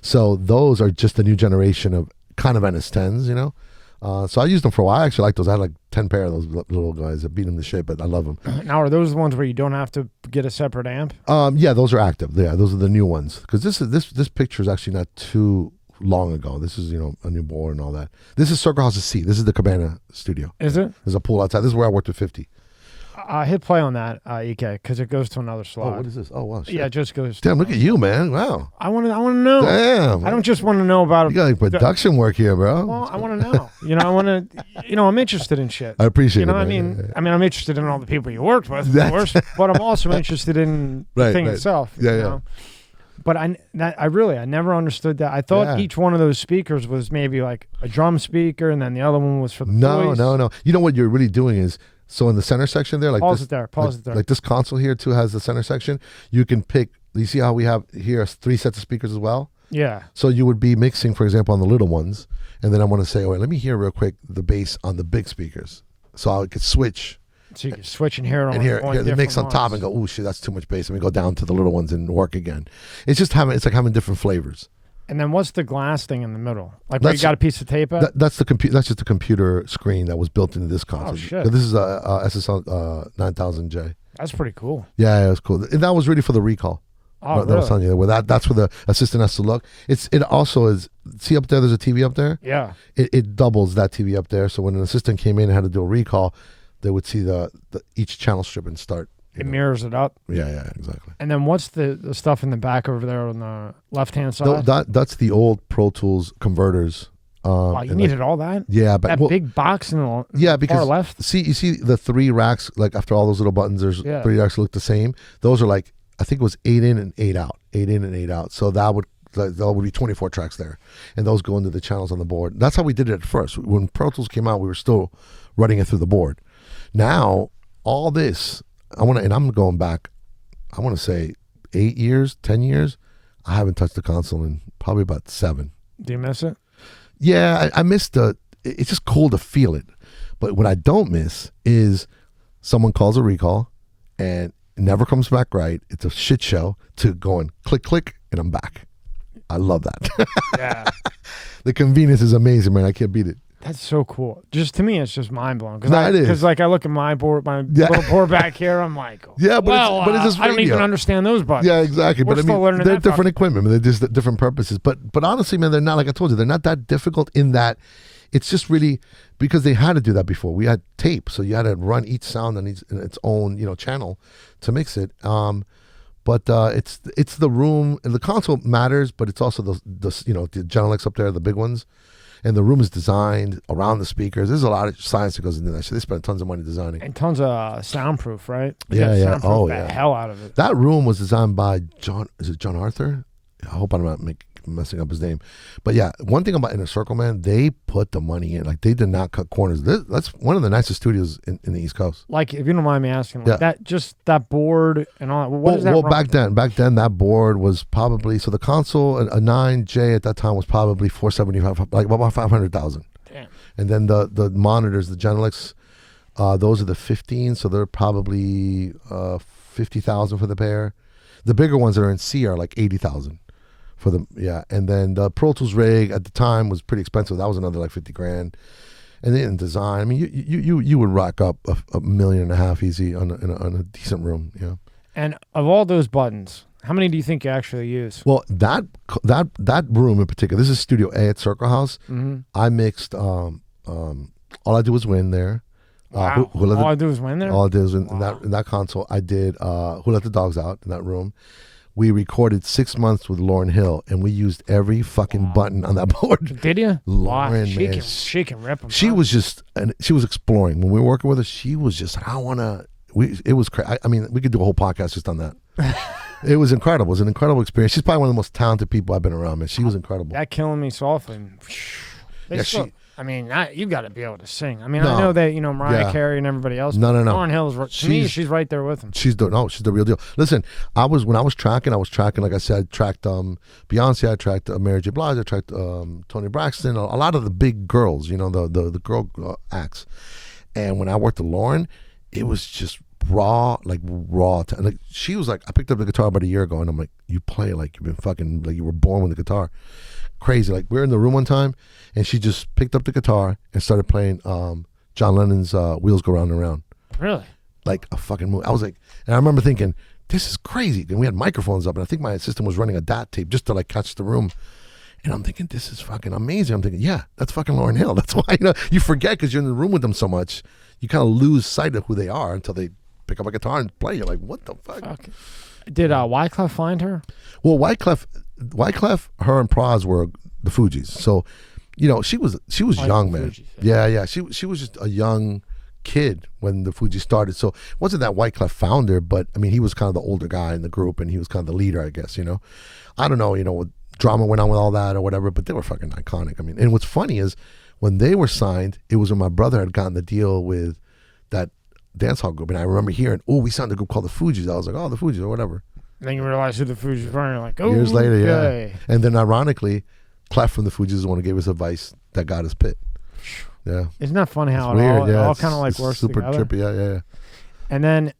so those are just the new generation of kind of NS10s, you know. So I used them for a while. I actually like those. I had like 10 pair of those little guys that beat them to shit, but I love them. Now, are those the ones where you don't have to get a separate amp? Yeah, those are active. Yeah, those are the new ones. Because this picture is actually not too long ago. This is, a new board and all that. This is Circle House's C. This is the Cabana studio. Is it? There's a pool outside. This is where I worked with 50. Hit play on that, EK, because it goes to another slot. Oh, what is this? Oh, wow. Shit. Yeah, it just goes. Damn, look at you, man. Wow. I want to know. Damn. I don't just want to know about. You got like production work here, bro. Well, I want to know. I want to. I'm interested in shit. I appreciate it. I mean, I'm interested in all the people you worked with, of course, but I'm also interested in the thing itself. Yeah. But I never understood that. I thought each one of those speakers was maybe like a drum speaker, and then the other one was for the voice. No. You know what you're really doing is, so in the center section there, like pause it there. Like this console here too has the center section. You can pick. You see how we have here 3 sets of speakers as well. Yeah. So you would be mixing, for example, on the little ones, and then I want to say, wait, let me hear real quick the bass on the big speakers, so I could switch. So you can switch and hear it on hear the mix on top and go, oh shit, that's too much bass. Let me go down to the little ones and work again. It's like having different flavors. And then what's the glass thing in the middle? Like where you got a piece of tape at? That's just the computer screen that was built into this console. Oh shit! So this is a SSL 9000J. That's pretty cool. Yeah, it was cool. And that was really for the recall. Oh, that I was telling you, where that's where the assistant has to look. It also is. See up there, there's a TV up there. Yeah. It doubles that TV up there. So when an assistant came in and had to do a recall, they would see the each channel strip and start. It mirrors it up. Yeah, exactly. And then what's the stuff in the back over there on the left-hand side? That's the old Pro Tools converters. Wow, you needed all that? Yeah, but that big box in the because far left? You see the 3 racks, like after all those little buttons, there's 3 racks that look the same. Those are like, I think it was 8 in and 8 out. 8 in and 8 out. So that would be 24 tracks there. And those go into the channels on the board. That's how we did it at first. When Pro Tools came out, we were still running it through the board. Now, all this... I'm going back, I want to say 8 years, 10 years. I haven't touched the console in probably about 7. Do you miss it? Yeah, I miss it's just cool to feel it. But what I don't miss is someone calls a recall and it never comes back right. It's a shit show to going click, click, and I'm back. I love that. Yeah. The convenience is amazing, man. I can't beat it. That's so cool. Just to me, it's just mind blowing. Because like I look at my board, little board back here, I'm like, yeah, but it's just I don't even understand those buttons. Yeah, exactly. We're still learning they're that different equipment. They're just different purposes. But honestly, man, they're not, like I told you, they're not that difficult in that it's just really because they had to do that before. We had tape, so you had to run each sound on its own channel to mix it. But it's the room, and the console matters, but it's also the Genelecs up there, the big ones. And the room is designed around the speakers. There's a lot of science that goes into that. So they spent tons of money designing. And tons of soundproof, right? Yeah. Oh, yeah. The hell out of it. That room was designed by John. Is it John Arthur? I hope I'm not messing up his name. But yeah, one thing about Inner Circle, man, they put the money in. Like, they did not cut corners. That's one of the nicest studios in the East Coast. Like, if you don't mind me asking, that board and all that. What is that? Well, back then that board was probably, so the console, a 9J at that time was probably $475, like about $500,000. Damn. And then the monitors, the Genelecs, those are the 15, so they're probably $50,000 for the pair. The bigger ones that are in C are like $80,000 for them. Yeah, and then the Pro Tools rig at the time was pretty expensive. That was another like $50,000. And then in design, I mean, you would rack up $1.5 million easy on a decent room. Yeah. And of all those buttons, how many do you think you actually use? Well, that room in particular, this is Studio A at Circle House. Mm-hmm. I mixed. All I do is win there. Wow. All I do is win there? All I did is in that console. I did Who Let the Dogs Out in that room. We recorded 6 months with Lauryn Hill, and we used every fucking button on that board. Did you? Lauren, man. She can rip them. She was just, and she was exploring. When we were working with her, she was just, it was crazy. I mean, we could do a whole podcast just on that. It was incredible. It was an incredible experience. She's probably one of the most talented people I've been around, man. She was incredible. That Killing Me Softly. Yeah, you've got to be able to sing. I mean, I know that, Mariah Carey and everybody else. No. Lauryn Hill, she's right there with him. She's the real deal. Listen, when I was tracking, like I said, I tracked Beyonce, I tracked Mary J. Blige, I tracked Toni Braxton, a lot of the big girls, the girl acts. And when I worked with Lauryn, it was just raw, like she was like, I picked up the guitar about a year ago, and I'm like, you play like you've been fucking, like you were born with the guitar. Crazy. Like we were in the room one time, and she just picked up the guitar and started playing John Lennon's Wheels Go Round and Round. Really? Like a fucking movie. I was like, and I remember thinking, this is crazy. And we had microphones up, and I think my assistant was running a DAT tape just to like catch the room. And I'm thinking, this is fucking amazing. I'm thinking, yeah, that's fucking Lauryn Hill. That's why, you forget because you're in the room with them so much, you kind of lose sight of who they are until they pick up a guitar and play. You're like, what the fuck? Did Wyclef find her? Well, Wyclef, her and Praz were the Fugees. So, she was young, man. Fugees, yeah. She was just a young kid when the Fugees started. So it wasn't that Wyclef found her, but I mean, he was kind of the older guy in the group, and he was kind of the leader, I guess. I don't know, what drama went on with all that or whatever, but they were fucking iconic. I mean, and what's funny is when they were signed, it was when my brother had gotten the deal with that dance hall group, and I remember hearing, we signed a group called the Fugees. I was like, the Fugees or whatever. And then you realize who the Fugees were, and you're like, oh, years later, okay. Yeah. And then ironically, Clef from the Fugees is the one who gave us advice that got us Pit. Yeah. Isn't that funny how it's weird, it all kind of like works super together? trippy, yeah. And then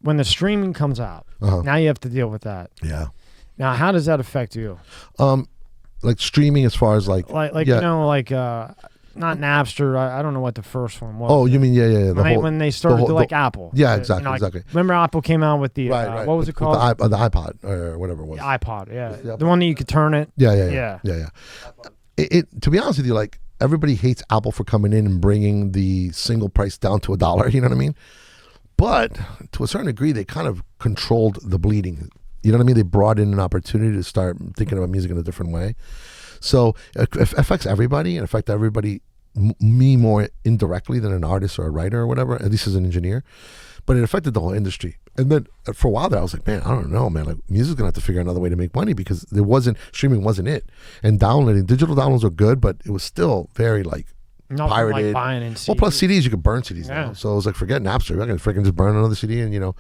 when the streaming comes out, now you have to deal with that. Yeah. Now, how does that affect you? Like streaming as far as like not Napster. I don't know what the first one was. Oh, you mean When they started to like Apple. Yeah, exactly, exactly. Remember Apple came out with the right. What was it called? The iPod or whatever it was. The iPod, yeah. The one that you could turn it. Yeah. It to be honest with you, like everybody hates Apple for coming in and bringing the single price down to $1. You know what I mean? But to a certain degree, they kind of controlled the bleeding. You know what I mean? They brought in an opportunity to start thinking about music in a different way. So it affects everybody, and affects everybody, me more indirectly than an artist or a writer or whatever, at least as an engineer. But it affected the whole industry. And then for a while there, I was like, man, I don't know, man. Like music's gonna have to figure out another way to make money because streaming wasn't it. And digital downloads were good, but it was still very like pirated. Like buying in CDs. Well, plus CDs, you could burn CDs now. So it was like, forget Napster. I can freaking just burn another CD, and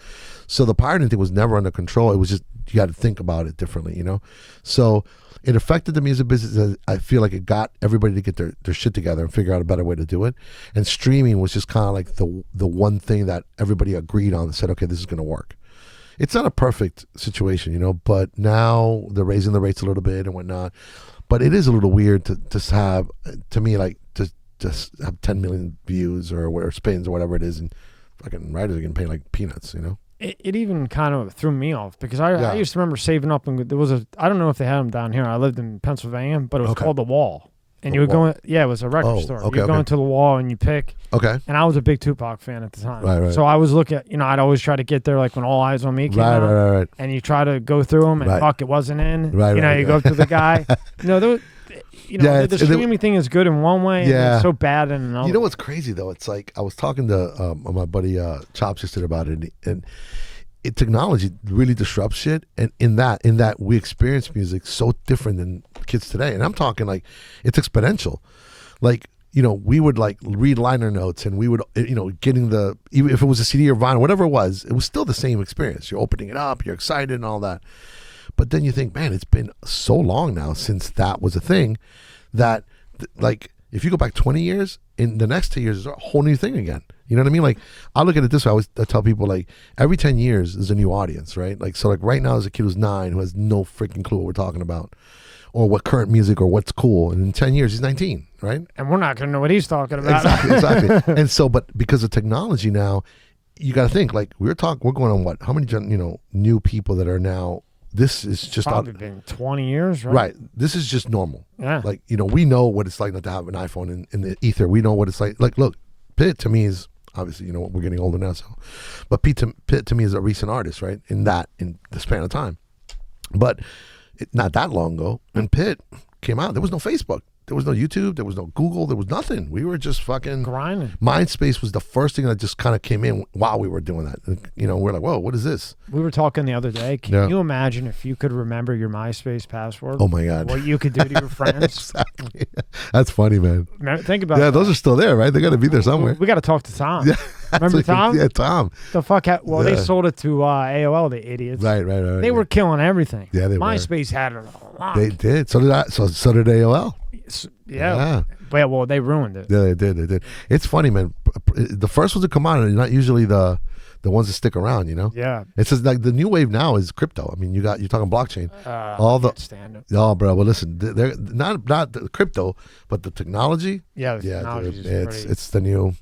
so the pirating thing was never under control. It was just you got to think about it differently, So it affected the music business. I feel like it got everybody to get their shit together and figure out a better way to do it. And streaming was just kind of like the one thing that everybody agreed on and said, okay, this is going to work. It's not a perfect situation, but now they're raising the rates a little bit and whatnot. But it is a little weird to just have, to me, like to just have 10 million views or spins or whatever it is, and fucking writers are getting paid like peanuts, It even kind of threw me off because I used to remember saving up, and there was I don't know if they had them down here. I lived in Pennsylvania, but it was called The Wall. And you would go, it was a record store. You would go into The Wall and you pick. Okay. And I was a big Tupac fan at the time. Right. So I was looking at, I'd always try to get there like when All Eyes on Me came out. Right. And you try to go through them and fuck, it wasn't in. You go to the guy. The streaming thing is good in one way and it's so bad in another. You know what's crazy though? It's like I was talking to my buddy Chops yesterday about it, and technology really disrupts shit, and in that we experience music so different than kids today. And I'm talking like it's exponential. Like we would like read liner notes, and we would getting even if it was a CD or vinyl, whatever it was still the same experience. You're opening it up, you're excited and all that. But then you think, man, it's been so long now since that was a thing that like if you go back 20 years, in the next 2 years is a whole new thing again. You know what I mean? Like I look at it this way. I tell people like every 10 years is a new audience, right? Like so like right now there's a kid who's 9 who has no freaking clue what we're talking about or what current music or what's cool. And in 10 years he's 19, right? And we're not going to know what he's talking about. Exactly. And so, but because of technology now, you got to think like we're going on what? How many new people that are now. This is just probably been 20 years, right? Right. This is just normal. Yeah. Like, we know what it's like not to have an iPhone in the ether. We know what it's like. Like, look, Pitt to me is obviously, we're getting older now, so. But Pitt to me is a recent artist, right? In the span of time. But not that long ago, when Pitt came out, there was no Facebook. There was no YouTube. There was no Google. There was nothing. We were just fucking grinding. MySpace was the first thing that just kind of came in while we were doing that. And, we're like, whoa, what is this? We were talking the other day. Can you imagine if you could remember your MySpace password? Oh my God. What you could do to your friends? Exactly. That's funny, man. Think about it. Yeah, those are still there, right? They got to be there somewhere. We got to talk to Tom. Yeah. Remember Tom? Yeah, Tom. The fuck? They sold it to AOL, the idiots. Right. They were killing everything. Yeah, they MySpace had it a lot. They did. So did I. So did AOL. Yeah. Well, they ruined it. Yeah, they did. It's funny, man. The first ones to come out are not usually the the ones that stick around. You know. Yeah. It's just like the new wave now is crypto. I mean, you're talking blockchain. All I the can't stand it. Oh, bro. Well, listen, they're not the crypto, but the technology. Yeah, the Yeah, technology dude, is pretty- it's the new.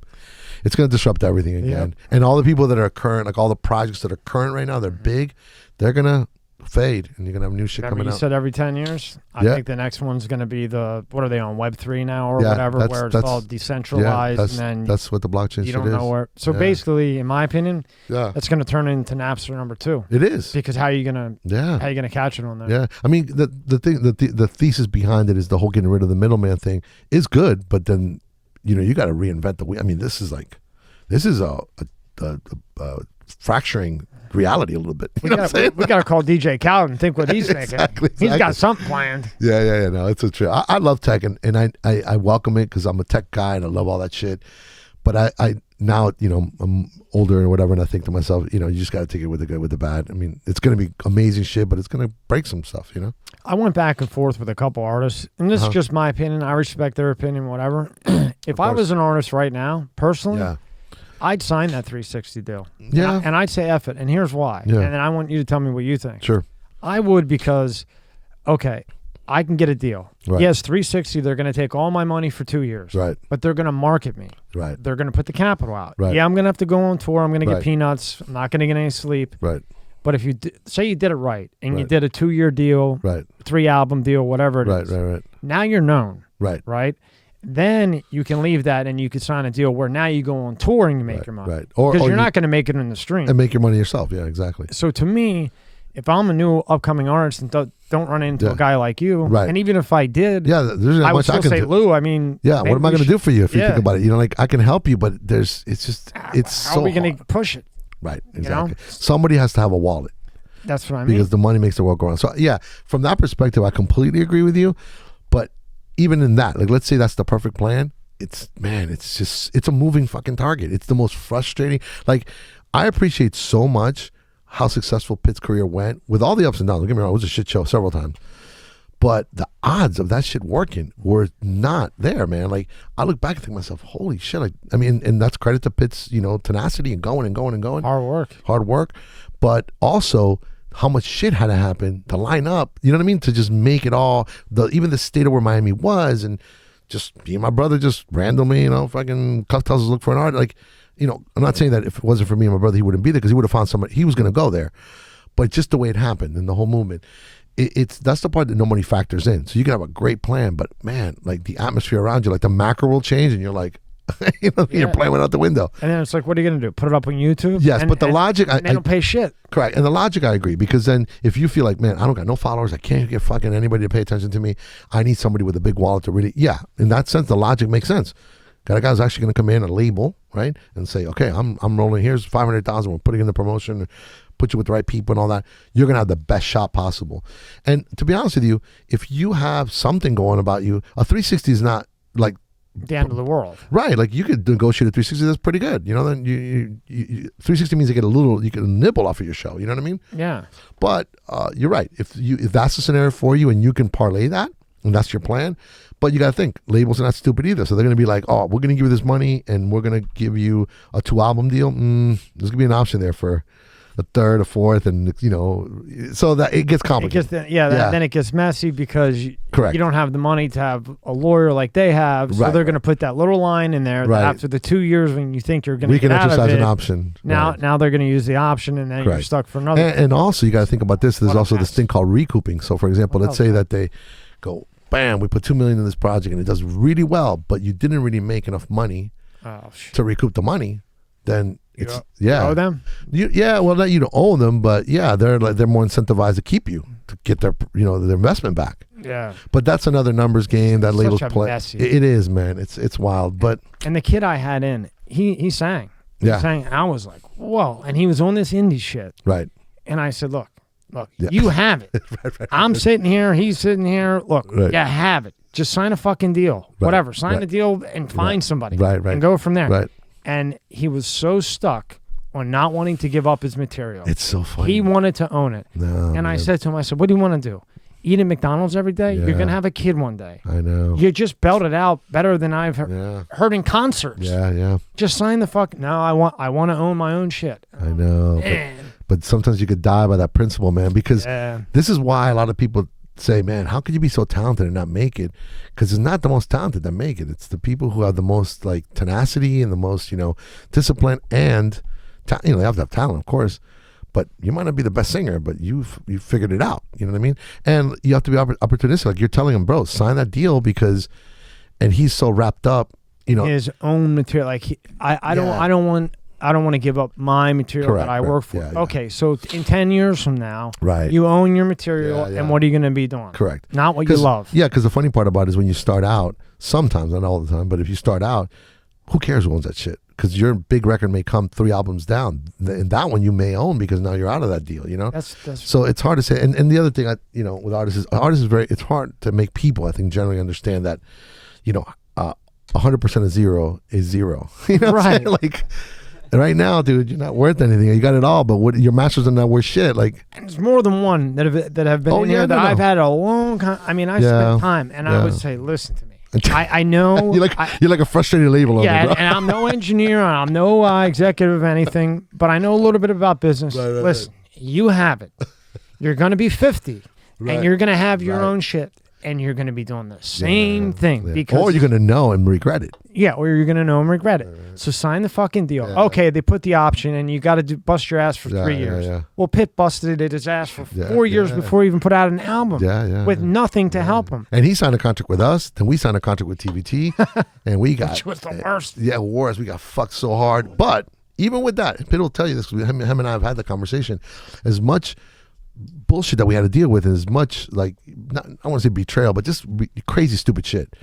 It's going to disrupt everything again. And all the people that are current, like all the projects that are current right now, they're big. They're going to fade, and you're going to have new shit Remember coming you out. said every 10 years? I think the next one's going to be what are they on, Web3 now or whatever, where it's all decentralized, and then that's what the blockchain you shit don't know is. where. So basically, in my opinion, Yeah. that's going to turn into Napster number 2. It is. Because how are you going to catch it on there? Yeah. I mean, the thing, the thesis behind it is the whole getting rid of the middleman thing is good, but then, you got to reinvent the wheel. I mean, this is a fracturing reality a little bit. You know what I'm saying? We got to call DJ Khaled and think what he's thinking. Exactly. He's got something planned. Yeah. No, it's a trip. I love tech, and I welcome it because I'm a tech guy and I love all that shit. But I now, I'm older and whatever, and I think to myself, you just got to take it with the good, with the bad. I mean, it's going to be amazing shit, but it's going to break some stuff, I went back and forth with a couple artists, and this is just my opinion. I respect their opinion, whatever. If I was an artist right now, personally, I'd sign that 360 deal. Yeah. And I'd say F it. And here's why. Yeah. And then I want you to tell me what you think. Sure. I would because, okay, I can get a deal. Right. Yes, 360, they're going to take all my money for 2 years. Right. But they're going to market me. Right. They're going to put the capital out. Right. Yeah, I'm going to have to go on tour. I'm going to get Right. peanuts. I'm not going to get any sleep. Right. But if you say you did it right and you Right. did a 2-year deal, Right. 3-album deal, whatever it is. Right. Now you're known. Right. Right? Then you can leave that and you can sign a deal where now you go on tour and you make your money. Right. Because you're not going to make it in the stream. And make your money yourself. Yeah, exactly. So to me, if I'm a new upcoming artist and don't run into a guy like you, Right. and even if I did, Yeah, there's not I would much I still can say, do. Lou, I mean, Yeah, what am I going to do for you if you Yeah. think about it? Like, I can help you, but it's how so are we going hard. to push it? Right, know? exactly. Somebody has to have a wallet That's what I mean. because the money makes the world go around. So, yeah, from that perspective, I completely agree with you. But even in that, like, let's say that's the perfect plan. It's a moving fucking target. It's the most frustrating. Like, I appreciate so much how successful Pitt's career went with all the ups and downs. Don't get me wrong, it was a shit show several times. But the odds of that shit working were not there, man. Like, I look back and think to myself, holy shit. Like, I mean, and that's credit to Pitt's, tenacity and going. Hard work. But also how much shit had to happen to line up, you know what I mean? To just make it all, even the state of where Miami was, and just me and my brother just randomly, fucking tells us look for an art. Like, I'm not saying that if it wasn't for me and my brother, he wouldn't be there because he would have found somebody, he was going to go there. But just the way it happened and the whole movement, that's the part that nobody factors in. So you can have a great plan, but man, like the atmosphere around you, like the macro will change and you're like, your plan went out the window. And then it's like, what are you going to do? Put it up on YouTube? Yes, but the logic, and they don't pay shit. Correct. And the logic, I agree, because then if you feel like, man, I don't got no followers, I can't get fucking anybody to pay attention to me, I need somebody with a big wallet to really, in that sense, the logic makes sense. Got a guy who's actually going to come in and label, right, and say, okay, I'm rolling, here's 500,000, we're putting in the promotion, put you with the right people and all that. You're going to have the best shot possible. And to be honest with you, if you have something going about you, a 360 is not like The end of the world. Right, like you could negotiate a 360. That's pretty good. Then you 360 means you get you can nibble off of your show. You know what I mean? Yeah. But you're right. If that's the scenario for you and you can parlay that and that's your plan, but you got to think labels are not stupid either. So they're going to be like, oh, we're going to give you this money and we're going to give you a 2-album deal. There's going to be an option there for a third, a fourth, and so that it gets complicated. Then it gets messy because Correct. You don't have the money to have a lawyer like they have, so they're going to put that little line in there that after the 2 years when you think you're going to get out of it, we can exercise an option. Now they're going to use the option, and then you're stuck for another. And also you got to think about this. There's also this thing called recouping. So for example, let's say that they go, bam, we put $2 million in this project and it does really well, but you didn't really make enough money to recoup the money. Then you owe them. Well, not you to owe them, but they're more incentivized to keep you to get their their investment back. Yeah, but that's another numbers game that labels play. Messy. It is, man. It's wild. But and the kid I had in, he sang. He sang. And I was like, whoa! And he was on this indie shit. Right. And I said, look, you have it. right. I'm sitting here. He's sitting here. Look, you have it. Just sign a fucking deal. Whatever. Sign a deal and find somebody. Right. And go from there. Right. And he was so stuck on not wanting to give up his material. It's so funny. He wanted to own it. No, and I said to him, I said, what do you want to do? eat at McDonald's every day, you're going to have a kid one day. I know. You just belt it out better than I've heard in concerts. Yeah. Just sign the fuck. No, I want to own my own shit. I know. But sometimes you could die by that principle, man, because this is why a lot of people say, man, how could you be so talented and not make it? Because it's not the most talented that make it. It's the people who have the most like tenacity and the most, discipline and, they have to have talent, of course. But you might not be the best singer, but you figured it out. You know what I mean? And you have to be opportunistic. Like you're telling him, bro, sign that deal and he's so wrapped up, his own material. Like I don't want to give up my material that I work for. Yeah. Okay, so in 10 years from now, right, you own your material, and what are you going to be doing? Correct. Not what you love. Yeah, because the funny part about it is when you start out, sometimes, not all the time, but if you start out, who cares who owns that shit? Because your big record may come 3 albums down, and that one you may own because now you're out of that deal. That's so it's hard to say. And the other thing, with artists is it's hard to make people, I think, generally understand that, 100% of zero is zero. Right. Like right now, dude, you're not worth anything. You got it all, but your masters are not worth shit. Like, and there's more than one that have been in here that I've had a long time. I mean, I spent time, and I would say, listen to me. I know you're like a frustrated label owner, bro. and I'm no engineer, I'm no executive of anything, but I know a little bit about business. Right, listen, you have it. You're going to be 50, and you're going to have your own shit, and you're going to be doing the same thing. Because, or you're going to know and regret it. Yeah, or you're going to know and regret it. So sign the fucking deal. Yeah. Okay, they put the option, and you got to bust your ass for 3 years. Yeah. Well, Pitt busted his ass for 4 years before he even put out an album with nothing to help him. And he signed a contract with us, then we signed a contract with TVT, and we got... Which was the worst. Yeah, worst. We got fucked so hard. But even with that, Pitt will tell you this, him and I have had the conversation, as much bullshit that we had to deal with, and as much, like, not, I want to say betrayal, but just crazy, stupid shit.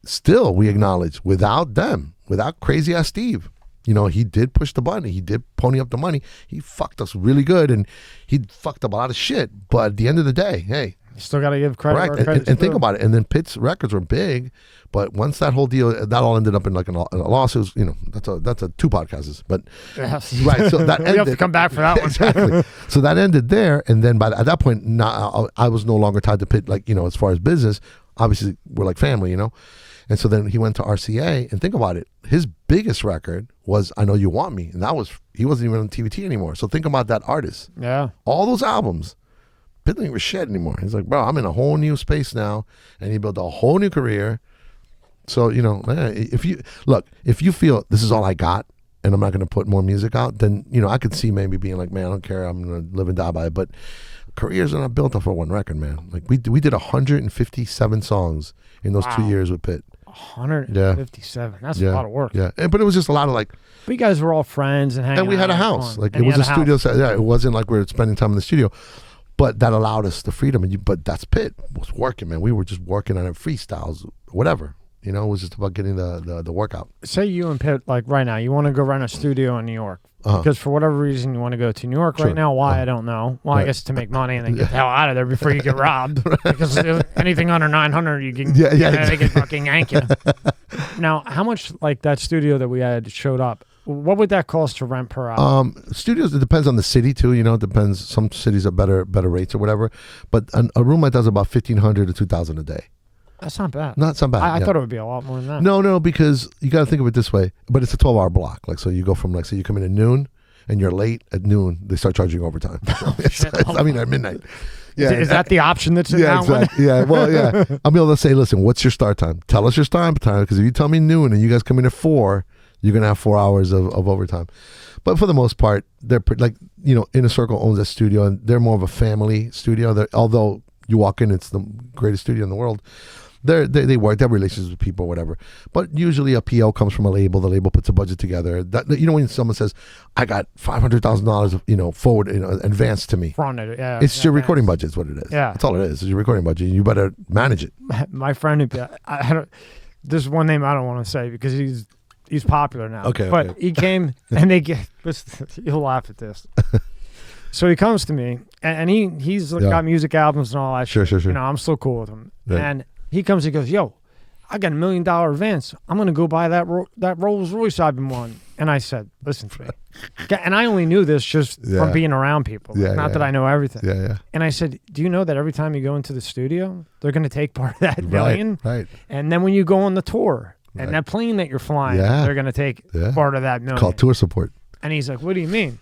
Still, we acknowledge, without them, without crazy ass Steve, he did push the button. He did pony up the money. He fucked us really good, and he fucked up a lot of shit. But at the end of the day, hey, you still got to give credit. Correct. And think about it. And then Pitt's records were big, but once that whole deal, that all ended up in like a lawsuit. That's a 2 podcasts. But right, so that ended. You have to come back for that one. Exactly. So that ended there, and then at that point, I was no longer tied to Pitt. Like as far as business, obviously we're like family, And so then he went to RCA, and think about it. His biggest record was "I Know You Want Me," and he wasn't even on TVT anymore. So think about that artist. Yeah. All those albums, Pitt didn't give a shit anymore. He's like, bro, I'm in a whole new space now, and he built a whole new career. So if you feel this is all I got, and I'm not going to put more music out, then I could see maybe being like, man, I don't care, I'm going to live and die by it. But careers are not built off of one record, man. Like we did 157 songs in those 2 years with Pitt. 157. That's a lot of work. Yeah, but it was just a lot of like. But you guys were all friends and hanging out. And we had a house. Like it was a studio set. Yeah, it wasn't like we were spending time in the studio, but that allowed us the freedom. But that's Pitt was working, man. We were just working on it, freestyles, whatever. It was just about getting the workout. Say you and Pitt, like right now, you want to go rent a studio in New York. Because for whatever reason you want to go to New York right now. Why, I don't know. Well, I guess to make money and then get the hell out of there before you get robbed. Because anything under 900, you can they can fucking yank you. Now, how much like that studio that we had showed up, what would that cost to rent per hour? Studios, it depends on the city too. It depends. Some cities are better rates or whatever. But a room like that is about $1,500 to $2,000 a day. That's not bad. Not so bad. I thought it would be a lot more than that. No, because you got to think of it this way. But it's a 12-hour block. Like, so you go from, like, say you come in at noon and you're late at noon, they start charging you overtime. At midnight. Yeah. Is that the option that's in that one? Yeah, well, yeah. I'll be able to say, listen, what's your start time? Tell us your start time, because if you tell me noon and you guys come in at 4, you're going to have 4 hours of overtime. But for the most part, they're like, Inner Circle owns that studio, and they're more of a family studio. Although you walk in, it's the greatest studio in the world. They work, they have relationships with people, whatever. But usually a PO comes from a label. The label puts a budget together. When someone says, "I got $500,000, forward, advanced to me," fronted, yeah, it's your recording budget. Is what it is. Yeah, that's all it is. It's your recording budget. You better manage it. My friend, there's one name I don't want to say because he's popular now. Okay, but he came and you'll laugh at this. So he comes to me and he's got music albums and all that. Sure. I'm still cool with him. Right. And he comes and goes, yo, I got $1 million advance. I'm going to go buy that Rolls Royce I've been wanting. And I said, listen to me. And I only knew this just from being around people. Not that I know everything. Yeah. And I said, do you know that every time you go into the studio, they're going to take part of that million? Right. And then when you go on the tour and that plane that you're flying, they're going to take part of that million. Called tour support. And he's like, what do you mean?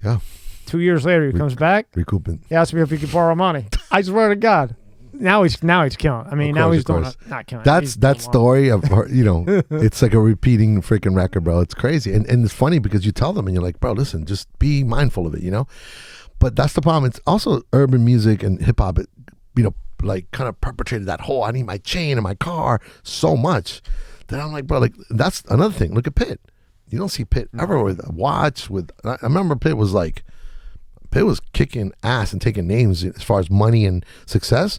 Yeah. 2 years later, he comes back. Recouping. He asked me if he could borrow money. I swear to God. Now he's killing. I mean, now he's doing not killing. That's that story of her, it's like a repeating freaking record, bro. It's crazy. And it's funny because you tell them and you're like, bro, listen, just be mindful of it, But that's the problem. It's also urban music and hip hop, like kind of perpetrated that whole I need my chain and my car so much that I'm like, bro, like that's another thing. Look at Pitt. You don't see Pitt ever with a watch I remember Pitt was kicking ass and taking names as far as money and success.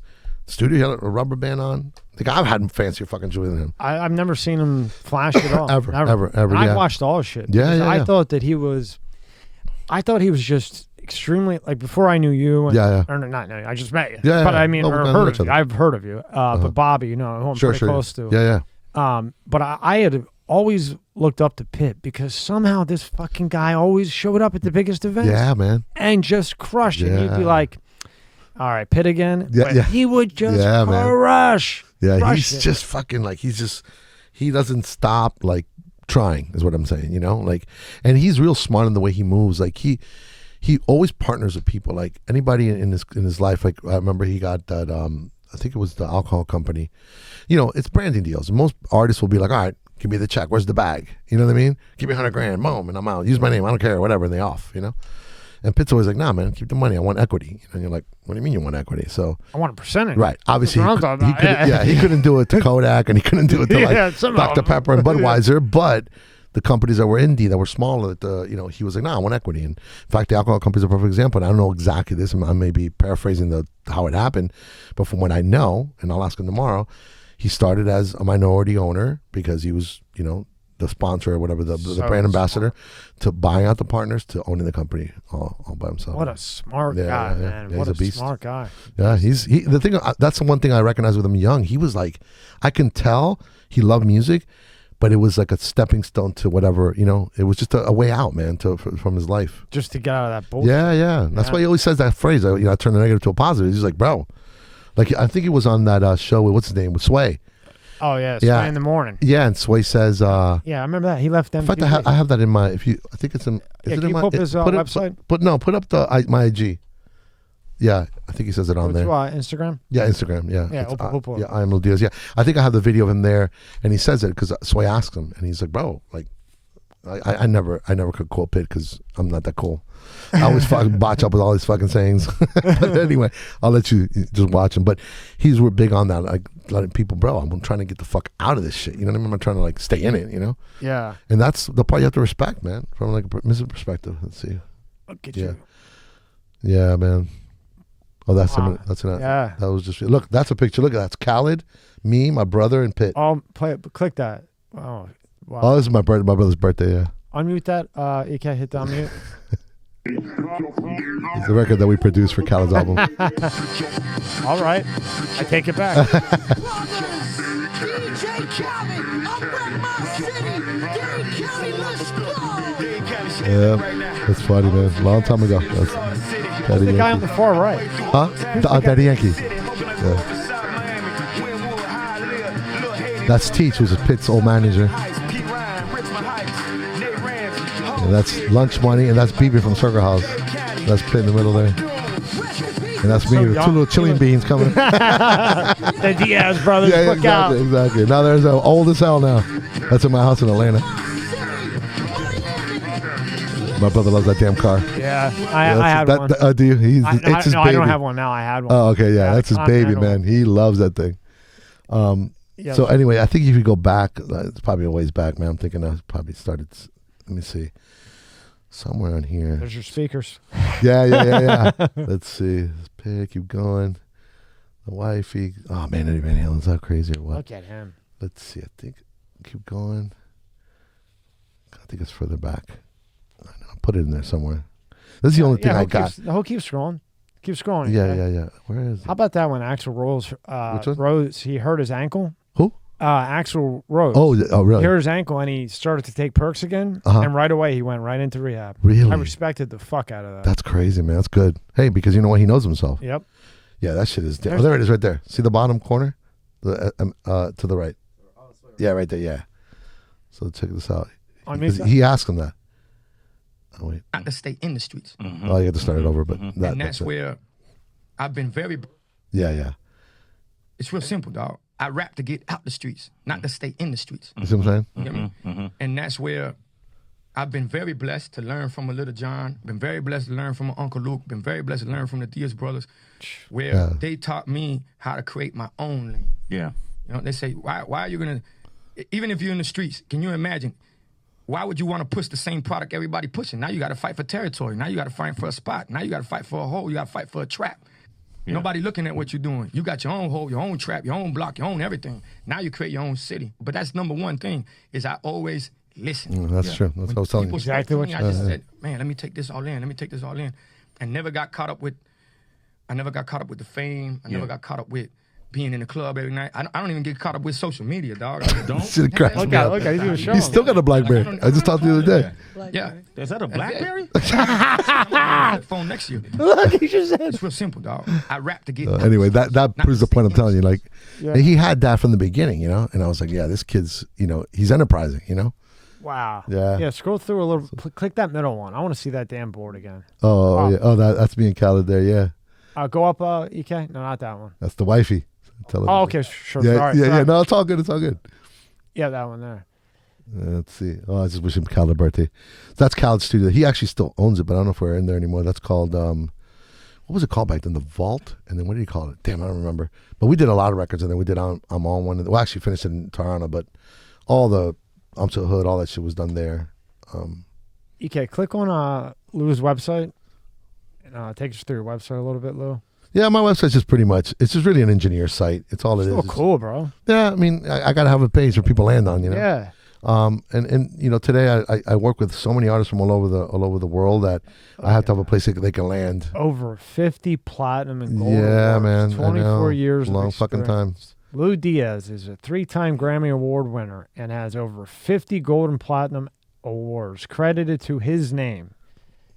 Studio had a rubber band on. I think I've had fancier fucking jewelry than him. I've never seen him flash at all. ever. I watched all his shit. Yeah. I thought he was just extremely, like, before I knew you. And, or not, I just met you. Yeah. But I mean, heard of you. I've heard of you. But Bobby, who I'm pretty close to. Yeah. But I had always looked up to Pitt because somehow this fucking guy always showed up at the biggest events. Yeah, man. And just crushed it. You'd be like, all right, Pitt again. Yeah. He would just crush. Yeah, he's just fucking like, he doesn't stop like trying is what I'm saying, like, and he's real smart in the way he moves. Like he always partners with people, like anybody in his life. Like I remember he got that, I think it was the alcohol company, it's branding deals. Most artists will be like, all right, give me the check. Where's the bag? You know what I mean? Give me $100,000, boom, and I'm out. Use my name. I don't care, whatever. And they off, And Pitt's always like, nah, man, keep the money. I want equity. And you're like, what do you mean you want equity? So I want a percentage. Right. Obviously, he couldn't do it to Kodak, and he couldn't do it to Dr. Pepper and Budweiser. But the companies that were indie, that were smaller, he was like, nah, I want equity. And in fact, the alcohol company's a perfect example. And I don't know exactly this. I may be paraphrasing how it happened, but from what I know, and I'll ask him tomorrow, he started as a minority owner because he was, the sponsor or whatever, the brand ambassador, to buying out the partners to owning the company all by himself. What a smart guy, man! Yeah, what he's a smart guy. Yeah, that's the one thing I recognize with him young. He was like, I can tell he loved music, but it was like a stepping stone to whatever, it was just a way out, man, from his life. Just to get out of that bullshit. Yeah. That's why he always says that phrase. I turn the negative to a positive. He's like, bro, like I think he was on that show with what's his name with Sway. Oh yeah, Sway in the morning. Yeah, and Sway says, yeah, I remember that. He left them. In fact, I have that in my. I think it's in. Can you put up his website? Put up my IG. Yeah, I think he says it on there. Instagram. Yeah, Instagram. Yeah. Yeah. I am Lu Diaz. Yeah, I think I have the video of him there, and he says it because Sway asks him, and he's like, "Bro, like, I never could quote Pitt because I'm not that cool. I always fucking botch up with all these fucking sayings." But anyway, I'll let you just watch him. But he's big on that, like letting people, bro, I'm trying to get the fuck out of this shit. You know what I mean? I'm trying to like stay in it. Yeah. And that's the part you have to respect, man, from like a music perspective. Let's see. Look at you. Yeah, man. Oh, that's him. Yeah. That was just look. That's a picture. Look at that. It's Khaled, me, my brother, and Pitt. Oh, click that. Oh, wow. Oh, this is my brother's birthday. Yeah. Unmute that. You can't hit the unmute. It's the record that we produced for Khaled's album. All right, I take it back. Yeah, that's funny, man. Long time ago. That's the guy on the far right. Huh? Daddy Yankee. Yeah. That's Teach, who's Pitt's old manager. And that's Lunch Money, and that's BB from Circle House. That's Pitt in the middle there. And that's me with two little chili beans coming. The Diaz Brothers, look out. Exactly. Now there's an old as hell now. That's in my house in Atlanta. My brother loves that damn car. Yeah, I had one. Do you? It's his baby. I don't have one now. I had one. Oh, okay, yeah, that's his baby, man. He loves that thing. So anyway, I think if you go back, it's probably a ways back, man. I'm thinking I probably started. Let me see. Somewhere on here. There's your speakers. Yeah. Let's see. Let's pick. Keep going. The wifey. Oh man, Eddie Van Halen's that crazy or what? Look at him. Let's see. I think. Keep going. I think it's further back. I'll put it in there somewhere. This is the only thing I got. Keep scrolling. Keep scrolling. Yeah. Where is it? How about that one? Axl Rose. Which one? Rose. He hurt his ankle. Who? Axl Rose. Oh, really? He hurt his ankle and he started to take perks again, and right away he went right into rehab. Really? I respected the fuck out of that. That's crazy, man. That's good. Hey, because you know what? He knows himself. Yep. Yeah, that shit is. Oh, there it is, right there. See the bottom corner, to the right. Yeah, right there. Yeah. So check this out. He asked him that. Oh wait. Not to stay in the streets. Oh, you have to start it over, but That's where I've been very. Yeah. It's real simple, dog. I rap to get out the streets, not to stay in the streets. You see what I'm saying? You get me? And that's where I've been very blessed to learn from a Lil Jon, been very blessed to learn from my Uncle Luke, been very blessed to learn from the Diaz Brothers, where they taught me how to create my own lane. Yeah. You know, they say, why are you going to, even if you're in the streets, can you imagine, why would you want to push the same product everybody pushing? Now you got to fight for territory. Now you got to fight for a spot. Now you got to fight for a hole. You got to fight for a trap. Yeah. Nobody looking at what you're doing. You got your own hole, your own trap, your own block, your own everything. Now you create your own city. But that's number one thing, is I always listen. That's true. That's what I was telling you. Exactly what I just said, man, let me take this all in. Let me take this all in. I never got caught up with the fame. I never got caught up with being in the club every night. I don't even get caught up with social media, dog. I don't. Shit cracks me up. Look at he's doing a show. He's still got a BlackBerry. I just talked the other day. Yeah. Is that a BlackBerry? Phone next to you. Look, he just said. It's real simple, dog. I rap to get. Anyway, that proves the point I'm telling you. Like, he had that from the beginning, you know. And I was like, yeah, this kid's, you know, he's enterprising, you know. Wow. Yeah. Yeah. Scroll through a little. Click that middle one. I want to see that damn board again. Oh yeah. Oh, that's me and Khaled there. Yeah. Go up, EK. No, not that one. That's the wifey. Oh, okay. Sure. Yeah, sorry, yeah. No, it's all good. It's all good. Yeah, that one there. Let's see. Oh, I just wish him Khaled a birthday. That's Khaled's studio. He actually still owns it, but I don't know if we're in there anymore. That's called what was it called back then? The Vault. And then what did he call it? Damn, I don't remember. But we did a lot of records, and then we did I'm on one. Well, actually finished it in Tirana, but all the I'm to Hood, all that shit was done there. EK, click on Lou's website. And take us through your website a little bit, Lou. Yeah, my website's just pretty much, it's just really an engineer site. It's all it is. Oh, cool, bro. Yeah, I mean, I got to have a page where people land on, you know? Yeah. And you know, today I work with so many artists from all over the world that I have to have a place that they can land. Over 50 platinum and gold yeah, awards, man. 24 years long of fucking time. Lu Diaz is a 3-time Grammy Award winner and has over 50 gold and platinum awards credited to his name.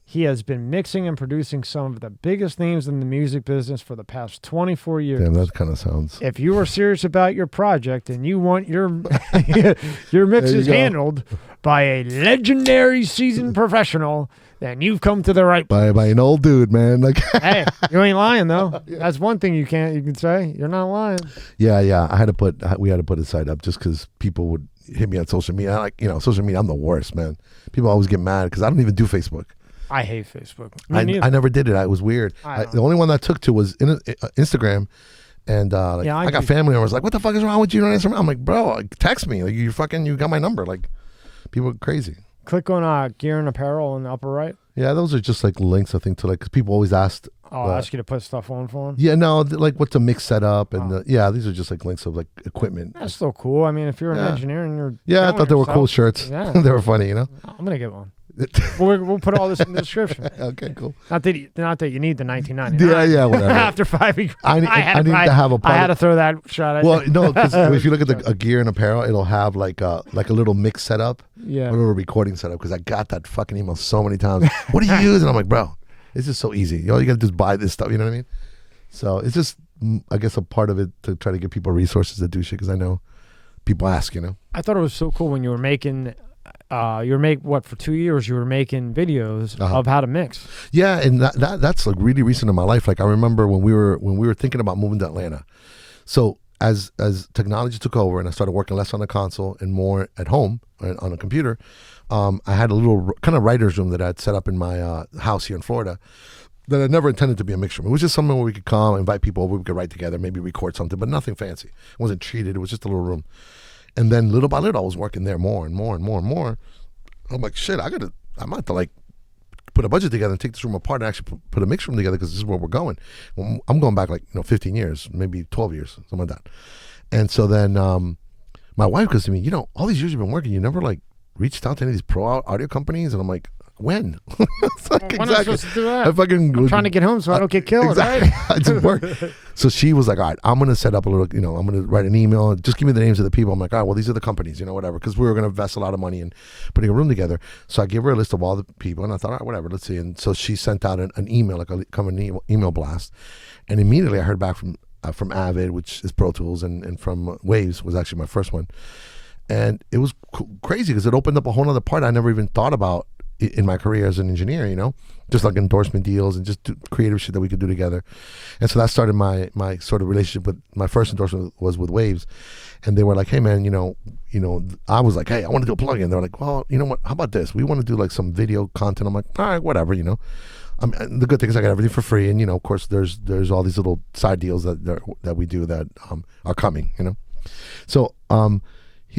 He has been mixing and producing some of the biggest names in the music business for the past 24 years. Damn, that kind of sounds. If you are serious about your project and you want your your mixes handled by a legendary seasoned professional, then you've come to the right place. By an old dude, man. Like, hey, you ain't lying though. That's one thing you can say. You're not lying. Yeah. We had to put a site up just because people would hit me on social media. Like, you know, social media, I'm the worst, man. People always get mad because I don't even do Facebook. I hate Facebook. I never did it. It was weird. The only one that I took to was Instagram. And I got family members like, what the fuck is wrong with you? I'm like, bro, text me. Like, you got my number. Like, people are crazy. Click on gear and apparel in the upper right. Yeah, those are just like links, I think, to like, because people always asked. Ask you to put stuff on for them? Yeah, no, like what's a mix setup. And these are just like links of like equipment. That's still cool. I mean, if you're an engineer and you're. Yeah, I thought they were cool shirts. Yeah. They were funny, you know? I'm going to get one. We'll put all this in the description. Okay, cool. Not that you need the 1999. Yeah, whatever. After 5 weeks, I need to have a part. I had to throw that shot at you. No, because if you look at a gear and apparel, it'll have like a little mix setup, a little recording setup. Because I got that fucking email so many times. What do you use? And I'm like, bro, this is so easy. You got to just buy this stuff. You know what I mean? So it's just, I guess, a part of it to try to give people resources to do shit. Because I know people ask. You know. I thought it was so cool when you were making. For 2 years you were making videos of how to mix. Yeah, and that's like really recent in my life. Like I remember when we were thinking about moving to Atlanta. So as technology took over and I started working less on a console and more at home on a computer, I had a little kind of writer's room that I'd set up in my house here in Florida that I never intended to be a mixture room. It was just somewhere where we could come, invite people over, we could write together, maybe record something, but nothing fancy. It wasn't treated. It was just a little room. And then little by little, I was working there more and more and more and more. I'm like, shit, I might have to like put a budget together and take this room apart and actually put a mix room together because this is where we're going. Well, I'm going back like 15 years, maybe 12 years, something like that. And so then my wife goes to me, all these years you've been working, you never like reached out to any of these pro audio companies? And I'm like, when? It's like, When am I supposed to do that? I fucking I'm trying to get home so I don't get killed, exactly. right? It just worked. So she was like, all right, I'm going to set up a little, I'm going to write an email. Just give me the names of the people. I'm like, all right, well, these are the companies, whatever. Because we were going to invest a lot of money in putting a room together. So I gave her a list of all the people. And I thought, all right, whatever, let's see. And so she sent out an email, like a common email blast. And immediately I heard back from Avid, which is Pro Tools, and from Waves was actually my first one. And it was crazy because it opened up a whole other part I never even thought about in my career as an engineer, just like endorsement deals and just creative shit that we could do together. And so that started my sort of relationship with, my first endorsement was with Waves. And they were like, hey man, I was like, hey, I want to do a plugin. They're like, well, you know what, how about this? We want to do like some video content. I'm like, all right, whatever, the good thing is I got everything for free. And, of course there's all these little side deals that we do that are coming, So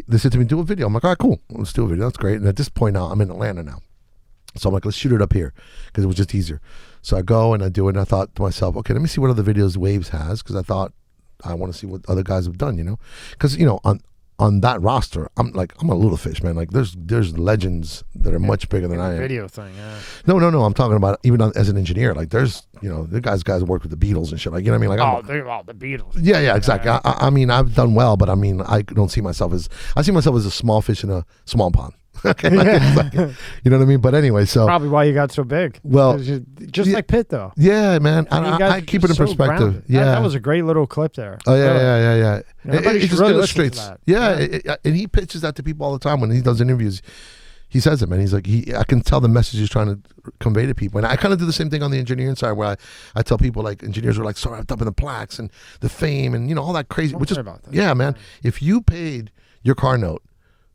they said to me, do a video. I'm like, all right, cool. Let's do a video. That's great. And at this point now, I'm in Atlanta now. So I'm like, let's shoot it up here because it was just easier. So I go and I do it, and I thought to myself, okay, let me see what other videos Waves has, because I thought I want to see what other guys have done, because on that roster, I'm a little fish, man. Like there's legends that are much bigger than I am. Video thing, yeah. No. I'm talking about even as an engineer. Like there's the guys work with the Beatles and shit. Like, you know what I mean? Like they're all the Beatles. Yeah, exactly. I mean, I've done well, but I mean, I don't see myself as a small fish in a small pond. Okay, you know what I mean? But anyway, so probably why you got so big. Well, just like Pitt, though. Yeah, man. I keep it in perspective. Grounded. Yeah, that was a great little clip there. Oh yeah. Everybody should really listen to that. Yeah, and he pitches that to people all the time when he does interviews. He says it, man. He's like, I can tell the message he's trying to convey to people. And I kind of do the same thing on the engineering side, where I tell people, like, engineers are like so wrapped up in the plaques and the fame and all that crazy. Which is about that. Yeah, man. If you paid your car note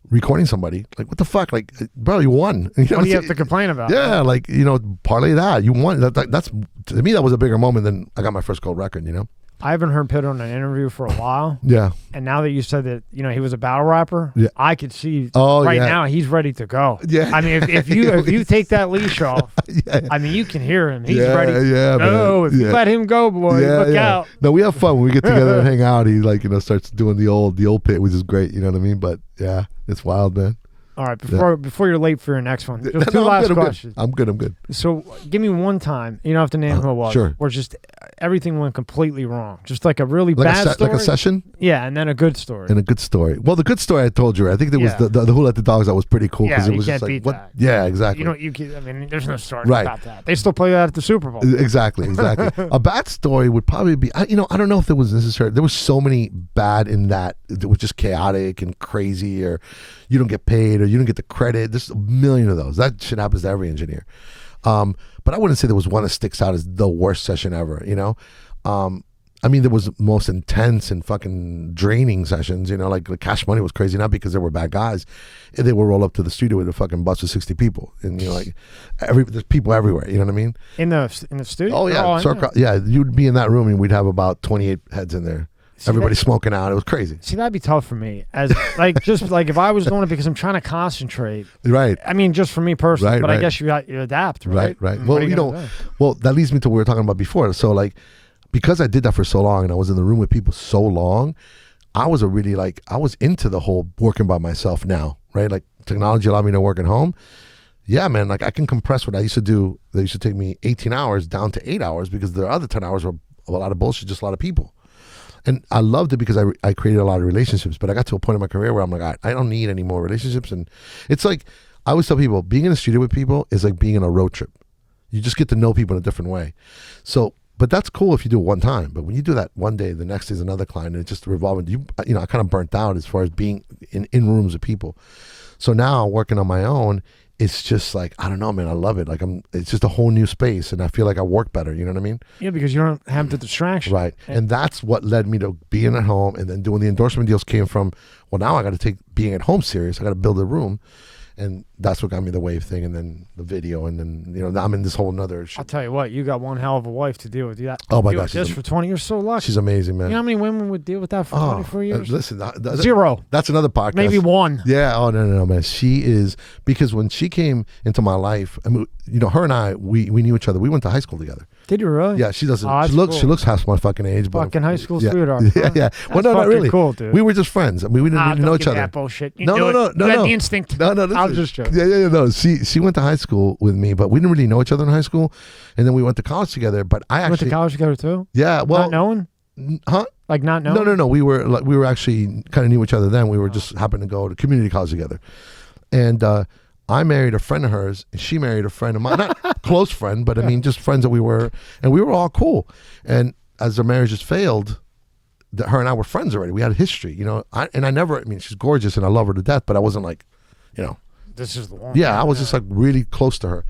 recording somebody, like, what the fuck, like, bro, you won. What do you have to complain about? Yeah, like, parlay that, you won. That's, to me, that was a bigger moment than I got my first gold record. I haven't heard Pitt on an interview for a while. Yeah. And now that you said that, he was a battle rapper, yeah. I could see now he's ready to go. Yeah. I mean, if you take that leash off, yeah. I mean, you can hear him. He's ready. Yeah, no, if you let him go, boy, look out. No, we have fun when we get together and hang out. He starts doing the old Pit, which is great. You know what I mean? But yeah, it's wild, man. All right, before you're late for your next one, just two last questions. I'm good. So give me one time, you don't have to name who it was, sure. where just everything went completely wrong. Just like a really bad story. Like a session? Yeah, and then a good story. And a good story. Well, the good story I told you, I think there was the Who Let the Dogs Out was pretty cool. Yeah, it was you can't just beat that. Yeah, exactly. I mean, there's no story about that. They still play that at the Super Bowl. Exactly. A bad story would probably be, I don't know if there was necessary. There was so many bad in that. It was just chaotic and crazy, or you don't get paid, or you don't get the credit. There's a million of those. That shit happens to every engineer. But I wouldn't say there was one that sticks out as the worst session ever, I mean, there was most intense and fucking draining sessions, like the Cash Money was crazy, not because there were bad guys. They would roll up to the studio with a fucking bus of 60 people. And, there's people everywhere, you know what I mean? In the studio? Oh, yeah. Yeah, you'd be in that room and we'd have about 28 heads in there. Everybody smoking out. It was crazy. See, that'd be tough for me. As just like if I was doing it because I'm trying to concentrate. Right. I mean, just for me personally. But I guess you adapt, right? Right. Well, that leads me to what we were talking about before. So, because I did that for so long and I was in the room with people so long, I was I was into the whole working by myself now, right? Like, technology allowed me to work at home. Yeah, man. Like, I can compress what I used to do. That used to take me 18 hours down to 8 hours, because the other 10 hours were a lot of bullshit, just a lot of people. And I loved it because I created a lot of relationships, but I got to a point in my career where I'm like, I don't need any more relationships. And it's like, I always tell people, being in a studio with people is like being in a road trip. You just get to know people in a different way. So, but that's cool if you do it one time. But when you do that one day, the next day is another client, and it's just revolving. I kind of burnt out as far as being in rooms with people. So now working on my own, it's just like, I don't know, man, I love it. Like, it's just a whole new space, and I feel like I work better, you know what I mean? Yeah, because you don't have the distraction. Right. And that's what led me to being at home, and then doing the endorsement deals came from, well, now I got to take being at home serious. I got to build a room. And that's what got me the Wave thing, and then the video, and then I'm in this whole nother shit. I'll tell you what, you got one hell of a wife to deal with. Oh my gosh, this for 20 years, so lucky. She's amazing, man. You know how many women would deal with that for 24 years? Listen, zero. That's another podcast. Maybe one. Yeah. Oh no, man. She is, because when she came into my life, I mean, her and I, we knew each other. We went to high school together. Did you really? Yeah, she doesn't. Oh, she looks half my fucking age. But fucking high school yeah, sweetheart. Yeah. Well, no, not really. Cool, dude. We were just friends. I mean, we didn't know each other. That bullshit. No. You had the instinct. No. I was just joking. Yeah. No, she went to high school with me, but we didn't really know each other in high school, and then we went to college together. But I actually went to college together too. Yeah, well, Not knowing, huh? like not knowing. No. We were actually kind of knew each other then. We were just happened to go to community college together, and I married a friend of hers, and she married a friend of mine. Not close friend, but I mean just friends that we were, and we were all cool. And as their marriages failed, her and I were friends already. We had a history, you know. I mean, she's gorgeous and I love her to death, but I wasn't like, you know, this is the one. yeah, I was just like really close to her.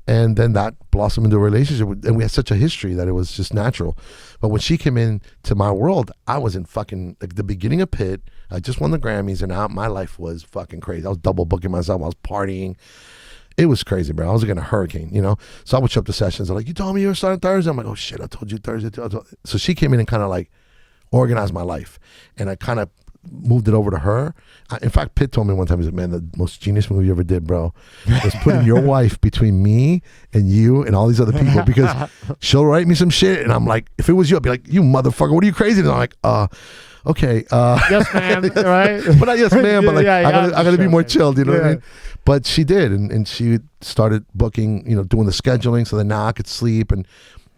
And then that blossomed into a relationship, and we had such a history that it was just natural. But when she came into my world, I was in fucking like the beginning of Pit. I just won the Grammys, and my life was fucking crazy. I was double booking myself. I was partying. It was crazy, bro. I was like in a hurricane, you know? So I would show up to sessions. They're like, you told me you were starting Thursday. I'm like, oh shit, I told you Thursday too. So she came in and kind of like organized my life. And I kind of moved it over to her. In fact, Pitt told me one time, he said, man, the most genius move you ever did, bro, was putting your wife between me and you and all these other people, because she'll write me some shit. And I'm like, if it was you, I'd be like, you motherfucker, what are you crazy? And I'm like, okay. Yes, ma'am, right? But not yes, ma'am, but like, I gotta be more chilled, you know what I mean? But she did, and she started booking, you know, doing the scheduling, so then now I could sleep, and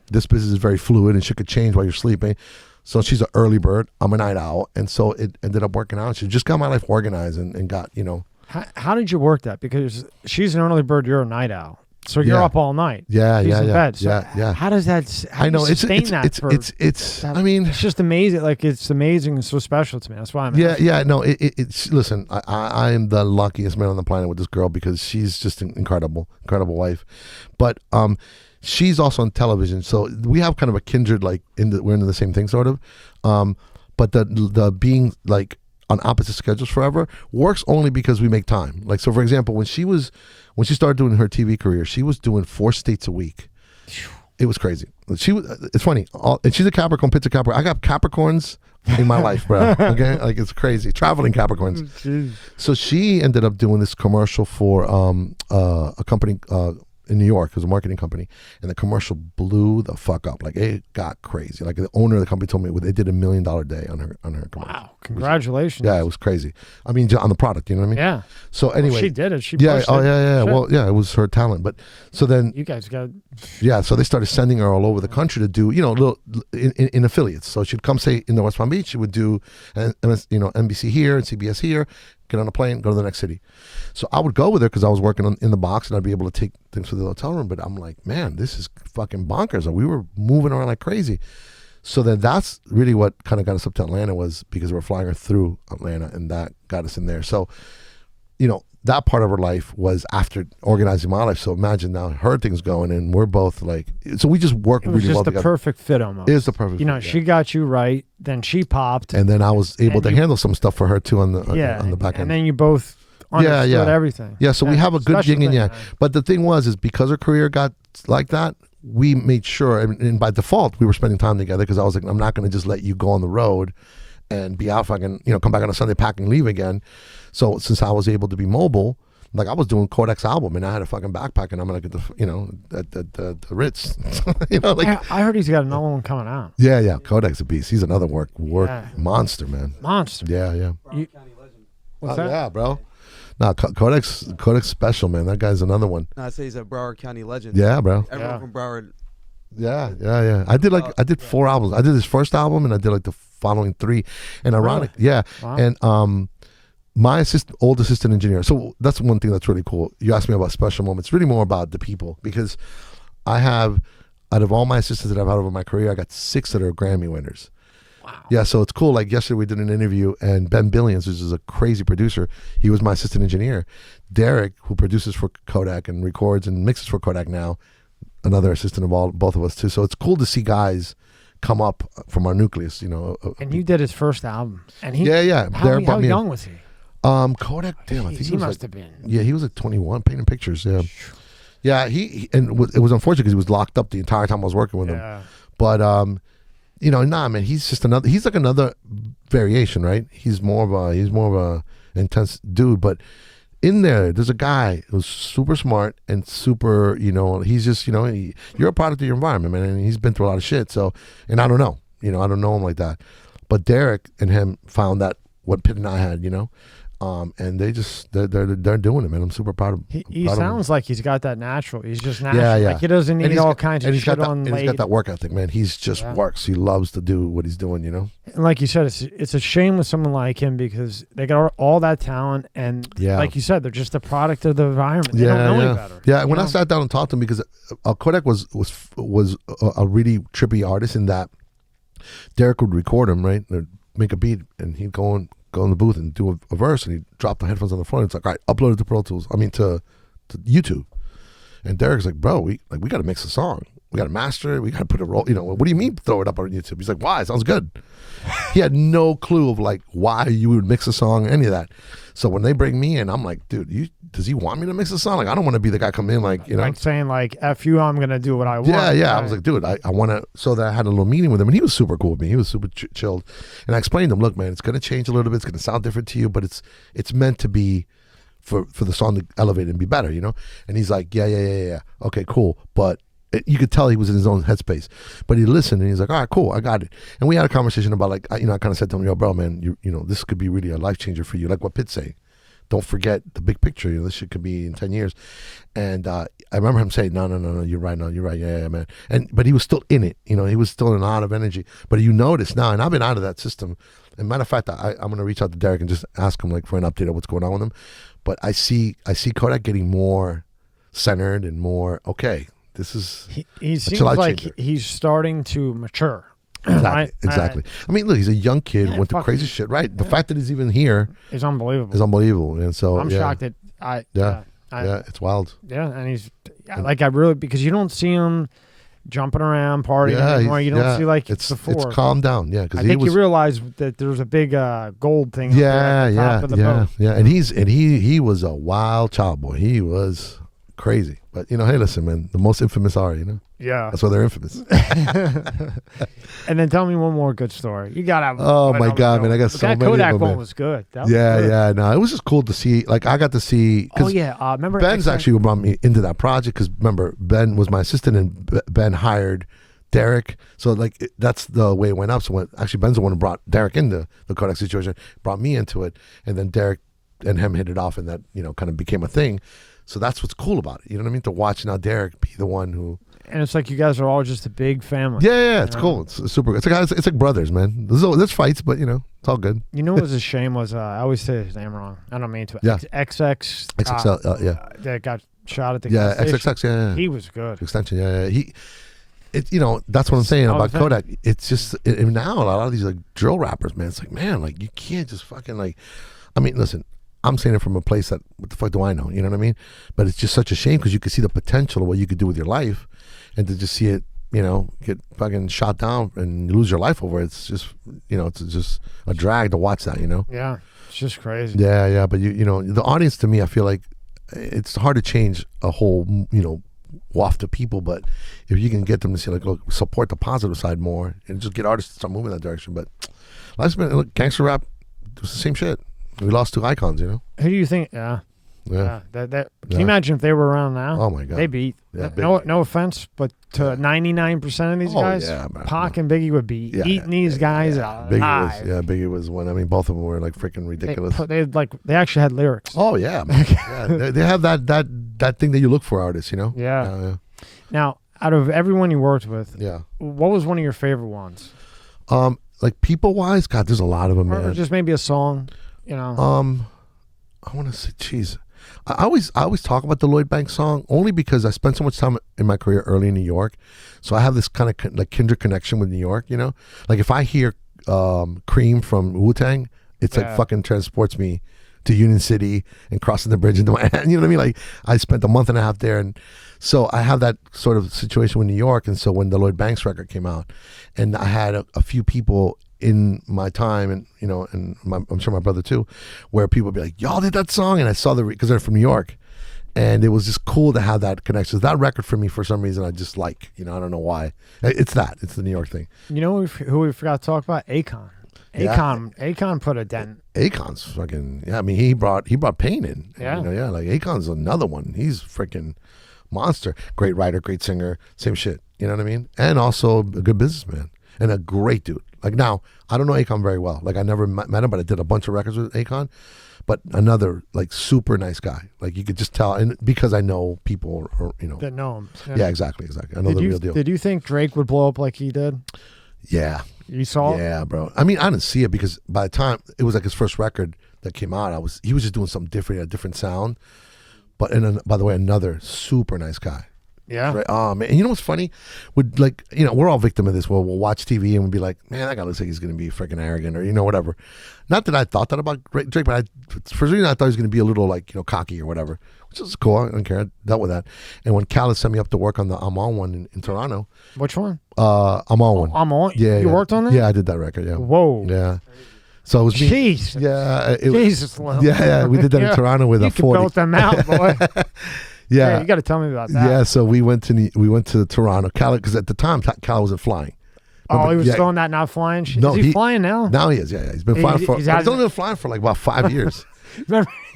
this business is very fluid, and shit could change while you're sleeping. So she's an early bird, I'm a night owl, and so it ended up working out. She just got my life organized and got, you know. How did you work that? Because she's an early bird, you're a night owl. So you're up all night. Yeah. Bed. So yeah. How does that? How I know do you sustain it's. I mean, it's just amazing. Like it's amazing and so special to me. That's why I'm. Yeah. No, it's. Listen, I am the luckiest man on the planet with this girl, because she's just an incredible wife. But she's also on television, so we have kind of a kindred, like we're into the same thing, sort of. But the being like on opposite schedules forever works only because we make time. Like, so for example, when she started doing her TV career, she was doing 4 states a week. It was crazy. It's funny. And she's a Capricorn, Pitt's a Capricorn. I got Capricorns in my life, bro. Okay, like it's crazy. Traveling Capricorns. So she ended up doing this commercial for a company in New York. It was a marketing company, and the commercial blew the fuck up. Like, it got crazy. Like, the owner of the company told me they did $1 million a day on her commercial. Wow! Congratulations. Yeah, it was crazy. I mean, on the product, you know what I mean? Yeah. So anyway, she did it. She yeah. pushed Oh it. yeah. Shit. Well, yeah, it was her talent. But so then you guys got. Yeah, so they started sending her all over the country to do, you know, little in affiliates. So she'd come, say, in the West Palm Beach. She would do, NBC here and CBS here. Get on a plane, go to the next city. So I would go with her because I was working in the box, and I'd be able to take things to the hotel room. But I'm like, man, this is fucking bonkers. And we were moving around like crazy. So then that's really what kind of got us up to Atlanta, was because we were flying her through Atlanta, and that got us in there. So, you know, that part of her life was after organizing my life. So imagine now her things going, and we're both like, so we just work really well together. It was just the perfect fit almost. It is the perfect fit. You know, she got you right, then she popped. And then I was able to handle some stuff for her too on the back end. And then you both understood everything. Yeah, so we have a good yin and yang. Man. But the thing was, is because her career got like that, we made sure, and by default, we were spending time together, because I was like, I'm not going to just let you go on the road and be out fucking, come back on a Sunday, pack and leave again. So since I was able to be mobile, like I was doing Kodak's album, and I had a fucking backpack, and I'm gonna get the Ritz. I heard he's got another one coming out. Yeah. Kodak's a beast. He's another work monster, man. Monster. Yeah. What's that? Yeah, bro. No, Kodak's special, man. That guy's another one. No, I say he's a Broward County legend. Yeah, bro. Everyone from Broward. Yeah. I did 4 albums. I did his first album, and I did like the following 3. And ironic, really? yeah. Wow. And my old assistant engineer. So that's one thing that's really cool. You asked me about special moments. It's really more about the people, because I have, out of all my assistants that I've had over my career, I got 6 that are Grammy winners. Wow. Yeah, so it's cool. Like yesterday we did an interview, and Ben Billions, which is a crazy producer, he was my assistant engineer. Derek, who produces for Kodak and records and mixes for Kodak now, another assistant of both of us too. So it's cool to see guys come up from our nucleus, And you did his first album. And he How young was he? Kodak, damn, I think he must have been. Yeah, he was like 21, painting pictures. Yeah, it was unfortunate because he was locked up the entire time I was working with him. But man, he's just another. He's like another variation, right? He's more of a intense dude. But in there's a guy who's super smart and super. He's just you're a product of your environment, man, and he's been through a lot of shit. So, and I don't know, I don't know him like that. But Derek and him found that what Pitt and I had, And they're doing it, man. I'm super proud of. He proud of sounds like he's got that natural. He's just natural. Yeah, yeah. Like he doesn't And need all kinds of shit on and late. he's got that work ethic, man. He's just works. He loves to do what he's doing, you know. And like you said, it's a shame with someone like him because they got all that talent, and like you said, they're just a product of the environment. They don't know any better. Yeah, when I sat down and talked to him, because Kodak was a really trippy artist in that Derek would record him, right? They'd make a beat, and he'd go in the booth and do a verse, and he'd drop the headphones on the phone. It's like, all right, upload it to Pro Tools. I mean, to YouTube. And Derek's like, bro, we got to mix a song. We got to master it. We got to put a roll. You know, what do you mean throw it up on YouTube? He's like, why? It sounds good. He had no clue of like why you would mix a song, any of that. So when they bring me in, I'm like, dude, does he want me to mix a song? Like, I don't want to be the guy come in like, you know. Like saying like, F you, I'm going to do what I want. Yeah. I was like, dude, I want to. So that I had a little meeting with him, and he was super cool with me. He was super chilled. And I explained to him, look, man, it's going to change a little bit. It's going to sound different to you, but it's meant to be for the song to elevate and be better, you know? And he's like, yeah. Okay, cool. But you could tell he was in his own headspace. But he listened, and he's like, all right, cool, I got it. And we had a conversation about like, I kind of said to him, yo, bro, man, you know, this could be really a life changer for you. Like what Pitt's saying. Don't forget the big picture. You know, this shit could be in 10 years. And I remember him saying, no, you're right. No, you're right. Yeah, man. But he was still in it. You know, he was still in a lot of energy. But you notice now, and I've been out of that system. And matter of fact, I'm going to reach out to Derek and just ask him like for an update of what's going on with him. But I see Kodak getting more centered and more, okay, this is he seems like he's starting to mature. Exactly. I mean, look, he's a young kid, went through crazy shit, right? The fact that he's even here is unbelievable. And so I'm shocked that it's wild. Yeah, and he's because you don't see him jumping around partying anymore. You don't see like it's before. It's calmed down, yeah. I think you realize that there's a big gold thing. At the top of the boat. And he was a wild child boy. He was crazy. But you know, hey, listen, man, the most infamous are, you know. Yeah, that's why they're infamous. And then tell me one more good story. You gotta. Oh my God, man! I got so many. That Kodak of them, one was good. No, it was just cool to see. Like I got to see. Remember Ben's actually brought me into that project because remember Ben was my assistant and Ben hired Derek. So like that's the way it went up. So actually Ben's the one who brought Derek into the Kodak situation, brought me into it, and then Derek and him hit it off, and that kind of became a thing. So that's what's cool about it. You know what I mean? To watch now Derek be the one who. And it's like you guys are all just a big family. Yeah, it's cool. It's super. It's like brothers, man. There's fights, but it's all good. You know what was a shame was I always say his name wrong. I don't mean to. Yeah. XXL. That got shot at the gas station. XXX. Yeah. He was good. Extension. Yeah. That's what I'm saying about Kodak. It's just now a lot of these like drill rappers, man. It's like, man, like you can't just fucking like. I mean, listen. I'm saying it from a place that, what the fuck do I know? You know what I mean? But it's just such a shame because you can see the potential of what you could do with your life, and to just see it, get fucking shot down and you lose your life over it. It's just, it's just a drag to watch that, Yeah, it's just crazy. Yeah. But the audience to me, I feel like it's hard to change a whole, waft of people, but if you can get them to see like, look, support the positive side more and just get artists to start moving that direction. But life's been, look, gangster rap, it was the same shit. We lost two icons, Who do you think? Yeah. Can you imagine if they were around now? Oh my God, they beat. No offense, but to 99% of these guys, Pac and Biggie would be eating these guys alive. Biggie was one. I mean, both of them were like freaking ridiculous. They actually had lyrics. Oh yeah, they have that thing that you look for artists, Yeah. Now, out of everyone you worked with, what was one of your favorite ones? Like people wise, God, there's a lot of them, man. Or just maybe a song. I want to say, geez, I always talk about the Lloyd Banks song only because I spent so much time in my career early in New York, so I have this kind of like kindred connection with New York. Like if I hear Cream from Wu-Tang, it's like fucking transports me to Union City and crossing the bridge into Manhattan. You know what I mean? Like I spent a month and a half there, and so I have that sort of situation with New York. And so when the Lloyd Banks record came out, and I had a few people in my time, and I'm sure my brother too, where people would be like, y'all did that song, and I saw because they're from New York, and it was just cool to have that connection. That record for me, for some reason, I just like, I don't know why. It's the New York thing. You know who we forgot to talk about? Akon. Akon put a dent. Akon's fucking, I mean, he brought pain in. Yeah. Like Akon's another one. He's freaking monster. Great writer, great singer, same shit. You know what I mean? And also a good businessman and a great dude. Like now, I don't know Akon very well. Like I never met him, but I did a bunch of records with Akon. but another like super nice guy. Like you could just tell, and because I know people, or that know him. yeah, exactly. I know the real deal. Did you think Drake would blow up like he did? Yeah. You saw it? Yeah, bro. I mean, I didn't see it because by the time it was like his first record that came out, he was just doing something different, a different sound. But by the way, another super nice guy. Yeah. Right. Oh man, and you know what's funny? Would like we're all victim of this. We'll watch TV and we'll be like, man, that guy looks like he's going to be freaking arrogant or whatever. Not that I thought that about Drake, but for some reason I thought he was going to be a little like cocky or whatever, which is cool. I don't care. I dealt with that. And when Khaled sent me up to work on the I'm On one in Toronto. Which one? I'm On one. I'm On. Yeah. You worked on that? Yeah, I did that record. Yeah. Whoa. Yeah. So it was me. Jeez. Yeah. Jesus. Yeah. We did that in Toronto with a 40. You built them out, boy. Yeah, hey, you got to tell me about that. Yeah, so we went to Toronto, Khaled, because at the time Khaled wasn't flying. Remember? He was still on that not flying shit. No, is he flying now? Now he is. Yeah. He's been flying he's only been flying for like about 5 years.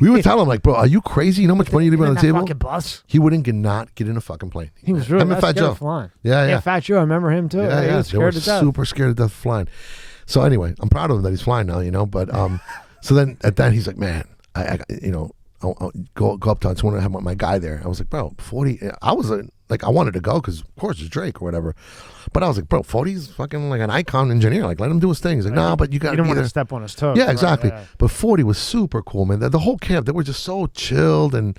We would tell him like, bro, are you crazy? You know how much money you leave on the table? Fucking bus. He wouldn't not get in a fucking plane. He was really Fat Joe. Flying. Yeah. Fat Joe. I remember him too. Yeah, he was they were scared to death. super scared to death of flying. So anyway, I'm proud of him that he's flying now. But so then at that he's like, man, I'll go up to. I just want to have my guy there. I was like, bro, 40. I was like, I wanted to go because of course it's Drake or whatever. But I was like, bro, 40's fucking like an icon engineer. Like, let him do his thing. He's like, nah, but you got. You don't want to step on his toes. Yeah, exactly. Right, yeah. But 40 was super cool, man. The whole camp, they were just so chilled and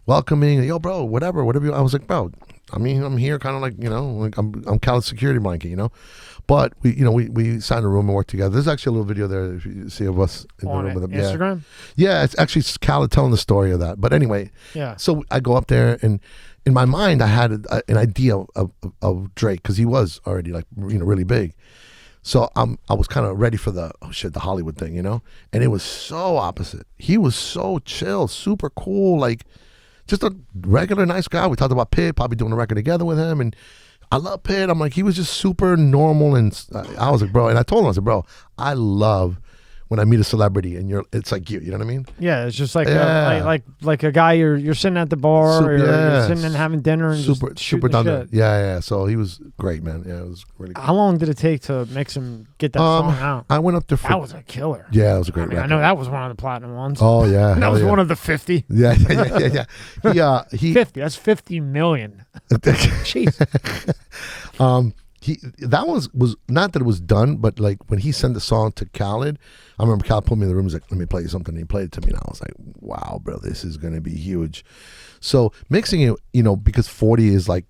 welcoming. And, yo, bro, whatever. I was like, bro, I mean, I'm here, kind of like like I'm Khaled's security blanket, But we signed a room and worked together. There's actually a little video there if you see of us in the room with him. Instagram? Yeah, it's actually Khaled telling the story of that. But anyway, yeah. So I go up there and in my mind I had an idea of Drake because he was already like really big. So I was kind of ready for the Hollywood thing, and it was so opposite. He was so chill, super cool, like just a regular nice guy. We talked about Pitt, probably doing a record together with him, and I love Pitt. I'm like, he was just super normal, and I was like, bro, and I told him, I said, bro, I love when I meet a celebrity and it's like you know what I mean? Yeah, it's just like like a guy you're sitting at the bar or you're sitting and having dinner and super done that. Yeah. So he was great, man. Yeah, it was really cool. How long did it take to mix him get that song out? I went up there that was a killer. Yeah, it was a great record. I know that was one of the platinum ones. Oh yeah. That was one of the 50. Yeah. He 50. That's 50 million. Jeez. That was not that it was done, but like when he sent the song to Khaled, I remember Khaled put me in the room. He's like, "Let me play you something." And he played it to me, and I was like, "Wow, bro, this is gonna be huge." So mixing it, because 40 is like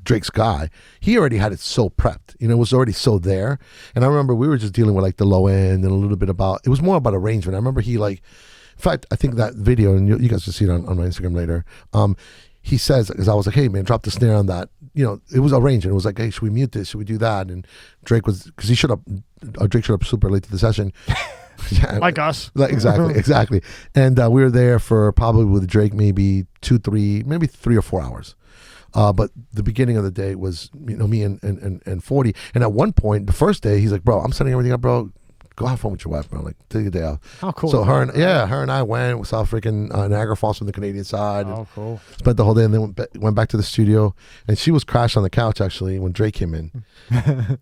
Drake's guy. He already had it so prepped. It was already so there. And I remember we were just dealing with like the low end and a little bit about. It was more about arrangement. I remember he like, in fact, I think that video, and you guys will see it on my Instagram later. He says, because I was like, hey man, drop the snare on that. It was arranged, and it was like, hey, should we mute this? Should we do that? And Drake was, because Drake showed up super late to the session. Yeah, like us. Exactly. And we were there for probably with Drake maybe 3 or 4 hours. But the beginning of the day was, me and 40. And at one point, the first day, he's like, bro, I'm setting everything up, bro. Go have fun with your wife, bro. Like, take a day off. How cool. So her and I went. We saw freaking Niagara Falls from the Canadian side. Oh, cool. Spent the whole day, and then went back to the studio. And she was crashed on the couch actually when Drake came in.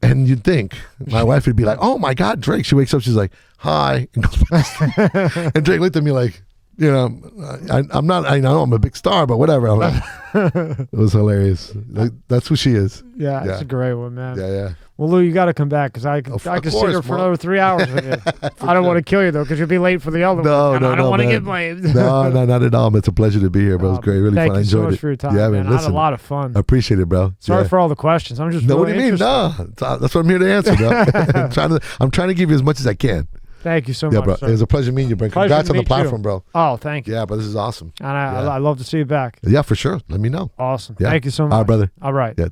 And you'd think my wife would be like, "Oh my God, Drake!" She wakes up, she's like, "Hi," and goes back. And Drake looked at me like, I'm not. I know I'm a big star, but whatever. I'm like, it was hilarious. Like, that's who she is. Yeah, it's a great one, man. Yeah. Well, Lou, you got to come back because I could sit here for another 3 hours with you. I don't want to kill you though because you'll be late for the other one. I don't want to get blamed. No, not at all. It's a pleasure to be here, bro. It was great, really fun. I enjoyed it. Thank you so much for your time. Yeah, man. I had a lot of fun. I appreciate it, bro. Sorry for all the questions. I'm just what do you mean? No, that's what I'm here to answer, bro. I'm trying to give you as much as I can. Thank you so much. Yeah, bro. Sir. It was a pleasure meeting you, bro. Congrats on the platform, bro. Oh, thank you. Yeah, but this is awesome. And I love to see you back. Yeah, for sure. Let me know. Awesome. Yeah. Thank you so much. All right, brother. All right. Yeah.